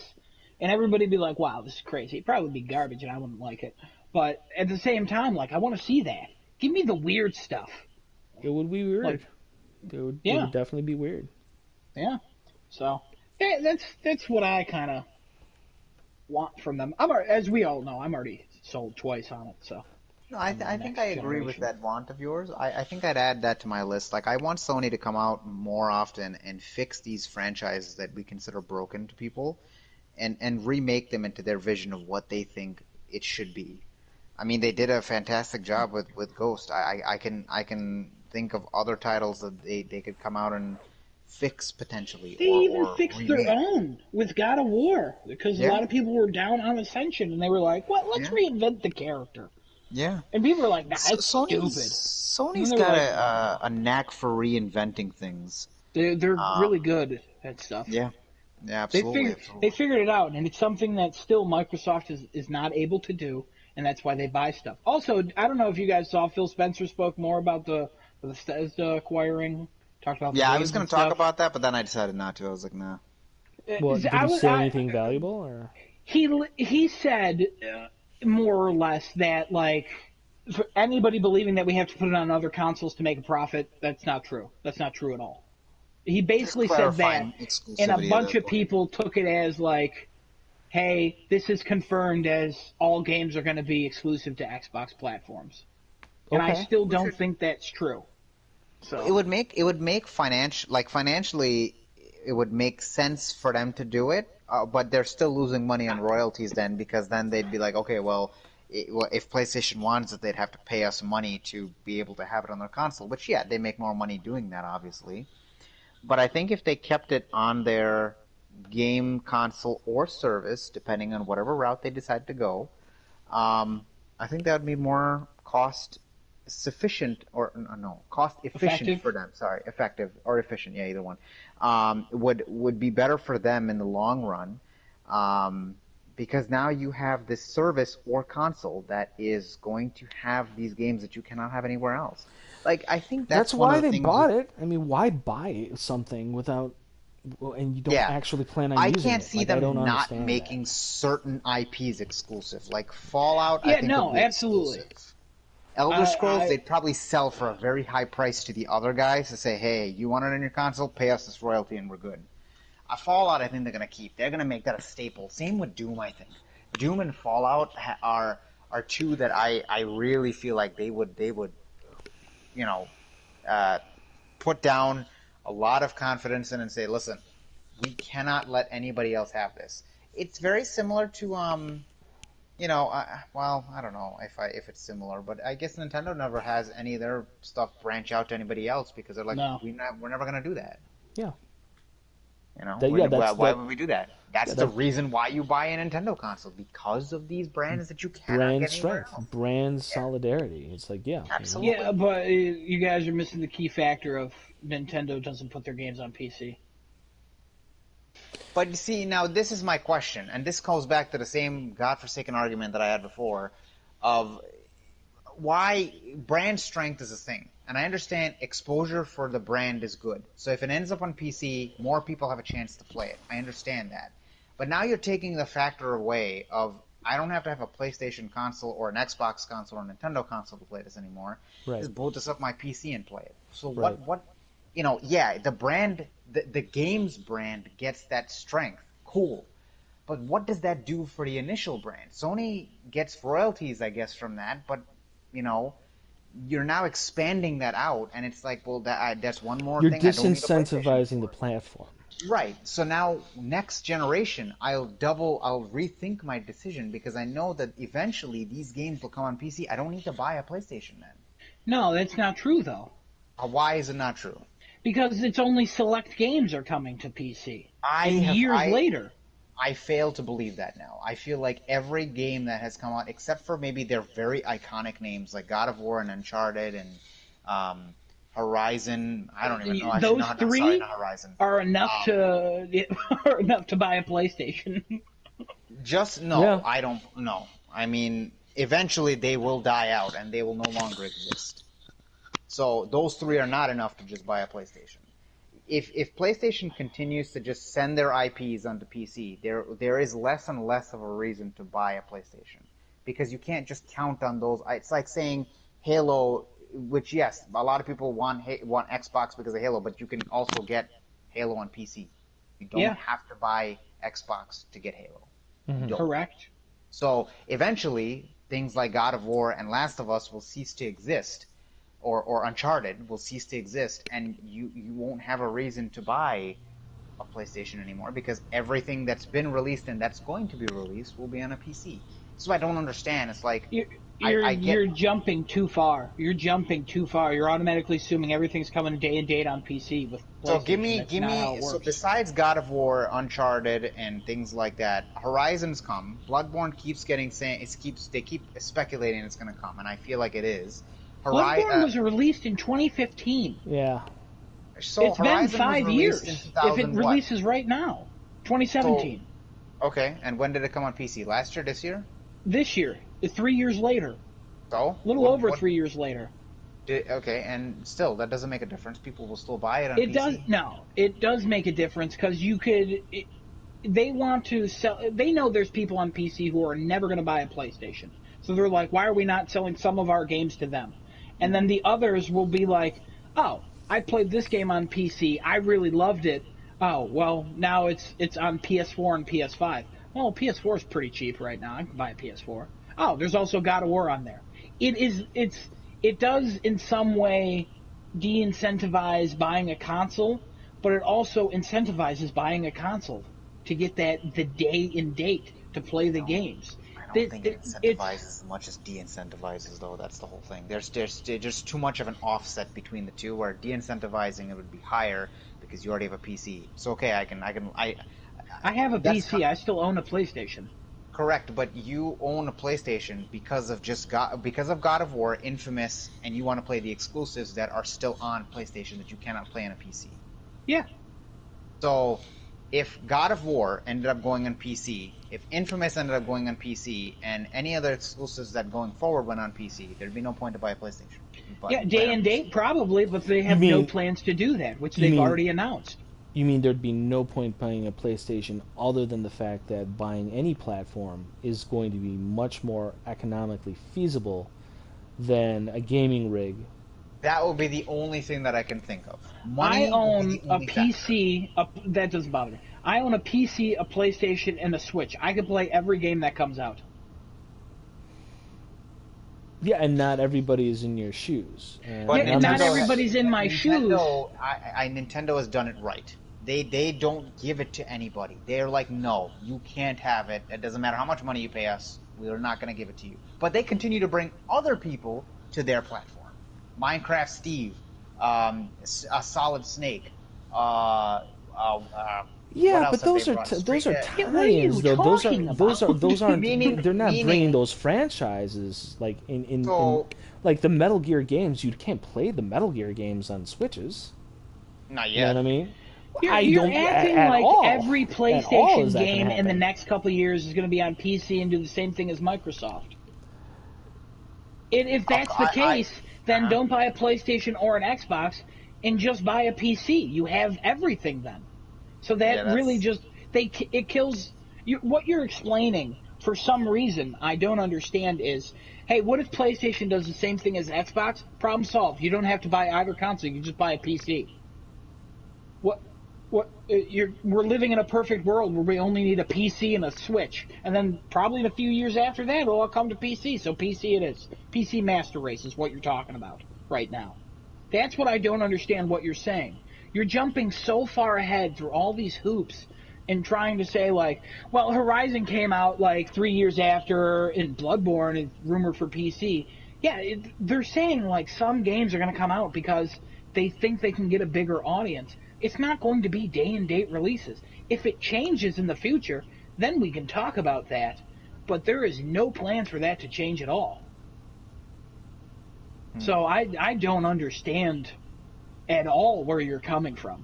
And everybody'd be like, wow, this is crazy. It'd probably be garbage and I wouldn't like it. But at the same time, like, I want to see that. Give me the weird stuff. It would be weird. Like, it would yeah. definitely be weird. Yeah. So, that's what I kind of want from them. As we all know, I'm already sold twice on it, so. No, I think I agree with generation. that want of yours. I think I'd add that to my list. Like, I want Sony to come out more often and fix these franchises that we consider broken to people and remake them into their vision of what they think it should be. I mean, they did a fantastic job with Ghost. I can think of other titles that they could come out and fix potentially. They even fixed remake. their own with God of War because a Yeah. lot of people were down on Ascension and they were like, "What? Let's Yeah. reinvent the character." Yeah. And people were like, "Nah, it's Sony's stupid." got And they were a knack for reinventing things. They're really good at stuff. Yeah. Yeah, They absolutely. figured it out, and it's something that still Microsoft is not able to do, and that's why they buy stuff. Also, I don't know if you guys saw Phil Spencer spoke more about the Bethesda acquiring. Talked about Yeah, I games was going and to talk stuff. about that, but then I decided not to. I was like, nah. Well, did he say anything valuable? Or? He said more or less that, like, for anybody believing that we have to put it on other consoles to make a profit, that's not true. That's not true at all. He basically Just said that, clarifying and a exclusivity bunch of the of people took it as, like, hey, this is confirmed as all games are going to be exclusive to Xbox platforms. And I Okay. still don't think that's true. So It would make financially, it would make sense for them to do it, but they're still losing money on royalties then, because then they'd be like, okay, well, if PlayStation wants it, they'd have to pay us money to be able to have it on their console. Which, yeah, they make more money doing that, obviously. But I think if they kept it on their game console or service, depending on whatever route they decide to go, I think that would be more cost efficient Effective? for them. Sorry, effective or efficient, yeah, either one. Would be better for them in the long run, because now you have this service or console that is going to have these games that you cannot have anywhere else. Like, I think that's one why of the they things bought it. I mean, why buy something without and you don't Yeah. actually plan on I using can't it? see Like, I them don't not understand making that. certain IPs exclusive, like Fallout. Yeah, I think no, would be absolutely. exclusive. Elder Scrolls, I- they'd probably sell for a very high price to the other guys to say, "Hey, you want it on your console? Pay us this royalty, and we're good." Fallout, I think they're gonna keep. They're gonna make that a staple. Same with Doom, I think. Doom and Fallout are two that I really feel like they would put down a lot of confidence in and say, "Listen, we cannot let anybody else have this." It's very similar to I don't know if it's similar, but I guess Nintendo never has any of their stuff branch out to anybody else because they're like, No. we're never gonna do that. Yeah. Why would we do that? That's the that- reason why you buy a Nintendo console, because of these brands that you cannot Brand get anywhere strength, else. brand solidarity. It's like, yeah. Absolutely. Yeah, but you guys are missing the key factor of Nintendo doesn't put their games on PC. But you see, now this is my question, and this goes back to the same godforsaken argument that I had before of why brand strength is a thing. And I understand exposure for the brand is good. So if it ends up on PC, more people have a chance to play it. I understand that. But now you're taking the factor away of I don't have to have a PlayStation console or an Xbox console or a Nintendo console to play this anymore. Right. Just boot this up my PC and play it. So Right. what, yeah, the brand, the games brand gets that strength. Cool. But what does that do for the initial brand? Sony gets royalties, I guess, from that, but, you're now expanding that out, and it's like, well, that's one more You're thing I don't need a PlayStation disincentivizing for. the platform. Right. So now, next generation, I'll rethink my decision because I know that eventually these games will come on PC. I don't need to buy a PlayStation then. No, that's not true, though. Why is it not true? Because it's only select games are coming to PC. Years later. I fail to believe that now. I feel like every game that has come out, except for maybe their very iconic names like God of War and Uncharted and Horizon. I don't even know. Those three not Horizon. are enough to buy a PlayStation. Yeah. I don't know. I mean, eventually they will die out and they will no longer exist. So those three are not enough to just buy a PlayStation. If PlayStation continues to just send their IPs onto PC, there is less and less of a reason to buy a PlayStation because you can't just count on those. It's like saying Halo, which yes, a lot of people want Xbox because of Halo, but you can also get Halo on PC. You don't have to buy Xbox to get Halo. Mm-hmm. You don't. Correct. So eventually, things like God of War and Last of Us will cease to exist. Or Uncharted will cease to exist, and you won't have a reason to buy a PlayStation anymore because everything that's been released and that's going to be released will be on a PC. So I don't understand. It's like you're jumping too far. You're jumping too far. You're automatically assuming everything's coming day and date on PC with PlayStation. So give me. That's So besides God of War, Uncharted, and things like that, Horizon's come. Bloodborne keeps they keep speculating it's going to come, and I feel like it is. Bloodborne was released in 2015. Yeah. So It's Horizon been 5 was years. released in If it 2000 releases right now, 2017. Okay, and when did it come on PC? Last year, this year? This year, 3 years later, So a little over 3 years later. Okay, and still, that doesn't make a difference. People will still buy it on PC. It does no. It does make a difference because you could. They want to sell. They know there's people on PC who are never going to buy a PlayStation, so they're like, "Why are we not selling some of our games to them?" And then the others will be like, "Oh, I played this game on PC. I really loved it. Oh, well, now it's on PS4 and PS5. Well, PS4 is pretty cheap right now. I can buy a PS4. Oh, there's also God of War on there. It does in some way de-incentivize buying a console, but it also incentivizes buying a console to get the day and date to play the games. I don't think it incentivizes as much as de-incentivizes, though. That's the whole thing. There's just too much of an offset between the two, where de-incentivizing it would be higher because you already have a PC. So okay, I have a PC. I still own a PlayStation. Correct, but you own a PlayStation because of God of War, Infamous, and you want to play the exclusives that are still on PlayStation that you cannot play on a PC. Yeah. So, if God of War ended up going on PC, if Infamous ended up going on PC, and any other exclusives that going forward went on PC, there'd be no point to buy a PlayStation. Yeah, day and date probably, but they have no plans to do that, which they've already announced. You mean there'd be no point buying a PlayStation other than the fact that buying any platform is going to be much more economically feasible than a gaming rig? That would be the only thing that I can think of. I own a PC. That doesn't bother me. I own a PC, a PlayStation, and a Switch. I can play every game that comes out. Yeah, and not everybody is in your shoes. And not everybody's in my shoes. Nintendo has done it right. They don't give it to anybody. They're like, no, you can't have it. It doesn't matter how much money you pay us. We're not going to give it to you. But they continue to bring other people to their platform. Minecraft Steve, a Solid Snake. Yeah, but those are tie-ins though. Those aren't. They're not bringing those franchises like in like the Metal Gear games. You can't play the Metal Gear games on Switches. Not yet. You know what I mean? You're acting like every PlayStation game in the next couple of years is going to be on PC and do the same thing as Microsoft. If that's the case, then don't buy a PlayStation or an Xbox and just buy a PC. You have everything then. So that really just it kills what you're explaining for some reason I don't understand is, hey, what if PlayStation does the same thing as Xbox? Problem solved. You don't have to buy either console. You just buy a PC. We're living in a perfect world where we only need a PC and a Switch, and then probably in a few years after that, it'll all come to PC. So PC it is. PC Master Race is what you're talking about right now. That's what I don't understand what you're saying. You're jumping so far ahead through all these hoops and trying to say, like, well, Horizon came out like 3 years after, and Bloodborne is rumored for PC. Yeah, they're saying like some games are going to come out because they think they can get a bigger audience. It's not going to be day-and-date releases. If it changes in the future, then we can talk about that. But there is no plans for that to change at all. So I don't understand at all where you're coming from.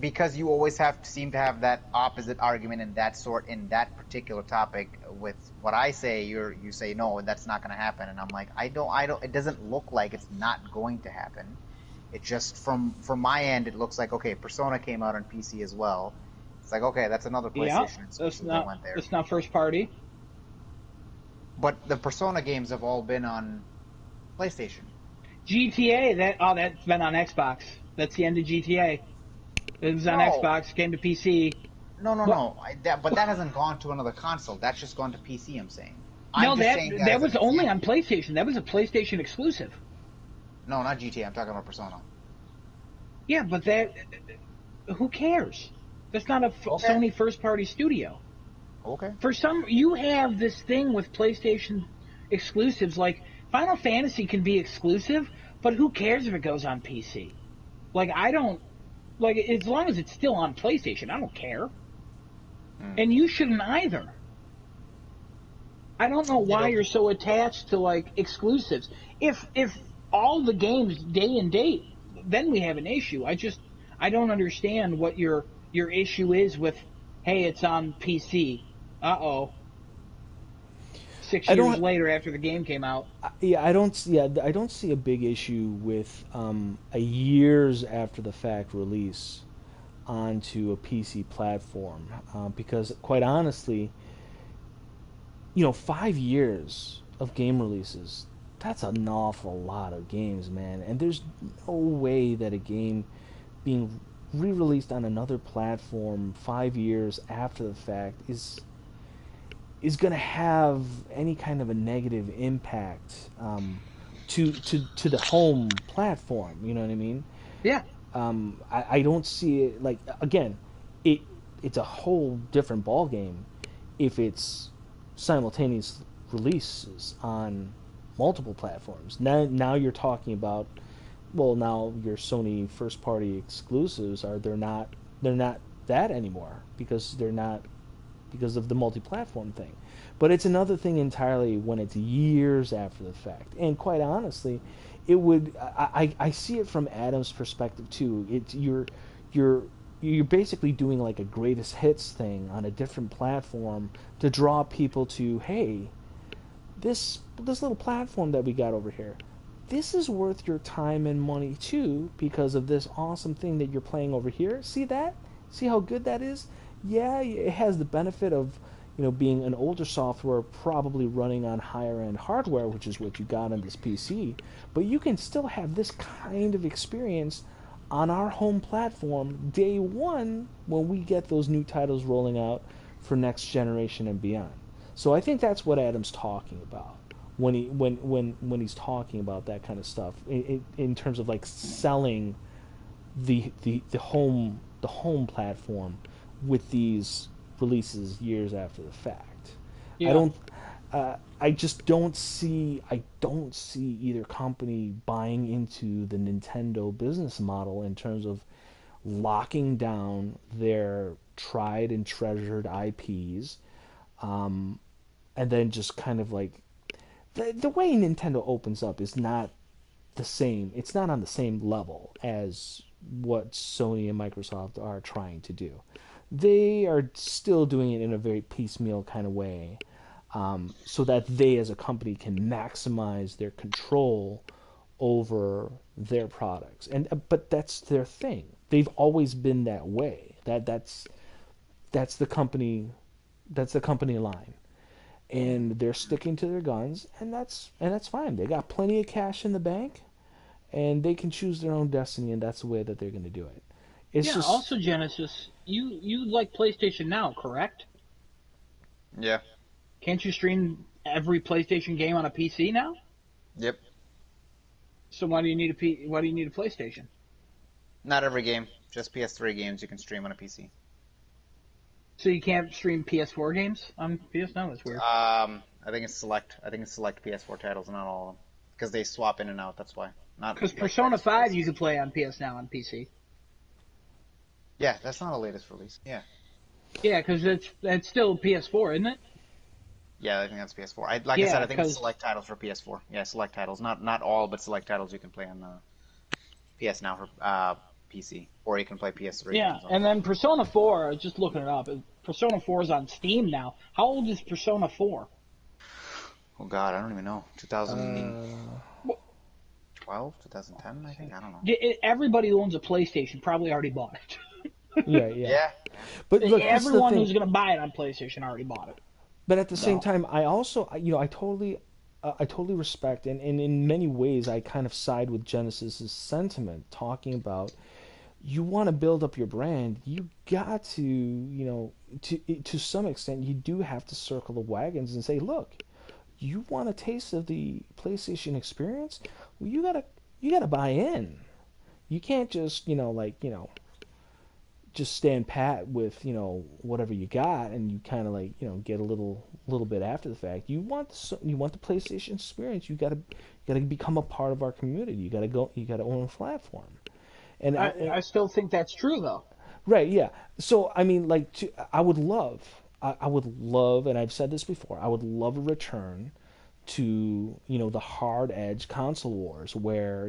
Because you always seem to have that opposite argument in that particular topic with what I say, you say no, that's not going to happen, and I'm like, I don't. It doesn't look like it's not going to happen. It just from my end, it looks like, okay, Persona came out on PC as well. It's like, okay, that's another PlayStation exclusive that went there. It's not first party. But the Persona games have all been on PlayStation. GTA, that's been on Xbox. That's the end of GTA. It was on Xbox, came to PC. No. But that hasn't gone to another console. That's just gone to PC, I'm saying. That was only on PlayStation. That was a PlayStation exclusive. No, not GTA. I'm talking about Persona. Yeah, but who cares? That's not a Sony first-party studio. Okay. You have this thing with PlayStation exclusives, like Final Fantasy can be exclusive, but who cares if it goes on PC? Like, as long as it's still on PlayStation, I don't care. And you shouldn't either. I don't know why you're so attached to, like, exclusives. If all the games day and date, then we have an issue. I don't understand what your issue is with, hey, it's on PC. Uh-oh. 6 years later after the game came out. I don't see a big issue with a years after the fact release onto a PC platform, because quite honestly, 5 years of game releases, that's an awful lot of games, man. And there's no way that a game being re-released on another platform 5 years after the fact is going to have any kind of a negative impact to the home platform. You know what I mean? Yeah. I don't see it, like, again, it's a whole different ballgame if it's simultaneous releases on multiple platforms. Now you're talking about, well, now your Sony first party exclusives they're not that anymore because of the multi-platform thing. But it's another thing entirely when it's years after the fact. And quite honestly, I see it from Adam's perspective too. You're basically doing like a greatest hits thing on a different platform to draw people to, hey, this little platform that we got over here, this is worth your time and money too because of this awesome thing that you're playing over here. See that? See how good that is? Yeah, it has the benefit of, being an older software probably running on higher end hardware, which is what you got on this PC, but you can still have this kind of experience on our home platform day one when we get those new titles rolling out for next generation and beyond. So I think that's what Adam's talking about when he's talking about that kind of stuff in terms of like selling the home platform with these releases years after the fact. Yeah. I just don't see either company buying into the Nintendo business model in terms of locking down their tried and treasured IPs, and then just kind of like the way Nintendo opens up is not the same. It's not on the same level as what Sony and Microsoft are trying to do. They are still doing it in a very piecemeal kind of way, so that they as a company can maximize their control over their products. But that's their thing. They've always been that way. That's the company That's the company line, and they're sticking to their guns, and that's fine. They got plenty of cash in the bank, and they can choose their own destiny, and that's the way that they're going to do it. It's Yeah. just Also, Genesis, you like PlayStation Now, correct? Yeah. Can't you stream every PlayStation game on a PC now? Yep. So why do you need why do you need a PlayStation? Not every game. Just PS3 games you can stream on a PC. So you can't stream PS4 games on PS Now? That's weird. I think it's select. I think it's select PS4 titles, not all of them, because they swap in and out. That's why. Not Because like Persona Xbox. 5 you can play on PS Now on PC. Yeah, that's not the latest release. Yeah. Yeah, because it's still PS4, isn't it? Yeah, I think that's PS4. I Yeah, said, I think it's 'cause- select titles for PS4. Yeah, select titles. Not all, but select titles you can play on PS Now for PC, or you can play PS3. Yeah, games on and then Persona 4, I was just looking it up. Persona 4 is on Steam now. How old is Persona 4? Oh God, I don't even know. 2012, 2010, I think. I don't know. Everybody who owns a PlayStation probably already bought it. yeah. Yeah. But look, that's the Everyone thing. who's going to buy it on PlayStation already bought it. But at the same No. time, I also, I totally respect, and in many ways, I kind of side with Genesis's sentiment, talking about you want to build up your brand, you got to, to some extent, you do have to circle the wagons and say, look, you want a taste of the PlayStation experience? Well, you gotta buy in. You can't just, just stand pat with whatever you got, and you kind of get a little bit after the fact. You want the PlayStation experience. You gotta become a part of our community. You gotta own a platform. And I still think that's true, though. right, yeah. So I mean, I would love, and I've said this before, I would love a return to the hard edge console wars where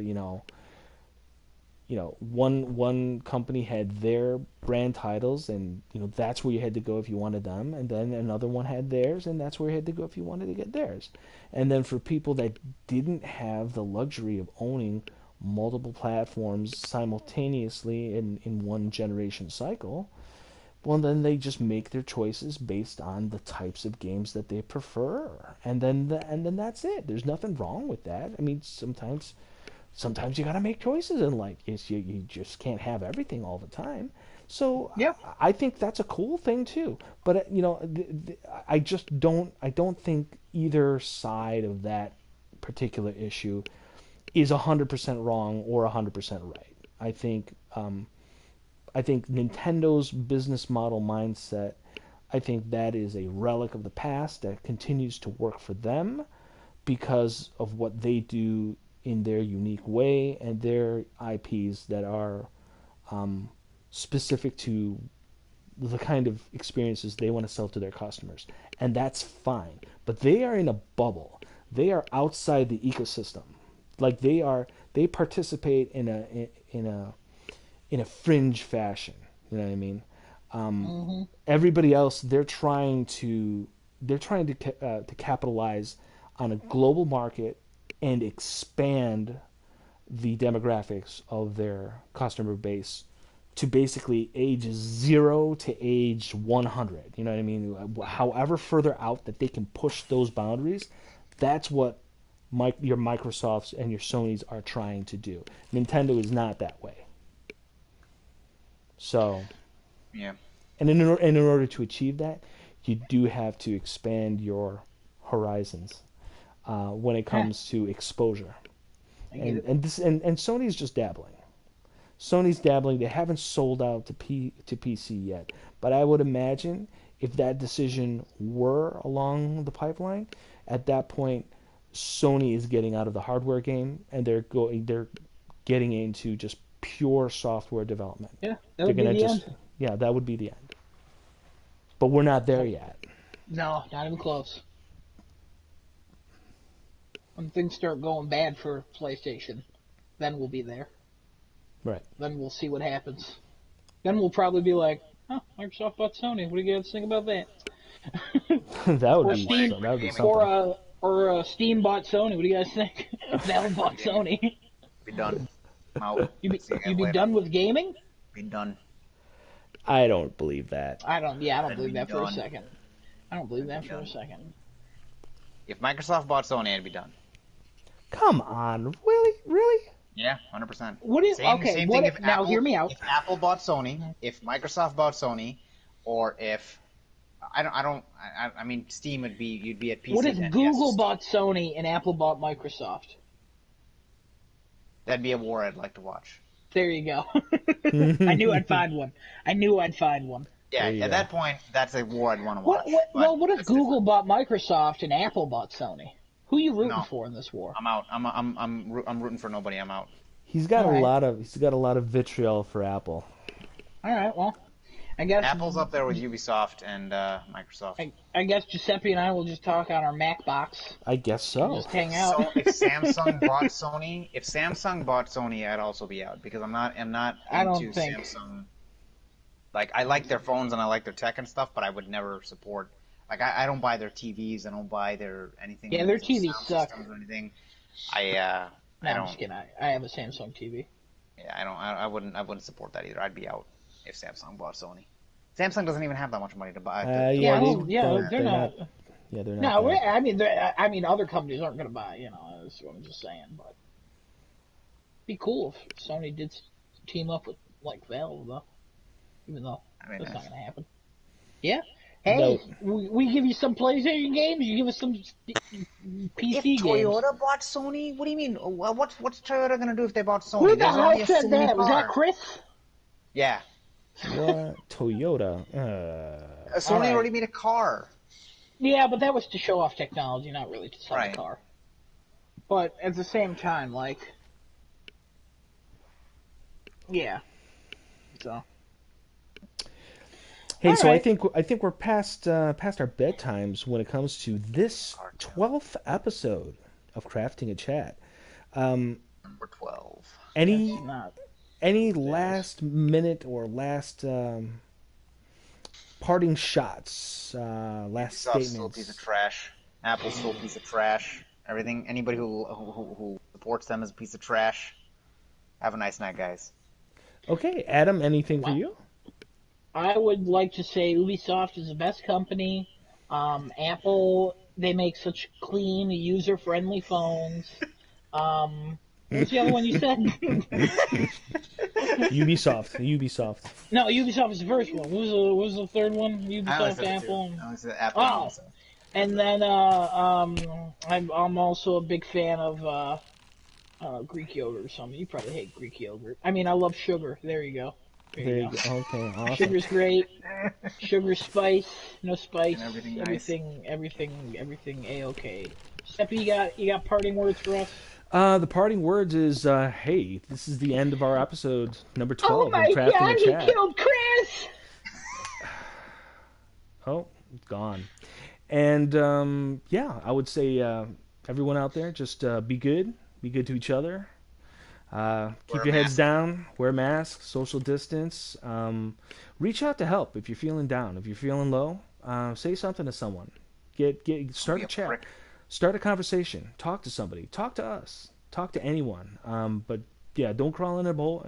one company had their brand titles, and that's where you had to go if you wanted them, and then another one had theirs, and that's where you had to go if you wanted to get theirs. And then for people that didn't have the luxury of owning multiple platforms simultaneously in one generation cycle, well, then they just make their choices based on the types of games that they prefer, and then that's it. There's nothing wrong with that. I mean, sometimes you got to make choices in life. You just can't have everything all the time. So Yeah. I think that's a cool thing too. But I don't think either side of that particular issue is 100% wrong or 100% right. I think Nintendo's business model mindset, I think that is a relic of the past that continues to work for them because of what they do in their unique way and their IPs that are specific to the kind of experiences they want to sell to their customers. And that's fine. But they are in a bubble. They are outside the ecosystem. Like they participate in a fringe fashion. You know what I mean? Everybody else, they're trying to capitalize on a global market and expand the demographics of their customer base to basically age 0 to age 100. You know what I mean? However further out that they can push those boundaries, that's what your Microsofts and your Sonys are trying to do. Nintendo is not that way. So, Yeah. and in order to achieve that, you do have to expand your horizons when it comes to exposure. And Sony's just dabbling. Sony's dabbling. They haven't sold out to PC yet, but I would imagine if that decision were along the pipeline, at that point, Sony is getting out of the hardware game and they're getting into just pure software development. Yeah, that would be the end. Yeah, that would be the end. But we're not there yet. No, not even close. When things start going bad for PlayStation, then we'll be there. Right. Then we'll see what happens. Then we'll probably be like, "Oh, Microsoft bought Sony. What do you guys think about that?" that would Or be Steam, something. or Steam bought Sony. What do you guys think? Valve bought Sony. Be done. I'm out. You be See you guys later. done with gaming? Be done. I don't believe that. I don't I'd believe be that for a done. second. I don't believe that for a second. If Microsoft bought Sony, I'd be done. Come on, really, really? Yeah, 100%. What if Same okay? thing What if if now? Apple, Hear me out. If Apple bought Sony, if Microsoft bought Sony, or if I mean, Steam would be you'd be at PC. What if then, Google yes. bought Sony and Apple bought Microsoft? That'd be a war I'd like to watch. There you go. I knew I'd find one. Yeah, There you at go. that point, that's a war I'd want to watch. What if that's Google bought Microsoft and Apple bought Sony? Who are you rooting No. for in this war? I'm out. I'm rooting for nobody. I'm out. He's got All right. he's got a lot of vitriol for Apple. All right, well, I guess Apple's up there with Ubisoft and Microsoft. I guess Giuseppe and I will just talk on our Mac box. I guess so. Just hang out. So if Samsung bought Sony, I'd also be out because I'm not I don't into think- Samsung. Like I like their phones and I like their tech and stuff, but I would never support. Like I don't buy their TVs. I don't buy their anything. Yeah, their sound TVs suck. systems or anything. No, I I'm don't. just kidding. I have a Samsung TV. Yeah, I don't. I wouldn't support that either. I'd be out if Samsung bought Sony. Samsung doesn't even have that much money to buy. Yeah, they're they're not. Yeah, they're not. No, there. I mean, other companies aren't going to buy. That's what I'm just saying. But be cool if Sony did team up with like Valve, though. Even though I mean, that's not going to happen. Yeah. Hey, we give you some PlayStation games. You give us some PC If games. Toyota bought Sony, what do you mean? What's Toyota gonna do if they bought Sony? Who the There's hell already a said Sony that? Was that car. Chris? Yeah, What? Toyota. Sony Alright. already made a car. Yeah, but that was to show off technology, not really to sell Right. the car. But at the same time, like, yeah. So. Hey, All so right. I think we're past our bedtimes when it comes to this 12th episode of Crafting a Chat. Number 12. Any Not. last minute or last parting shots, last Ubisoft's still a statements? piece of trash. Apple's still a piece of trash. Everything. Anybody who supports them is a piece of trash. Have a nice night, guys. Okay, Adam, anything for you? I would like to say Ubisoft is the best company. Apple, they make such clean, user-friendly phones. What's the other one you said? Ubisoft. No, Ubisoft is the first one. What was the third one? Ubisoft, Apple. I said Apple. Oh. And then I'm also a big fan of Greek yogurt or something. You probably hate Greek yogurt. I mean, I love sugar. There you go. There you go. Okay, awesome. Sugar's great. Sugar, spice, no spice. And everything nice. Everything a-okay. Steppy, you got parting words for us? The parting words is, hey, this is the end of our episode number 12 Oh my of Crafting God! a He Chat. killed Chris. Oh, gone. And yeah, I would say everyone out there, just be good to each other. Keep your heads down, wear masks, social distance. Reach out to help if you're feeling down, if you're feeling low. Say something to someone. Start a chat, start a conversation, talk to somebody, talk to us, talk to anyone. But yeah, don't crawl in a ball.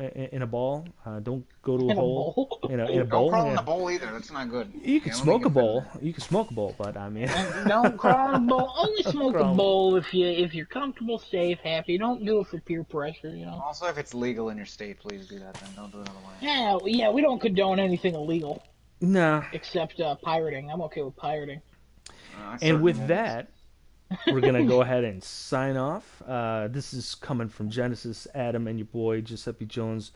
Don't go to a hole. In a Don't bowl. crawl in Yeah. a bowl either. That's not good. You can smoke a bowl. You can smoke a bowl, but I mean, Don't crawl in a bowl. Only smoke a Crawl. bowl if you're comfortable, safe, happy. Don't do it for peer pressure. Also, if it's legal in your state, please do that. Then don't do it otherwise. Yeah, we don't condone anything illegal nah. except pirating. I'm okay with pirating. And with that, we're going to go ahead and sign off. This is coming from Genesis, Adam, and your boy, Giuseppe Jones.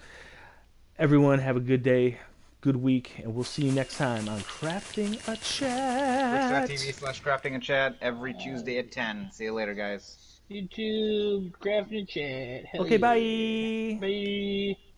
Everyone, have a good day, good week, and we'll see you next time on Crafting a Chat. Twitch.tv/crafting and chat every Tuesday at 10. See you later, guys. YouTube, Crafting Chat. Hell Okay, yeah. bye. Bye.